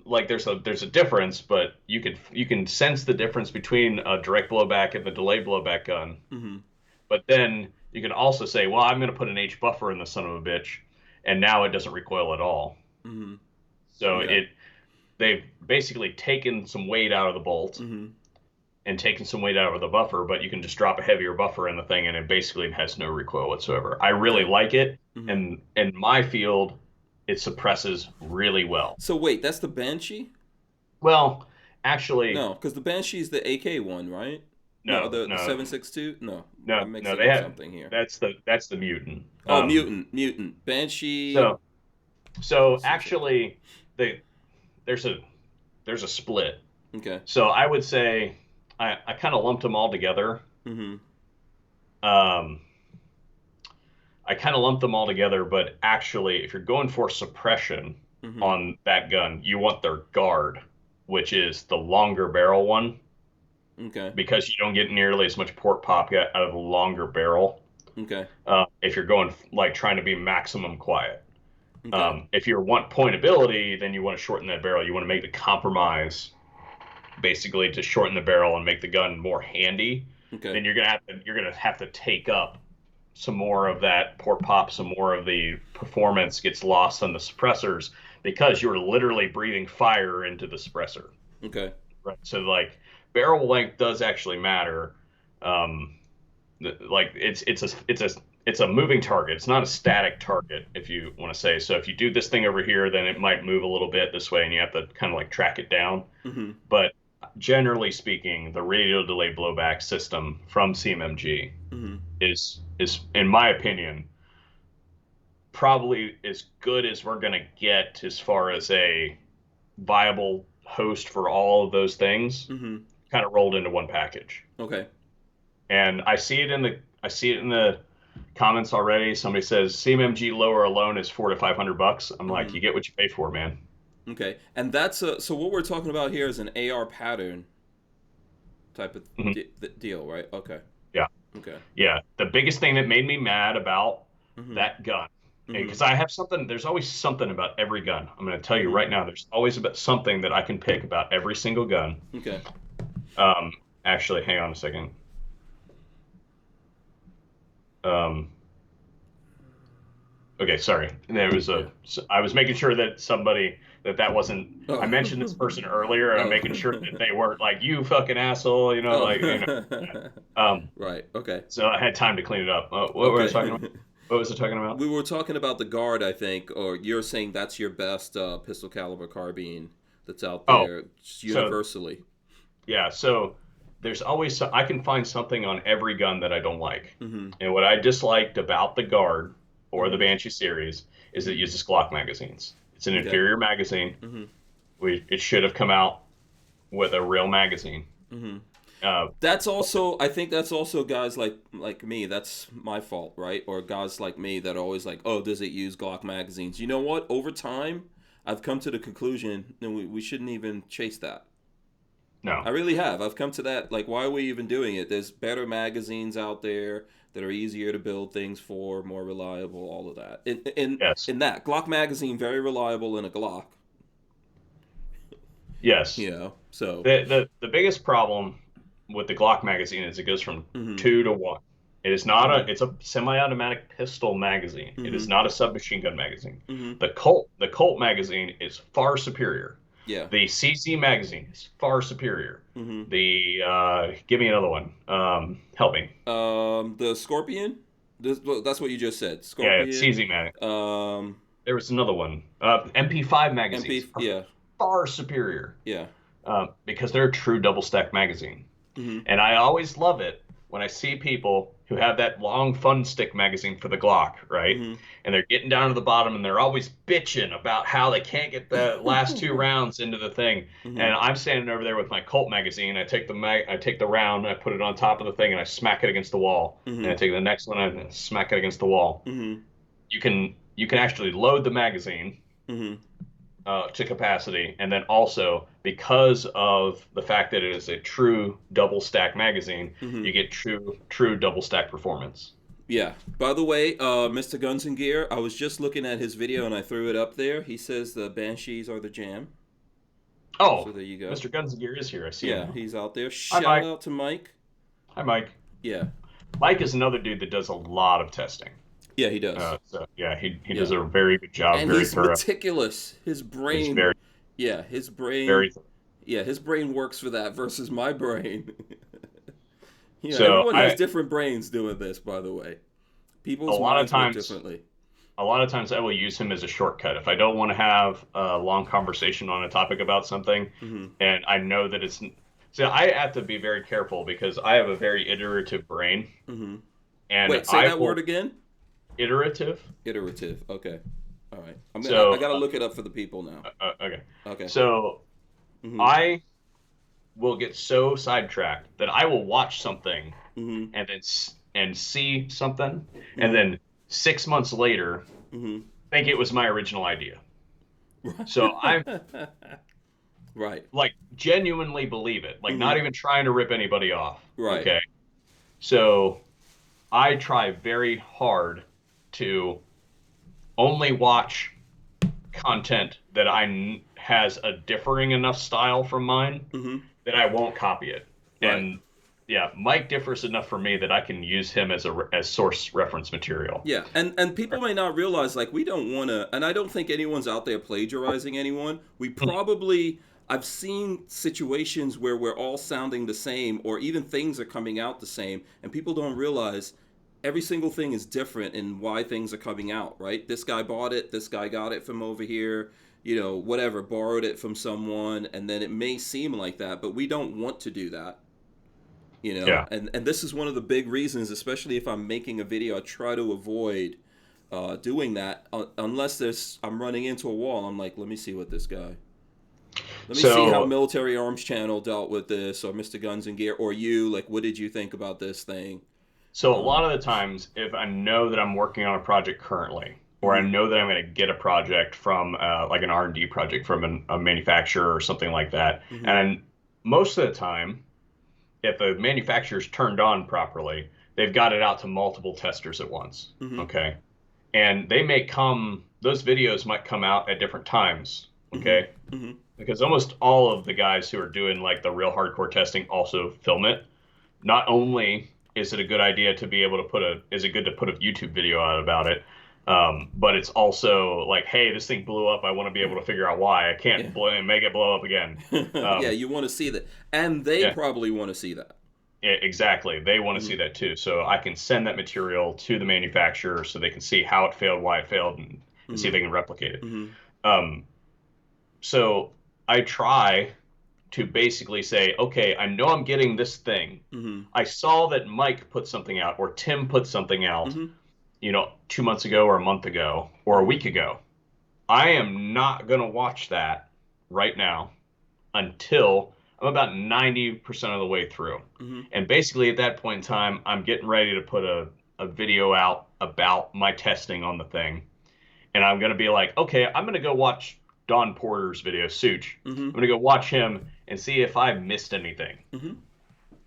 like there's a difference, but you can sense the difference between a direct blowback and the delayed blowback gun. Mm-hmm. But then you can also say, well, I'm going to put an H buffer in the son of a bitch, and now it doesn't recoil at all. Mm-hmm. So Okay. they've basically taken some weight out of the bolt Mm-hmm. and taken some weight out of the buffer, but you can just drop a heavier buffer in the thing and it basically has no recoil whatsoever. I really Okay. like it, Mm-hmm. and in my field, it suppresses really well. So wait, that's the Banshee? Well, actually, No, because the Banshee is the AK one, right? No, no, the no, 7.62. No, no, I'm no. mixing They up have something here. that's the mutant. Oh, mutant, Banshee. So so Six. actually, they there's a split. Okay. So I would say I kind of lumped them all together. Mm-hmm. Um, I kind of lumped them all together, but actually, if you're going for suppression Mm-hmm. on that gun, you want their guard, which is the longer barrel one, Okay. because you don't get nearly as much port pop out of the longer barrel. Okay. If you're going like trying to be maximum quiet. Okay. If you want pointability, then you want to shorten that barrel. You want to make the compromise basically to shorten the barrel and make the gun more handy. Okay. Then you're gonna have to take up some more of that port pop, some more of the performance gets lost on the suppressors because you're literally breathing fire into the suppressor. Okay. Right. So like barrel length does actually matter. Um, like it's a moving target. It's not a static target, if you want to say. So if you do this thing over here, then it might move a little bit this way, and you have to kind of like track it down. Mm-hmm. But generally speaking, the radio delay blowback system from CMMG Mm-hmm. is in my opinion probably as good as we're going to get as far as a viable host for all of those things Mm-hmm. kind of rolled into one package. Okay. And I see it in the comments already. Somebody says CMMG lower alone is $400 to $500. I'm like, Mm-hmm. you get what you pay for, man. Okay. And that's so what we're talking about here is an AR pattern type of Hmm. deal, right? Okay. Yeah. Okay. Yeah. The biggest thing that made me mad about Mm-hmm. that gun, Mm-hmm. because I have something, there's always something about every gun. I'm going to tell you Mm-hmm. right now, there's always about something that I can pick about every single gun. Okay. Um, Actually, hang on a second. Um, okay, sorry. Yeah. I was making sure that that wasn't, I Oh. mentioned this person earlier, and I'm Oh. making sure that they weren't like, you fucking asshole, Oh. Um, Right. Okay. so I had time to clean it up. What were I talking about? Okay. What was I talking about? We were talking about the guard, I think, or you're saying that's your best pistol caliber carbine that's out Oh, there just so universally. yeah, so there's always I can find something on every gun that I don't like. Mm-hmm. And what I disliked about the Guard or the Mm-hmm. Banshee series is it Mm-hmm. uses Glock magazines. It's an Okay. inferior magazine. Mm-hmm. It should have come out with a real magazine. Mm-hmm. Uh, That's also, I think that's also guys like me. That's my fault, right? Or guys like me that are always like, oh, does it use Glock magazines? You know what? Over time, I've come to the conclusion that we shouldn't even chase that. no, I really have. I've come to that. Like, why are we even doing it? There's better magazines out there that are easier to build things for, more reliable, all of that. yes, In that Glock magazine, very reliable in a Glock. yes. You know, so. The biggest problem with the Glock magazine is it goes from Mm-hmm. 2 to 1. It is not it's a semi-automatic pistol magazine. It is not a submachine gun magazine. The Colt magazine is far superior. Yeah. The CZ magazine is far superior. The give me another one. Help me. The Scorpion. That's what you just said. Yeah, Scorpion. CZ mag. There was another one. MP5 magazines are far superior. Yeah. Because they're a true double stack magazine. And I always love it when I see people who have that long fun stick magazine for the Glock, right? And they're getting down to the bottom and they're always bitching about how they can't get the last 2 rounds into the thing. And I'm standing over there with my Colt magazine. I take the round, I put it on top of the thing, and I smack it against the wall. And I take the next one and smack it against the wall. You can actually load the magazine to capacity, and then also because of the fact that it is a true double stack magazine, you get true double stack performance. Yeah. By the way, Mr. Guns and Gear, I was just looking at his video and I threw it up there. He says the Banshees are the jam. Oh, so there you go. Mr. Guns and Gear is here. I see him. Yeah, he's out there. Shout out to Mike. Hi, Mike. Yeah. Mike is another dude that does a lot of testing. Yeah, he does. He does a very good job. And very he's thorough. meticulous. His brain. His brain. His brain works for that versus my brain. Everyone has different brains doing this, by the way. People's minds work differently. A lot of times I will use him as a shortcut. If I don't want to have a long conversation on a topic about something, and I know that it's... So I have to be very careful because I have a very iterative brain. And wait, say that word again? Iterative. Okay. All right. I got to look it up for the people now. Okay. So I will get so sidetracked that I will watch something and see something, and then 6 months later think it was my original idea. So I'm like genuinely believe it, like not even trying to rip anybody off. Okay. So I try very hard to only watch content that has a differing enough style from mine that I won't copy it. And Mike differs enough from me that I can use him as source reference material. Yeah, and people may not realize, like, we don't want to, and I don't think anyone's out there plagiarizing anyone. We probably, I've seen situations where we're all sounding the same, or even things are coming out the same, and people don't realize every single thing is different in why things are coming out, right? This guy bought it, this guy got it from over here, whatever, borrowed it from someone, and then it may seem like that, but we don't want to do that. And this is one of the big reasons, especially if I'm making a video, I try to avoid doing that unless I'm running into a wall. I'm like, let me see what this guy... Let me see how Military Arms Channel dealt with this, or Mr. Guns and Gear, or you, like, what did you think about this thing? So a lot of the times, if I know that I'm working on a project currently, or I know that I'm going to get a project from like an R&D project from a manufacturer or something like that, and most of the time, if the manufacturer's turned on properly, they've got it out to multiple testers at once, okay? And those videos might come out at different times, okay? Because almost all of the guys who are doing like the real hardcore testing also film it. Not only is it a good idea to be able to put a YouTube video out about it, but it's also like, hey, this thing blew up. I want to be able to figure out why. I can't make it blow up again. You want to see that. And they probably want to see that. Yeah, exactly. They want to see that too. So I can send that material to the manufacturer so they can see how it failed, why it failed, and see if they can replicate it. So I try to basically say, okay, I know I'm getting this thing. I saw that Mike put something out or Tim put something out, 2 months ago or a month ago or a week ago. I am not going to watch that right now until I'm about 90% of the way through. And basically at that point in time, I'm getting ready to put a video out about my testing on the thing. And I'm going to be like, okay, I'm going to go watch Don Porter's video, Such. I'm going to go watch him and see if I missed anything.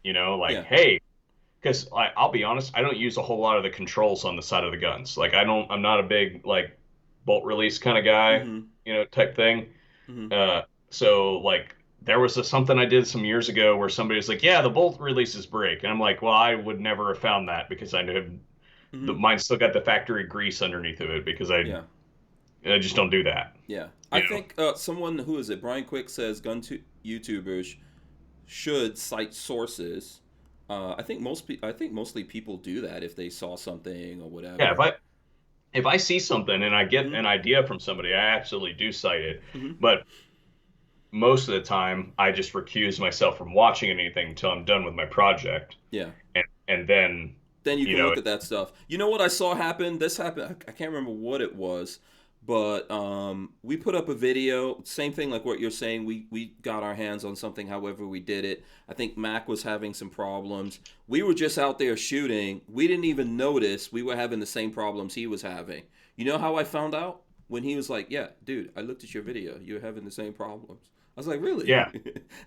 Hey, because I'll be honest, I don't use a whole lot of the controls on the side of the guns. Like I'm not a big like bolt release kind of guy, type thing. So like there was something I did some years ago where somebody was like, "Yeah, the bolt releases break," and I'm like, "Well, I would never have found that because I knew Hmm. mine still got the factory grease underneath of it because Yeah. I just don't do that." Yeah. I You know? think someone, who is it? Brian Quick says YouTubers should cite sources. I think mostly people do that if they saw something or Yeah, whatever. if I see something and I get Hmm. an idea from somebody, I absolutely do cite it. Hmm. But most of the time, I just recuse myself from watching anything until I'm done with my project, Yeah. and then, Then you you can know, look at that stuff. You know what I saw happen? This happened. I can't remember what it was, but we put up a video. Same thing like what you're saying. We got our hands on something. However, we did it. I think Mac was having some problems. We were just out there shooting. We didn't even notice we were having the same problems he was having. You know how I found out? When he was like, "Yeah, dude, I looked at your video. You're having the same problems." I was like, "Really?" yeah,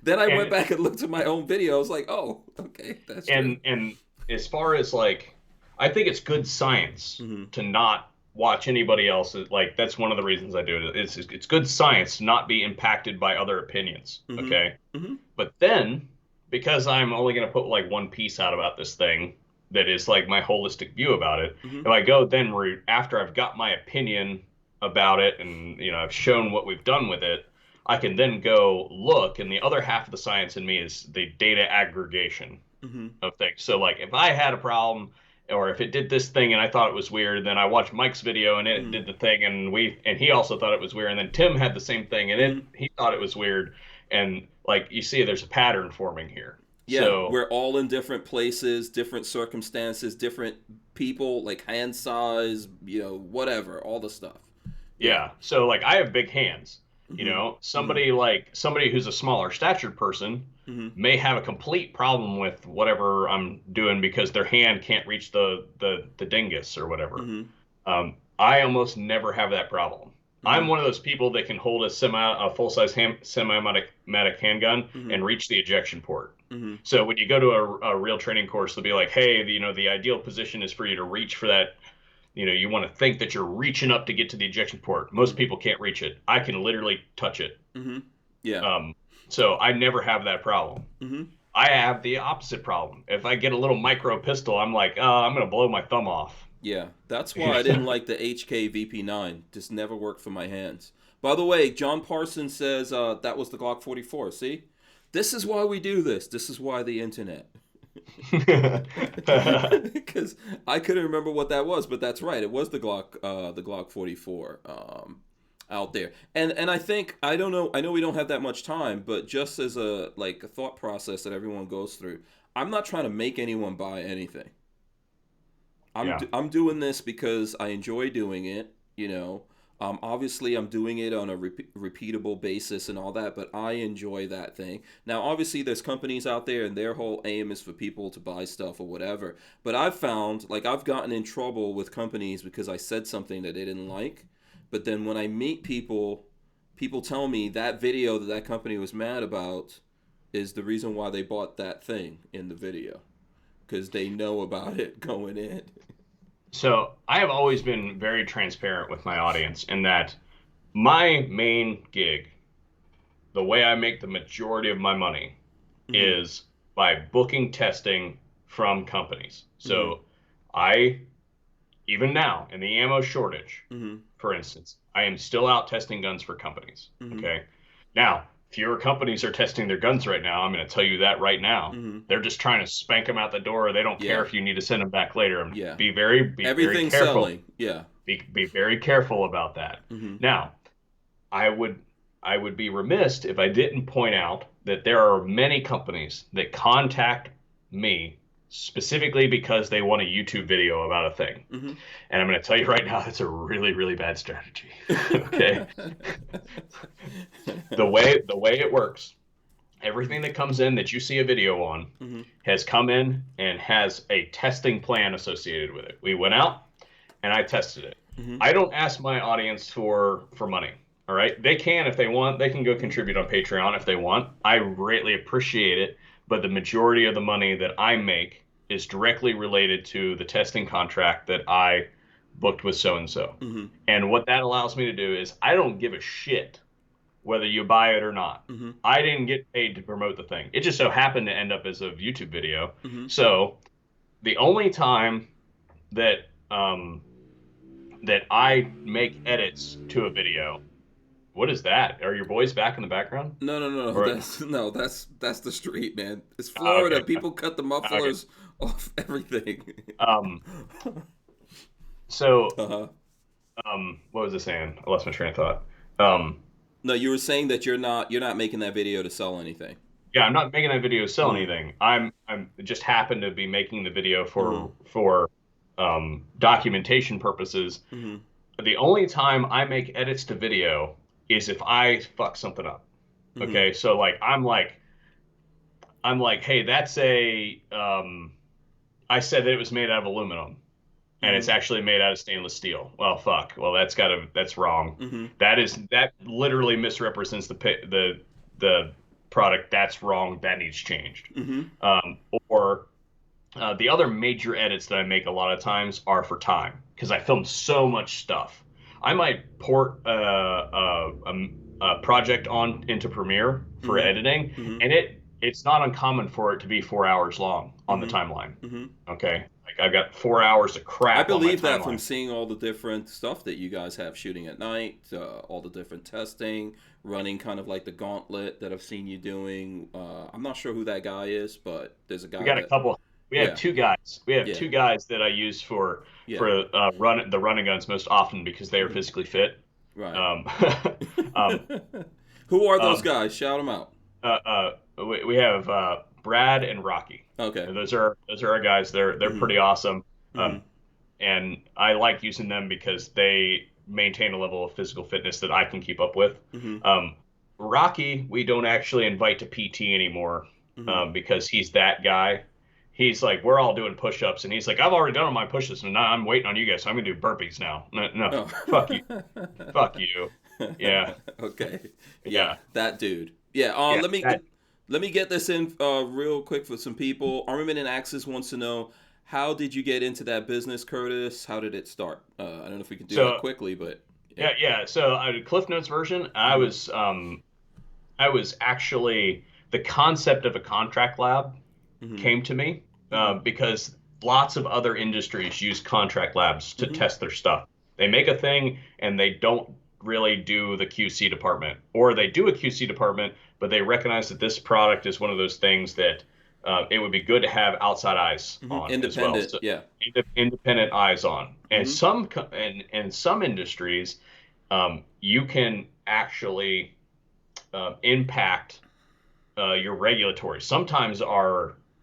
Then I went and back and looked at my own video. I was like, "Oh, okay, that's true." and as far as like, I think it's good science Hmm. to not watch anybody else. Like that's one of the reasons I do it. It's good science to not be impacted by other opinions. Hmm. Okay, Hmm. but then because I'm only going to put like one piece out about this thing that is like my holistic view about it. Hmm. If I go then after I've got my opinion about it and I've shown what we've done with it, I can then go look, and the other half of the science in me is the data aggregation Hmm. of things. So like if I had a problem or if it did this thing and I thought it was weird, then I watched Mike's video and it Hmm. did the thing and he also thought it was weird, and then Tim had the same thing and Hmm. he thought it was weird, and like you see there's a pattern forming here. Yeah, So we're all in different places, different circumstances, different people, like hand size, whatever, all the stuff. Yeah. yeah, so like I have big hands. Hmm. Hmm. Somebody who's a smaller statured person Hmm. may have a complete problem with whatever I'm doing because their hand can't reach the dingus or whatever. Hmm. I almost never have that problem. I'm Hmm. one of those people that can hold a full size semi-automatic handgun Hmm. and reach the ejection port. Hmm. So when you go to a real training course, they'll be like, "Hey, the ideal position is for you to reach for that. You want to think that you're reaching up to get to the ejection port. Most Hmm. people can't reach it. I can literally touch it. Hmm. Yeah. Um, so I never have that problem. Hmm. I have the opposite problem. If I get a little micro pistol, I'm like, I'm gonna blow my thumb off. Yeah. That's why I didn't like the HK VP9. Just never worked for my hands. By the way, John Parsons says that was the Glock 44. See? This is why we do this. This is why the internet. Because I couldn't remember what that was, but that's right. It was the Glock 44 out there, and I think I don't know. I know we don't have that much time, but just as a thought process that everyone goes through, I'm not trying to make anyone buy anything. Yeah. I'm doing this because I enjoy doing it. Obviously I'm doing it on a repeatable basis and all that, but I enjoy that thing. Now, obviously, there's companies out there and their whole aim is for people to buy stuff or whatever. But I've found like I've gotten in trouble with companies because I said something that they didn't like. But then when I meet people, people tell me that video that that company was mad about is the reason why they bought that thing in the video because they know about it going in. So I have always been very transparent with my audience in that my main gig, the way I make the majority of my money, Mm-hmm. is by booking testing from companies. Mm-hmm. So I, even now in the ammo shortage, Mm-hmm. for instance, I am still out testing guns for companies. Mm-hmm. Okay. Now, fewer companies are testing their guns right now. I'm going to tell you that right now. Mm-hmm. They're just trying to spank them out the door. They don't care Yeah. if you need to send them back later. Yeah. Be very Everything's careful. selling. Yeah. Be very careful about that. Mm-hmm. Now, I would I would be remiss if I didn't point out that there are many companies that contact me specifically because they want a YouTube video about a thing. Mm-hmm. And I'm going to tell you right now, that's a really, really bad strategy. Okay. The way it works, everything that comes in that you see a video on Mm-hmm. has come in and has a testing plan associated with it. We went out and I tested it. Mm-hmm. I don't ask my audience for money. All right. They can if they want. They can go Mm-hmm. contribute on Patreon if they want. I greatly appreciate it, but the majority of the money that I make is directly related to the testing contract that I booked with so and so. Mm-hmm. And what that allows me to do is I don't give a shit whether you buy it or not. Mm-hmm. I didn't get paid to promote the thing. It just so happened to end up as a YouTube video. Mm-hmm. So the only time that that I make edits to a video. What is that? Are your boys back in the background? No. Or, That's the street, man. It's oh, Florida. okay. People cut the Okay. mufflers off everything. Um. So, Uh-huh. what was I saying? I lost my train of thought. Um. No, you were saying that you're not making that video to sell anything. Yeah, I'm not making that video to sell Mm-hmm. anything. I'm just happen to be making the video Mm-hmm. for documentation purposes. Mm-hmm. The only time I make edits to video is if I fuck something up. Mm-hmm. Okay, so like I'm like, hey, that's a I said that it was made out of aluminum and it's Mm-hmm. actually made out of stainless steel. Well, fuck. Well, that's wrong. Mm-hmm. That literally misrepresents the product. That's wrong. That needs changed. Mm-hmm. Or the other major edits that I make a lot of times are for time because I film so much stuff. I might port a project on into Premiere for Mm-hmm. editing, Mm-hmm. and it's not uncommon for it to be 4 hours long on the timeline. Mm-hmm. Okay, like I've got 4 hours of crap. I on my believe that timeline. from seeing all the different stuff that you guys have shooting at night, all the different testing, running kind of like the gauntlet that I've seen you doing. I'm not sure who that guy is, but there's a guy We got a that, couple. We have yeah, two guys. We have yeah, two guys that I use for yeah, running guns most often because they are mhm, physically fit. right. Um, um, Who are those um, guys? Shout them out. we have Brad and Rocky. Okay. And those are our guys. They're Mm-hmm. pretty awesome. Mm-hmm. And I like using them because they maintain a level of physical fitness that I can keep up with. Mm-hmm. Rocky, we don't actually invite to PT anymore Mm-hmm. because he's that guy. He's like, we're all doing push-ups, and he's like, I've already done all my push-ups, and now I'm waiting on you guys, so I'm gonna do burpees now. No, no, Oh. fuck you. Yeah, Okay. Yeah, yeah, that dude. Yeah. yeah. Let me get this in real quick for some people. Armament and Axis wants to know, how did you get into that business, Curtis? How did it start? I don't know if we can do that So quickly, but yeah. yeah. So Cliff Notes version, Mm-hmm. I was actually the concept of a contract lab Mm-hmm. came to me Mm-hmm. because lots of other industries use contract labs to Mm-hmm. test their stuff. They make a thing and they don't really do the QC department, or they do a QC department, but they recognize that this product is one of those things that it would be good to have outside eyes Mm-hmm. on as well. Independent. So Yeah. independent eyes on, and Mm-hmm. some industries, you can actually impact your regulatory. Sometimes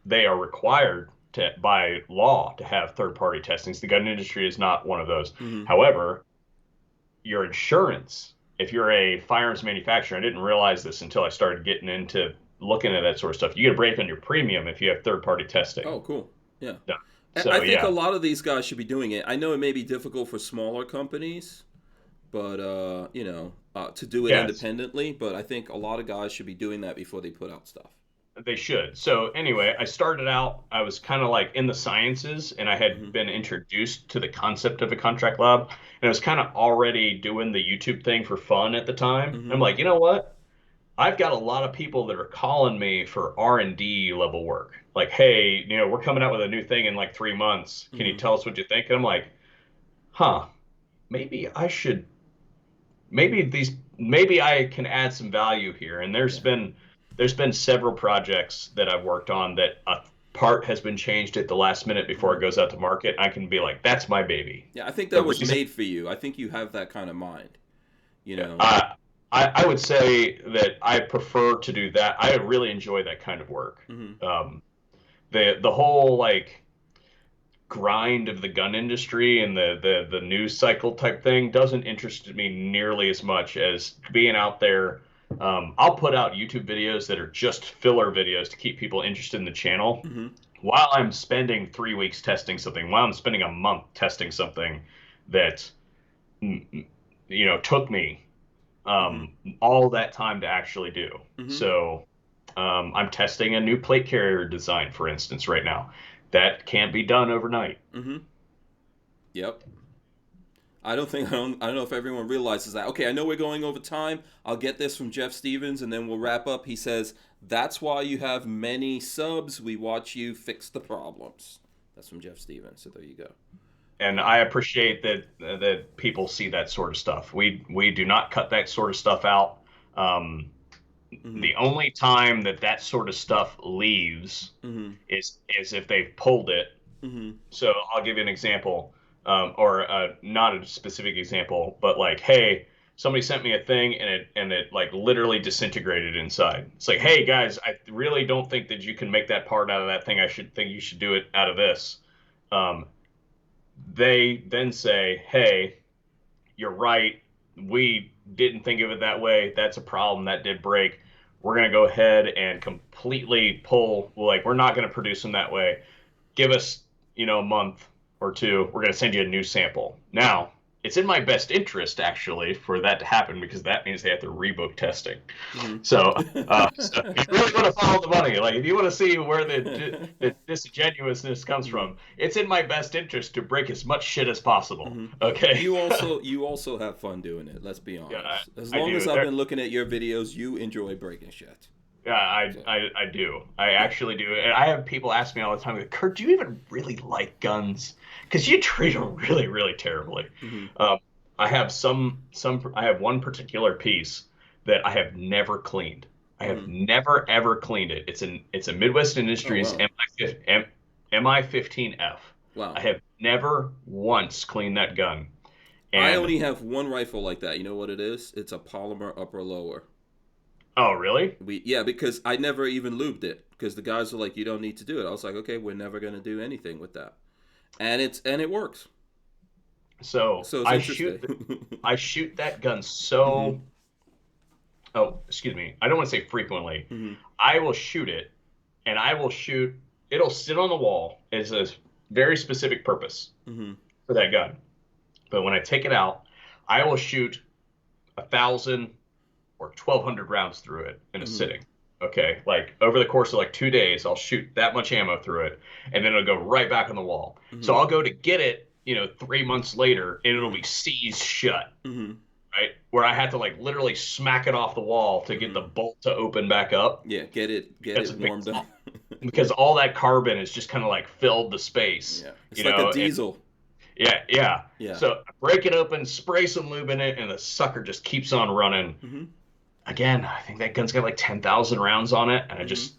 they are required to by law to have third-party testings. The gun industry is not one of those. Mm-hmm. However, your insurance, if you're a firearms manufacturer, I didn't realize this until I started getting into looking at that sort of stuff. You get a break on your premium if you have third-party testing. Oh, cool. Yeah. Yeah. I So think a yeah, lot of these guys should be doing it. I know it may be difficult for smaller companies, but to do it yes. independently. But I think a lot of guys should be doing that before they put out stuff. They should. So anyway, I started out, I was kind of like in the sciences, and I Mm-hmm. had been introduced to the concept of a contract lab, and I was kind of already doing the YouTube thing for fun at the time. Mm-hmm. I'm like, you know what? I've got a lot of people that are calling me for R&D level work. Like, hey, we're coming out with a new thing in like 3 months. Can you Mm-hmm. tell us what you think? And I'm like, huh, maybe I should, maybe I can add some value here. And Yeah. there's been several projects that I've worked on that a part has been changed at the last minute before Mm-hmm. it goes out to market. I can be like, that's my baby. Yeah, I think The that was reason made for you. I think you have that kind of mind. You know. I would say that I prefer to do that. I really enjoy that kind of work. Mm-hmm. The whole like grind of the gun industry and the news cycle type thing doesn't interest me nearly as much as being out there. I'll put out YouTube videos that are just filler videos to keep people interested in the channel Mm-hmm. while I'm spending 3 weeks testing something, while I'm spending a month testing something that took me all that time to actually do. Mm-hmm. So I'm testing a new plate carrier design, for instance, right now. That can't be done overnight. Mm-hmm. Yep. I don't know if everyone realizes that. Okay, I know we're going over time. I'll get this from Jeff Stevens, and then we'll wrap up. He says that's why you have many subs. We watch you fix the problems. That's from Jeff Stevens. So there you go. And I appreciate that people see that sort of stuff. We do not cut that sort of stuff out. The only time that sort of stuff leaves is if they've pulled it. So I'll give you an example, or not a specific example, but like, hey, somebody sent me a thing and it like literally disintegrated inside. It's like, hey guys, I really don't think that you can make that part out of that thing. I think you should do it out of this. They then say, hey, you're right. We didn't think of it that way. That's a problem. That did break. We're going to go ahead and completely pull, like, we're not going to produce them that way. Give us, a month or two. We're going to send you a new sample. Now, it's in my best interest, actually, for that to happen, because that means they have to rebook testing. So if you really want to follow the money, like if you want to see where the disingenuousness comes from, it's in my best interest to break as much shit as possible. Okay. You also have fun doing it. Let's be honest. Yeah, as long as I've been looking at your videos, you enjoy breaking shit. Yeah, I do. I actually do. And I have people ask me all the time, Kurt, do you even really like guns? Because you treat them really, really terribly. I have I have one particular piece that I have never cleaned. I have never ever cleaned it. It's a Midwest Industries MI15F. Wow. I have never once cleaned that gun. And I only have one rifle like that. You know what it is? It's a polymer upper lower. Oh, really? Because I never even lubed it, because the guys were like, you don't need to do it. I was like, okay, we're never going to do anything with that. And it works. So I shoot that gun so oh, excuse me. I don't want to say frequently. I will shoot it, and it'll sit on the wall as a very specific purpose for that gun. But when I take it out, I will shoot 1,000 or 1,200 rounds through it in a sitting. Okay, like over the course of like 2 days, I'll shoot that much ammo through it, and then it'll go right back on the wall. So I'll go to get it, 3 months later, and it'll be seized shut. Right, where I had to like literally smack it off the wall to get the bolt to open back up. Yeah, get it warmed up. Because all that carbon has just kind of like filled the space. Yeah, it's like a diesel. Yeah. So I break it open, spray some lube in it, and the sucker just keeps on running. Again, I think that gun's got like 10,000 rounds on it, and I just,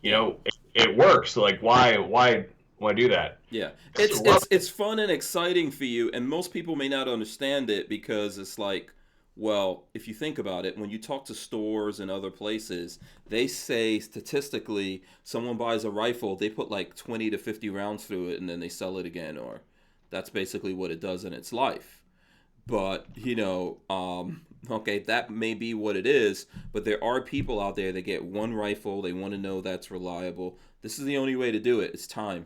it works. So like, why do that? Yeah, it's fun and exciting for you, and most people may not understand it, because it's like, well, if you think about it, when you talk to stores and other places, they say statistically, someone buys a rifle, they put like 20 to 50 rounds through it, and then they sell it again, or that's basically what it does in its life. But, okay, that may be what it is, but there are people out there that get one rifle, they want to know that's reliable. This is the only way to do it. It's time.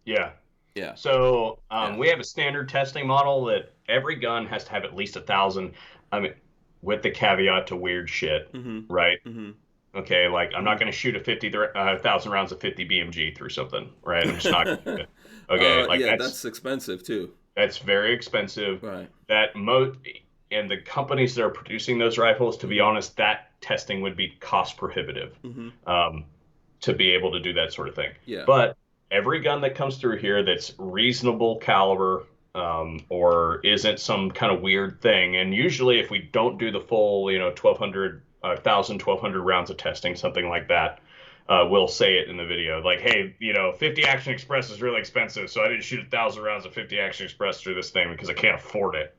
Yeah. Yeah. So we have a standard testing model that every gun has to have at least 1,000. I mean, with the caveat to weird shit, right? Okay, like I'm not going to shoot 1,000 rounds of 50 BMG through something, right? I'm just not going to do it. Okay, that's expensive too. That's very expensive. Right. And the companies that are producing those rifles, to be honest, that testing would be cost prohibitive to be able to do that sort of thing. Yeah. But every gun that comes through here that's reasonable caliber or isn't some kind of weird thing, and usually if we don't do the full, 1,200 rounds of testing, something like that, we'll say it in the video, like, hey, 50 Action Express is really expensive, so I didn't shoot 1,000 rounds of 50 Action Express through this thing because I can't afford it.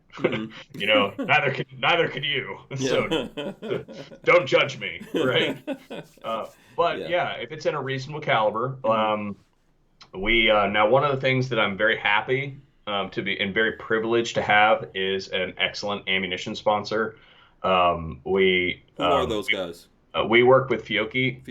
Neither can you. So don't judge me, right? But if it's in a reasonable caliber, we now one of the things that I'm very happy to be and very privileged to have is an excellent ammunition sponsor. Who are those guys? We work with Fiocchi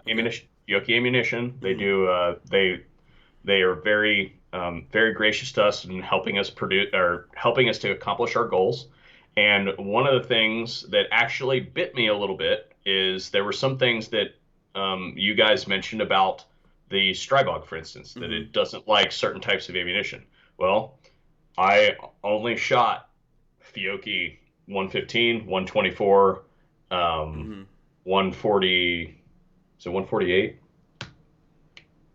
Ammunition. Fiocchi Ammunition. They do. They are very very gracious to us in helping us to accomplish our goals. And one of the things that actually bit me a little bit is there were some things that you guys mentioned about the Strybog, for instance, that it doesn't like certain types of ammunition. Well, I only shot Fiocchi 115, 124, Mm-hmm. 140. Is it 148?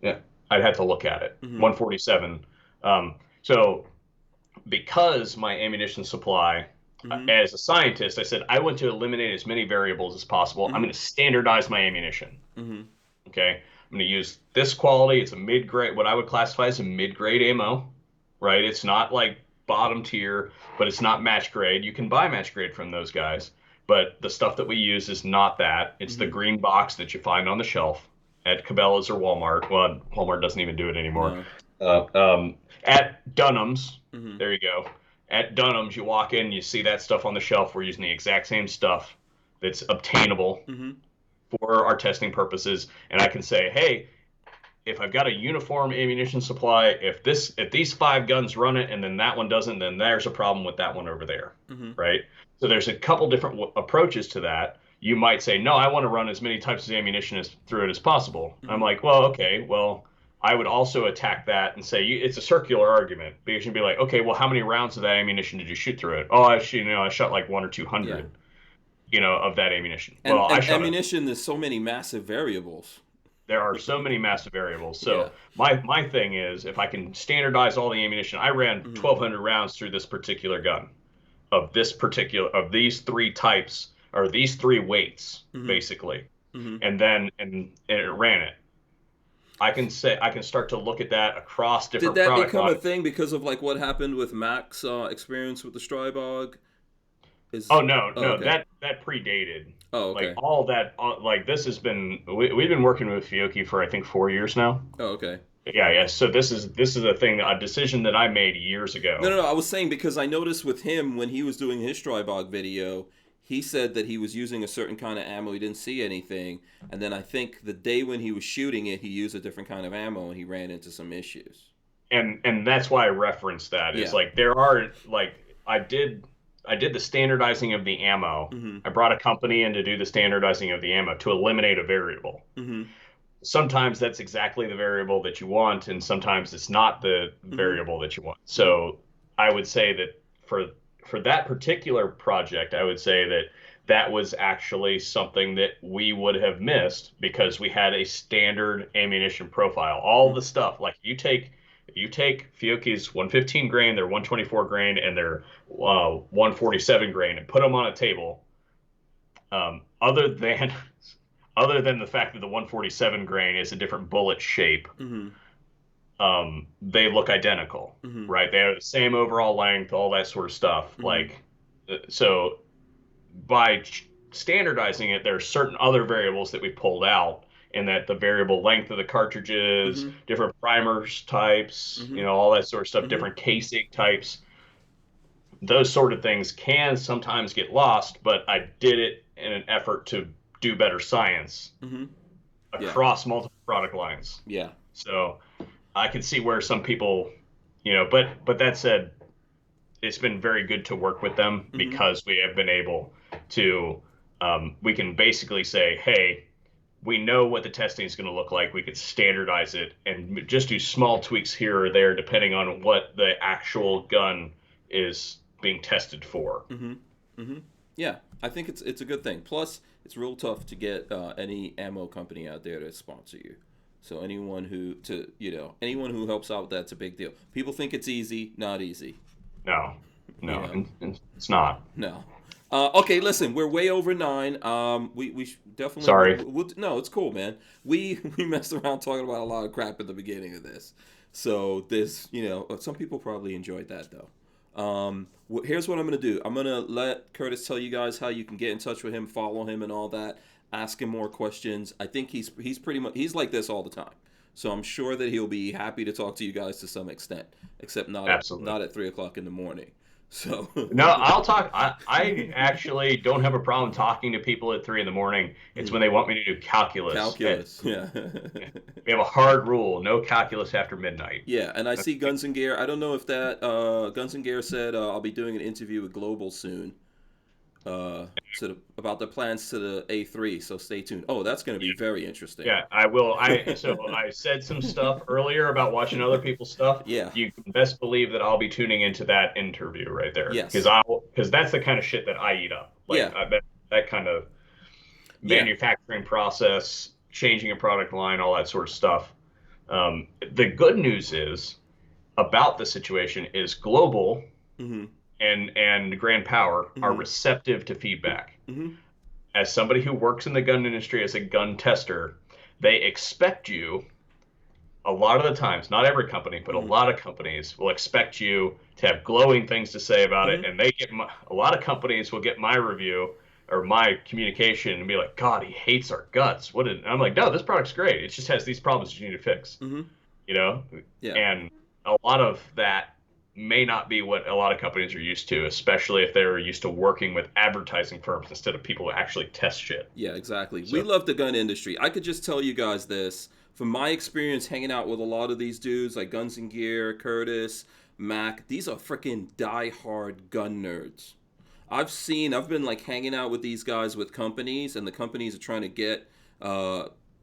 Yeah, I'd have to look at it. Mm-hmm. 147. So because my ammunition supply, Mm-hmm. as a scientist, I said I want to eliminate as many variables as possible. I'm Mm-hmm. going to standardize my ammunition. Mm-hmm. Okay, I'm going to use this quality. It's a mid-grade, what I would classify as a mid-grade ammo, right? It's not like bottom tier, but it's not match grade. You can buy match grade from those guys, but the stuff that we use is not that. It's the Mm-hmm. green box that you find on the shelf at Cabela's or Walmart. Well, Walmart doesn't even do it anymore. No. At Dunham's, Mm-hmm. there you go. At Dunham's, you walk in, you see that stuff on the shelf. We're using the exact same stuff that's obtainable Mm-hmm. for our testing purposes, and I can say, hey, if I've got a uniform ammunition supply, if these 5 guns run it and then that one doesn't, then there's a problem with that one over there, Mm-hmm. right? So there's a couple different approaches to that. You might say, no, I want to run as many types of ammunition through it as possible. I'm Mm-hmm. like, well, okay, well, I would also attack that and say it's a circular argument because you'd be like, okay, well, how many rounds of that ammunition did you shoot through it? Oh, I shot like 1 or 200, Yeah. of that ammunition. Well, And I shot it. ammunition, there's so many massive variables. There are so many massive variables. Yeah. So my thing is, if I can standardize all the ammunition, I ran Mm-hmm. 1,200 rounds through this particular gun of these 3 types or these 3 weights Mm-hmm. basically, Mm-hmm. and then and it ran it. I can start to look at that across Did different that product become a lines. thing because of like what happened with Mac's experience with the Strybog? Oh Is no, Oh, no, okay. that predated. Oh, Like okay. all that, like this has been we've been working with Fiocchi for I think 4 years now. Oh, okay. Yeah, yeah. So this is a decision that I made years No, no, ago. no. I was saying because I noticed with him when he was doing his Strybog video, he said that he was using a certain kind of ammo. He didn't see anything, and then I think the day when he was shooting it, he used a different kind of ammo, and he ran into some issues. And that's why I referenced that. Is Yeah. like there are like I did the standardizing of the ammo. Mm-hmm. I brought a company in to do the standardizing of the ammo to eliminate a variable. Mm-hmm. Sometimes that's exactly the variable that you want, and sometimes it's not the Mm-hmm. variable that you want. Mm-hmm. So I would say that for that particular project, I would say that that was actually something that we would have missed because we had a standard ammunition profile. All Mm-hmm. the stuff like you take Fiocchi's 115 grain, their 124 grain, and their 147 grain, and put them on a table. Other than other than the fact that the 147 grain is a different bullet shape, Mm-hmm. they look identical, Mm-hmm. right? They have the same overall length, all that sort of stuff. Mm-hmm. Like, so by standardizing it, there are certain other variables that we pulled out, and that the variable length of the cartridges, Mm-hmm. different primers types, Mm-hmm. all that sort of stuff, Mm-hmm. different casing types, those sort of things can sometimes get lost, but I did it in an effort to do better science Mm-hmm. Yeah. across multiple product lines. Yeah. So I can see where some people, but that said, it's been very good to work with them Mm-hmm. because we have been able to, we can basically say, hey, we know what the testing is going to look like. We could standardize it and just do small tweaks here or there depending on what the actual gun is being tested for. Mm-hmm. Mm-hmm. Yeah, I think it's a good thing. Plus, it's real tough to get any ammo company out there to sponsor you. So anyone who helps out, that's a big deal. People think it's easy, not easy. No, You no, know, and it's not. no. Okay, listen, we're way over 9. We definitely Sorry. no, it's cool, man. We messed around talking about a lot of crap at the beginning of this, so this some people probably enjoyed that though. Here's what I'm gonna do. I'm gonna let Curtis tell you guys how you can get in touch with him, follow him, and all that. Ask him more questions. I think he's pretty much he's like this all the time. So I'm sure that he'll be happy to talk to you guys to some extent, except Absolutely. not at 3 o'clock in the morning. So No, I'll talk. I actually don't have a problem talking to people at 3 in the morning. It's when they want me to do calculus. calculus, yeah. We have a hard rule: no calculus after midnight. Yeah, and I see Guns and Gear. I don't know if that Guns and Gear said I'll be doing an interview with Global soon. about the plans to the A3. So stay tuned. Oh, that's going to be very interesting. Yeah, I will. I said some stuff earlier about watching other people's stuff. Yeah. You can best believe that I'll be tuning into that interview right there Yes. because that's the kind of shit that I eat up. Like Yeah. that kind of Yeah. manufacturing process, changing a product line, all that sort of stuff. The good news is about the situation is Global Mm-hmm. and Grand Power are Mm-hmm. receptive to feedback. Mm-hmm. As somebody who works in the gun industry as a gun tester, they expect you a lot of the times, not every company, but a Mm-hmm. lot of companies will expect you to have glowing things to say about it. Mm-hmm. And a lot of companies will get my review or my communication and be like, God, he hates our guts. And I'm like, no, this product's great. It just has these problems you need to fix, Mm-hmm. you know? Yeah. And a lot of that may not be what a lot of companies are used to, especially if they're used to working with advertising firms instead of people who actually test shit. Yeah, exactly. We So love the gun industry. I could just tell you guys this from my experience hanging out with a lot of these dudes like Guns and Gear, Curtis, Mac. These are freaking die-hard gun nerds. I've been like hanging out with these guys with companies, and the companies are trying to get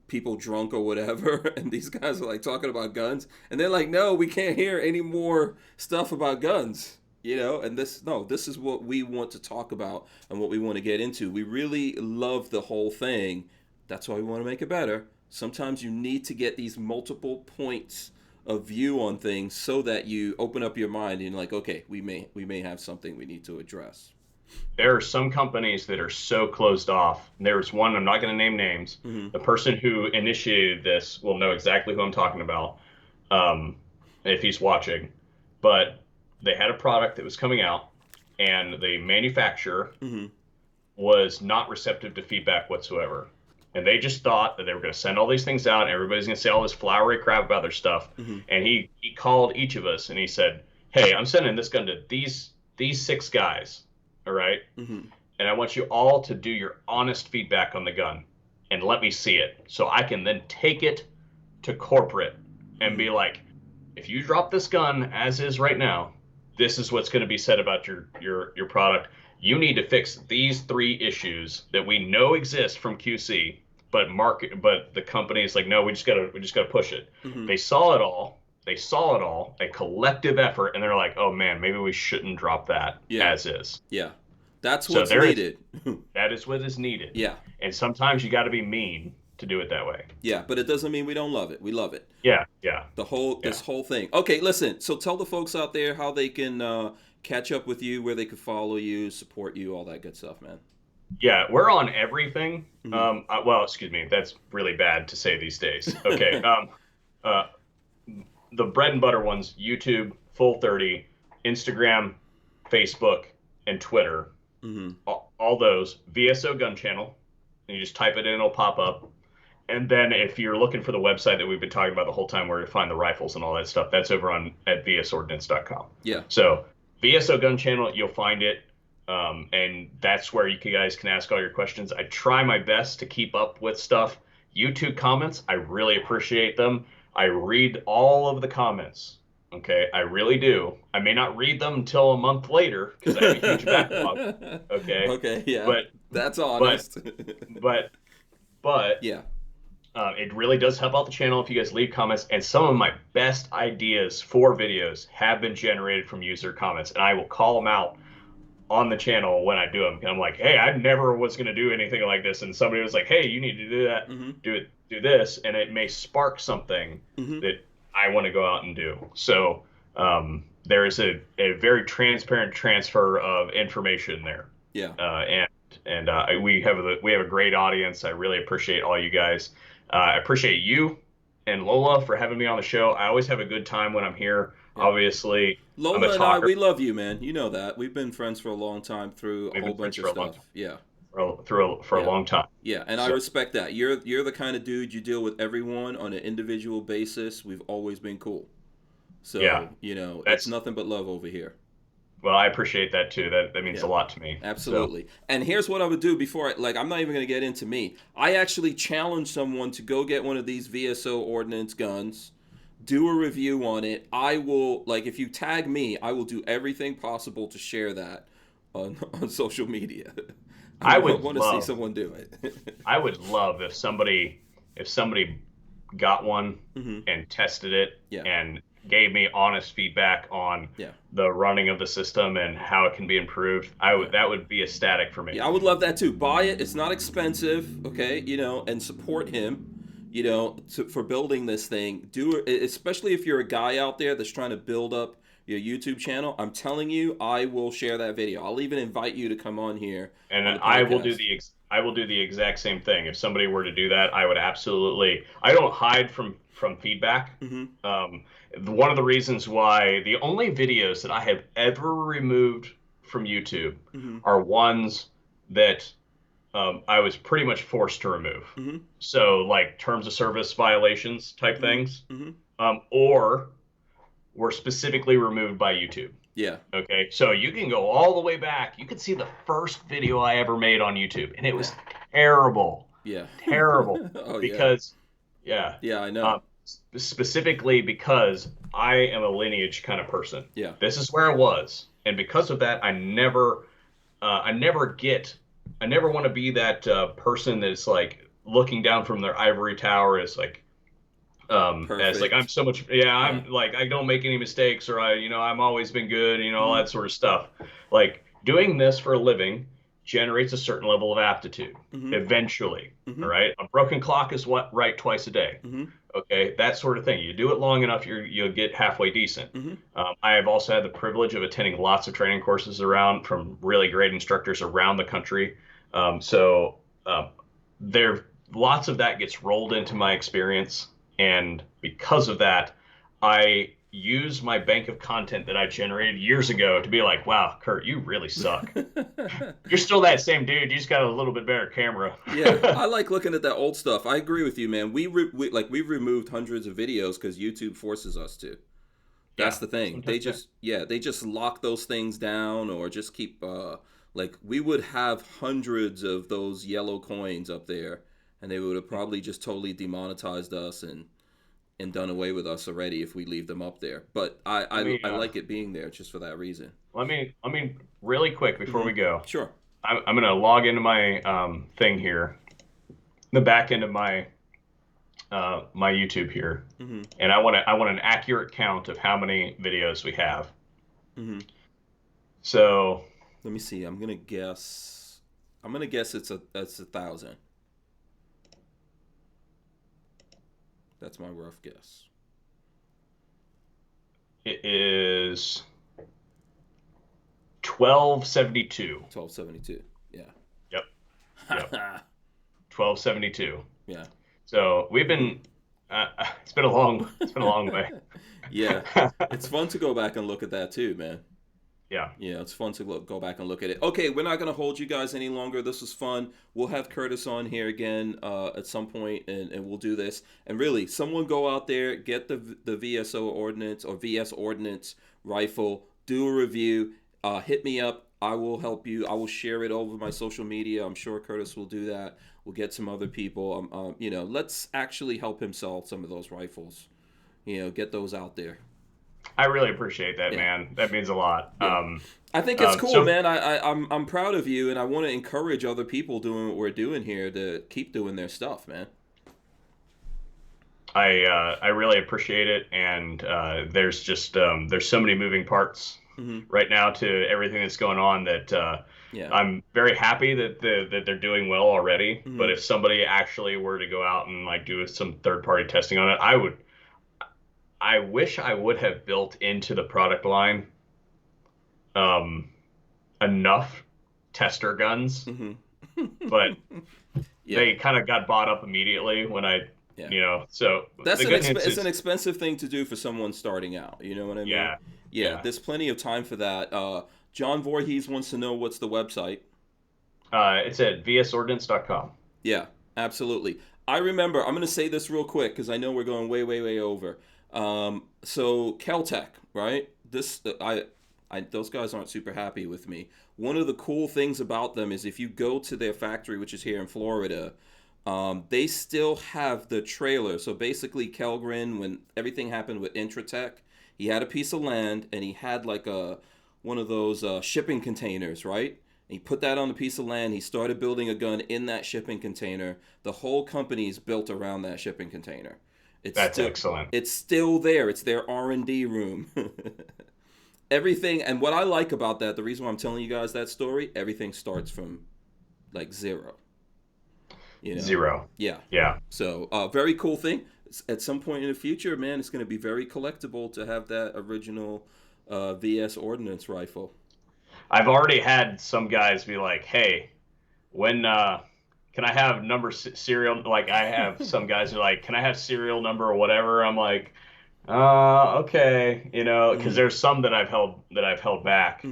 people drunk or whatever, and these guys are like talking about guns, and they're like, no, we can't hear any more stuff about guns. And this is what we want to talk about and what we want to get into. We really love the whole thing. That's why we want to make it better. Sometimes you need to get these multiple points of view on things so that you open up your mind and you're like, okay, we may have something we need to address. there are some companies that are so closed off. There's one, I'm not going to name names. Mm-hmm. The person who initiated this will know exactly who I'm talking about, if he's watching. But they had a product that was coming out, and the manufacturer Mm-hmm. was not receptive to feedback whatsoever. And they just thought that they were going to send all these things out, and everybody's going to say all this flowery crap about their stuff. Mm-hmm. And he called each of us, and he said, hey, I'm sending this gun to these 6 guys. All right. Mm-hmm. And I want you all to do your honest feedback on the gun and let me see it so I can then take it to corporate and be like, if you drop this gun as is right now, this is what's going to be said about your product. You need to fix these 3 issues that we know exist from QC, but the company is like, no, we just gotta push it. Mm-hmm. They saw it all, a collective effort, and they're like, oh man, maybe we shouldn't drop that as is. Yeah. That's what's needed. That is what is needed. Yeah. And sometimes you got to be mean to do it that way. Yeah, but it doesn't mean we don't love it. We love it. Yeah. This whole thing. Okay, listen. So tell the folks out there how they can catch up with you, where they could follow you, support you, all that good stuff, man. Yeah, we're on everything. Mm-hmm. Well, excuse me, that's really bad to say these days. Okay. The bread and butter ones: YouTube, Full 30, Instagram, Facebook, and Twitter. Mm-hmm. All those. VSO Gun Channel. And you just type it in, it'll pop up. And then if you're looking for the website that we've been talking about the whole time where to find the rifles and all that stuff, that's over at vsordnance.com. Yeah. So VSO Gun Channel, you'll find it. And that's where you guys can ask all your questions. I try my best to keep up with stuff. YouTube comments, I really appreciate them. I read all of the comments. Okay, I really do. I may not read them until a month later because I have a huge backlog. Okay. Okay, yeah. But that's honest. But yeah. It really does help out the channel if you guys leave comments. And some of my best ideas for videos have been generated from user comments, and I will call them out on the channel when I do them. And I'm like, hey, I never was going to do anything like this, and somebody was like, hey, you need to do that, do this, and it may spark something that I want to go out and do. So there is a very transparent transfer of information there. Yeah. And we have a great audience. I really appreciate all you guys. I appreciate you and Lola for having me on the show. I always have a good time when I'm here. Yeah. Obviously, Lola and I, we love you, man. You know that. We've been friends for a long time through a whole bunch of stuff. Yeah. For a long time. Yeah, and I respect that. You're the kind of dude you deal with everyone on an individual basis. We've always been cool. So, it's nothing but love over here. Well, I appreciate that too. That means a lot to me. Absolutely. So. And here's what I would do before I'm not even going to get into me. I actually challenge someone to go get one of these VSO ordnance guns, do a review on it. I will, if you tag me, I will do everything possible to share that on social media. I would want to see love, someone do it. I would love if somebody got one Hmm. and tested it Yeah, and gave me honest feedback on yeah, the running of the system and how it can be improved. yeah. That would be ecstatic for Yeah, me. I would love that too. Buy it. It's not expensive, okay? And support him, for building this thing. Do it, especially if you're a guy out there that's trying to build up your YouTube channel. I'm telling you, I will share that video. I'll even invite you to come on here And on the I will do podcast. the exact same thing. If somebody were to do that, I would absolutely. I don't hide from feedback. Mm-hmm. Um, One of the reasons why the only videos that I have ever removed from YouTube Mm-hmm. are ones that I was pretty much forced to remove. Mm-hmm. So like terms of service violations type Mm-hmm. things, Mm-hmm. or were specifically removed by YouTube. Yeah. Okay, so you can go all the way back. You can see the first video I ever made on YouTube, and it Yeah. was terrible, Yeah. terrible. Oh yeah. Because, yeah, Yeah, I know. um, specifically because I am a lineage kind of person. Yeah. This is where I was, and because of that, I never I never want to be that person that's like looking down from their ivory tower as like as like I'm Perfect. so much, yeah, Yeah. I'm like I don't make any mistakes, or I'm always been good, all Mm-hmm. that sort of stuff. Like doing this for a living generates a certain level of aptitude Mm-hmm. eventually. Mm-hmm. All right, a broken clock is what right twice a day. Mm-hmm. Okay, that sort of thing. You do it long enough, you'll get halfway decent. Mm-hmm. I have also had the privilege of attending lots of training courses around from really great instructors around the country. So there, lots of that gets rolled into my experience, and because of that, I use my bank of content that I generated years ago to be like, "Wow, Kurt, you really suck. You're still that same dude. You just got a little bit better camera." Yeah, I like looking at that old stuff. I agree with you, man. We've removed hundreds of videos because YouTube forces us to. That's Yeah, the thing. sometimes, yeah. They just lock those things down or just keep like we would have hundreds of those yellow coins up there, and they would have probably just totally demonetized us and done away with us already if we leave them up there. But I Let I, me I like it being there just for that reason. let me really quick before Hmm. we go. Sure. I'm gonna log into my thing here, the back end of my YouTube here, Hmm. and I want an accurate count of how many videos we have. Hmm. So Let me see. I'm gonna guess. It's 1,000. That's my rough guess. it is 1272. 1272. Yeah. Yep, yep, 1272. Yeah. So we've Hmm. been. It's been a long way. Yeah. It's fun to go back and look at that too, man. Yeah. Yeah, it's fun to go back and look at it. Okay, we're not going to hold you guys any longer. This was fun. We'll have Curtis on here again at some point, and we'll do this. And really, someone go out there, get the VSO ordnance or VS ordnance rifle, do a review, hit me up. I will help you. I will share it over my social media. I'm sure Curtis will do that. We'll get some other people. Let's actually help him sell some of those rifles. Get those out there. I really appreciate that, Yeah. man. That means a lot. Yeah. I think it's cool, So man. I'm proud of you, and I want to encourage other people doing what we're doing here to keep doing their stuff, man. I really appreciate it, and there's just there's so many moving parts Hmm. right now to everything that's going on that Yeah. I'm very happy that they're doing well already. But Hmm. if somebody actually were to go out and like do some third party testing on it, I wish I would have built into the product line um, enough tester guns, Hmm. but Yeah. they kind of got bought up immediately when Yeah. So That's the good news it's an is, expensive thing to do for someone starting out. You know what I mean? yeah, Yeah. yeah. There's plenty of time for that. John Voorhees wants to know what's the website. It's at vsordnance.com. Yeah, absolutely. I remember. I'm going to say this real quick because I know we're going way, way, way over. So Caltech, right? Those guys aren't super happy with me. One of the cool things about them is if you go to their factory, which is here in Florida, they still have the trailer. So basically, Kelgren, when everything happened with Intratech, he had a piece of land and he had like one of those shipping containers, right? He put that on a piece of land. He started building a gun in that shipping container. The whole company is built around that shipping container. That's excellent. It's still there. It's their R&D room. Everything, and what I like about that, the reason why I'm telling you guys that story, everything starts from like zero. You know? Zero. Yeah. Yeah. So, very cool thing. At some point in the future, man, it's going to be very collectible to have that original VS ordnance rifle. I've already had some guys be like, "Hey, when can I have serial?" Like I have some guys who are like, "Can I have serial number or whatever?" I'm like, okay, you know, because there's some that I've held back,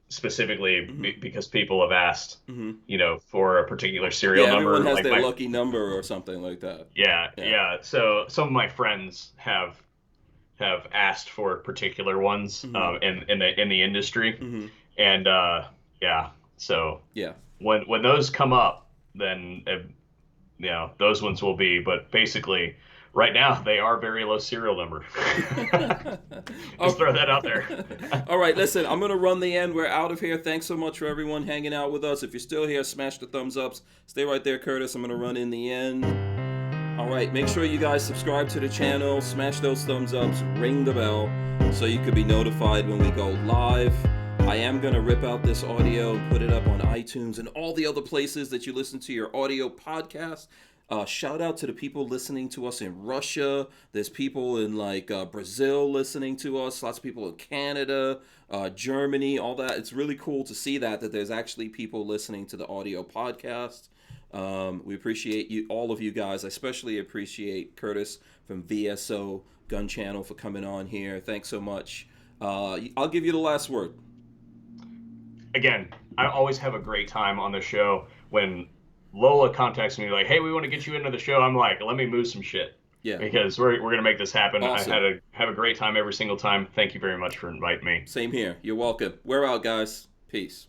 specifically because people have asked, you know, for a particular serial number. Everyone has like their lucky number or something like that. Yeah. So some of my friends have asked for particular ones in the industry, and yeah. So yeah, when those come up, then you know those ones will be. But basically, right now they are very low serial number. Just throw that out there. All right, listen, I'm gonna run the end. We're out of here. Thanks so much for everyone hanging out with us. If you're still here, smash the thumbs ups. Stay right there, Curtis. I'm gonna run in the end. All right, make sure you guys subscribe to the channel, smash those thumbs ups, ring the bell, so you could be notified when we go live. I am going to rip out this audio and put it up on iTunes and all the other places that you listen to your audio podcast. Shout out to the people listening to us in Russia. There's people in like Brazil listening to us. Lots of people in Canada, Germany, all that. It's really cool to see that there's actually people listening to the audio podcast. We appreciate you, all of you guys. I especially appreciate Curtis from VSO Gun Channel for coming on here. Thanks so much. I'll give you the last word. Again, I always have a great time on the show. When Lola contacts me like, "Hey, we want to get you into the show," I'm like, "Let me move some shit." Yeah. Because we're gonna make this happen. Awesome. I have a great time every single time. Thank you very much for inviting me. Same here. You're welcome. We're out, guys. Peace.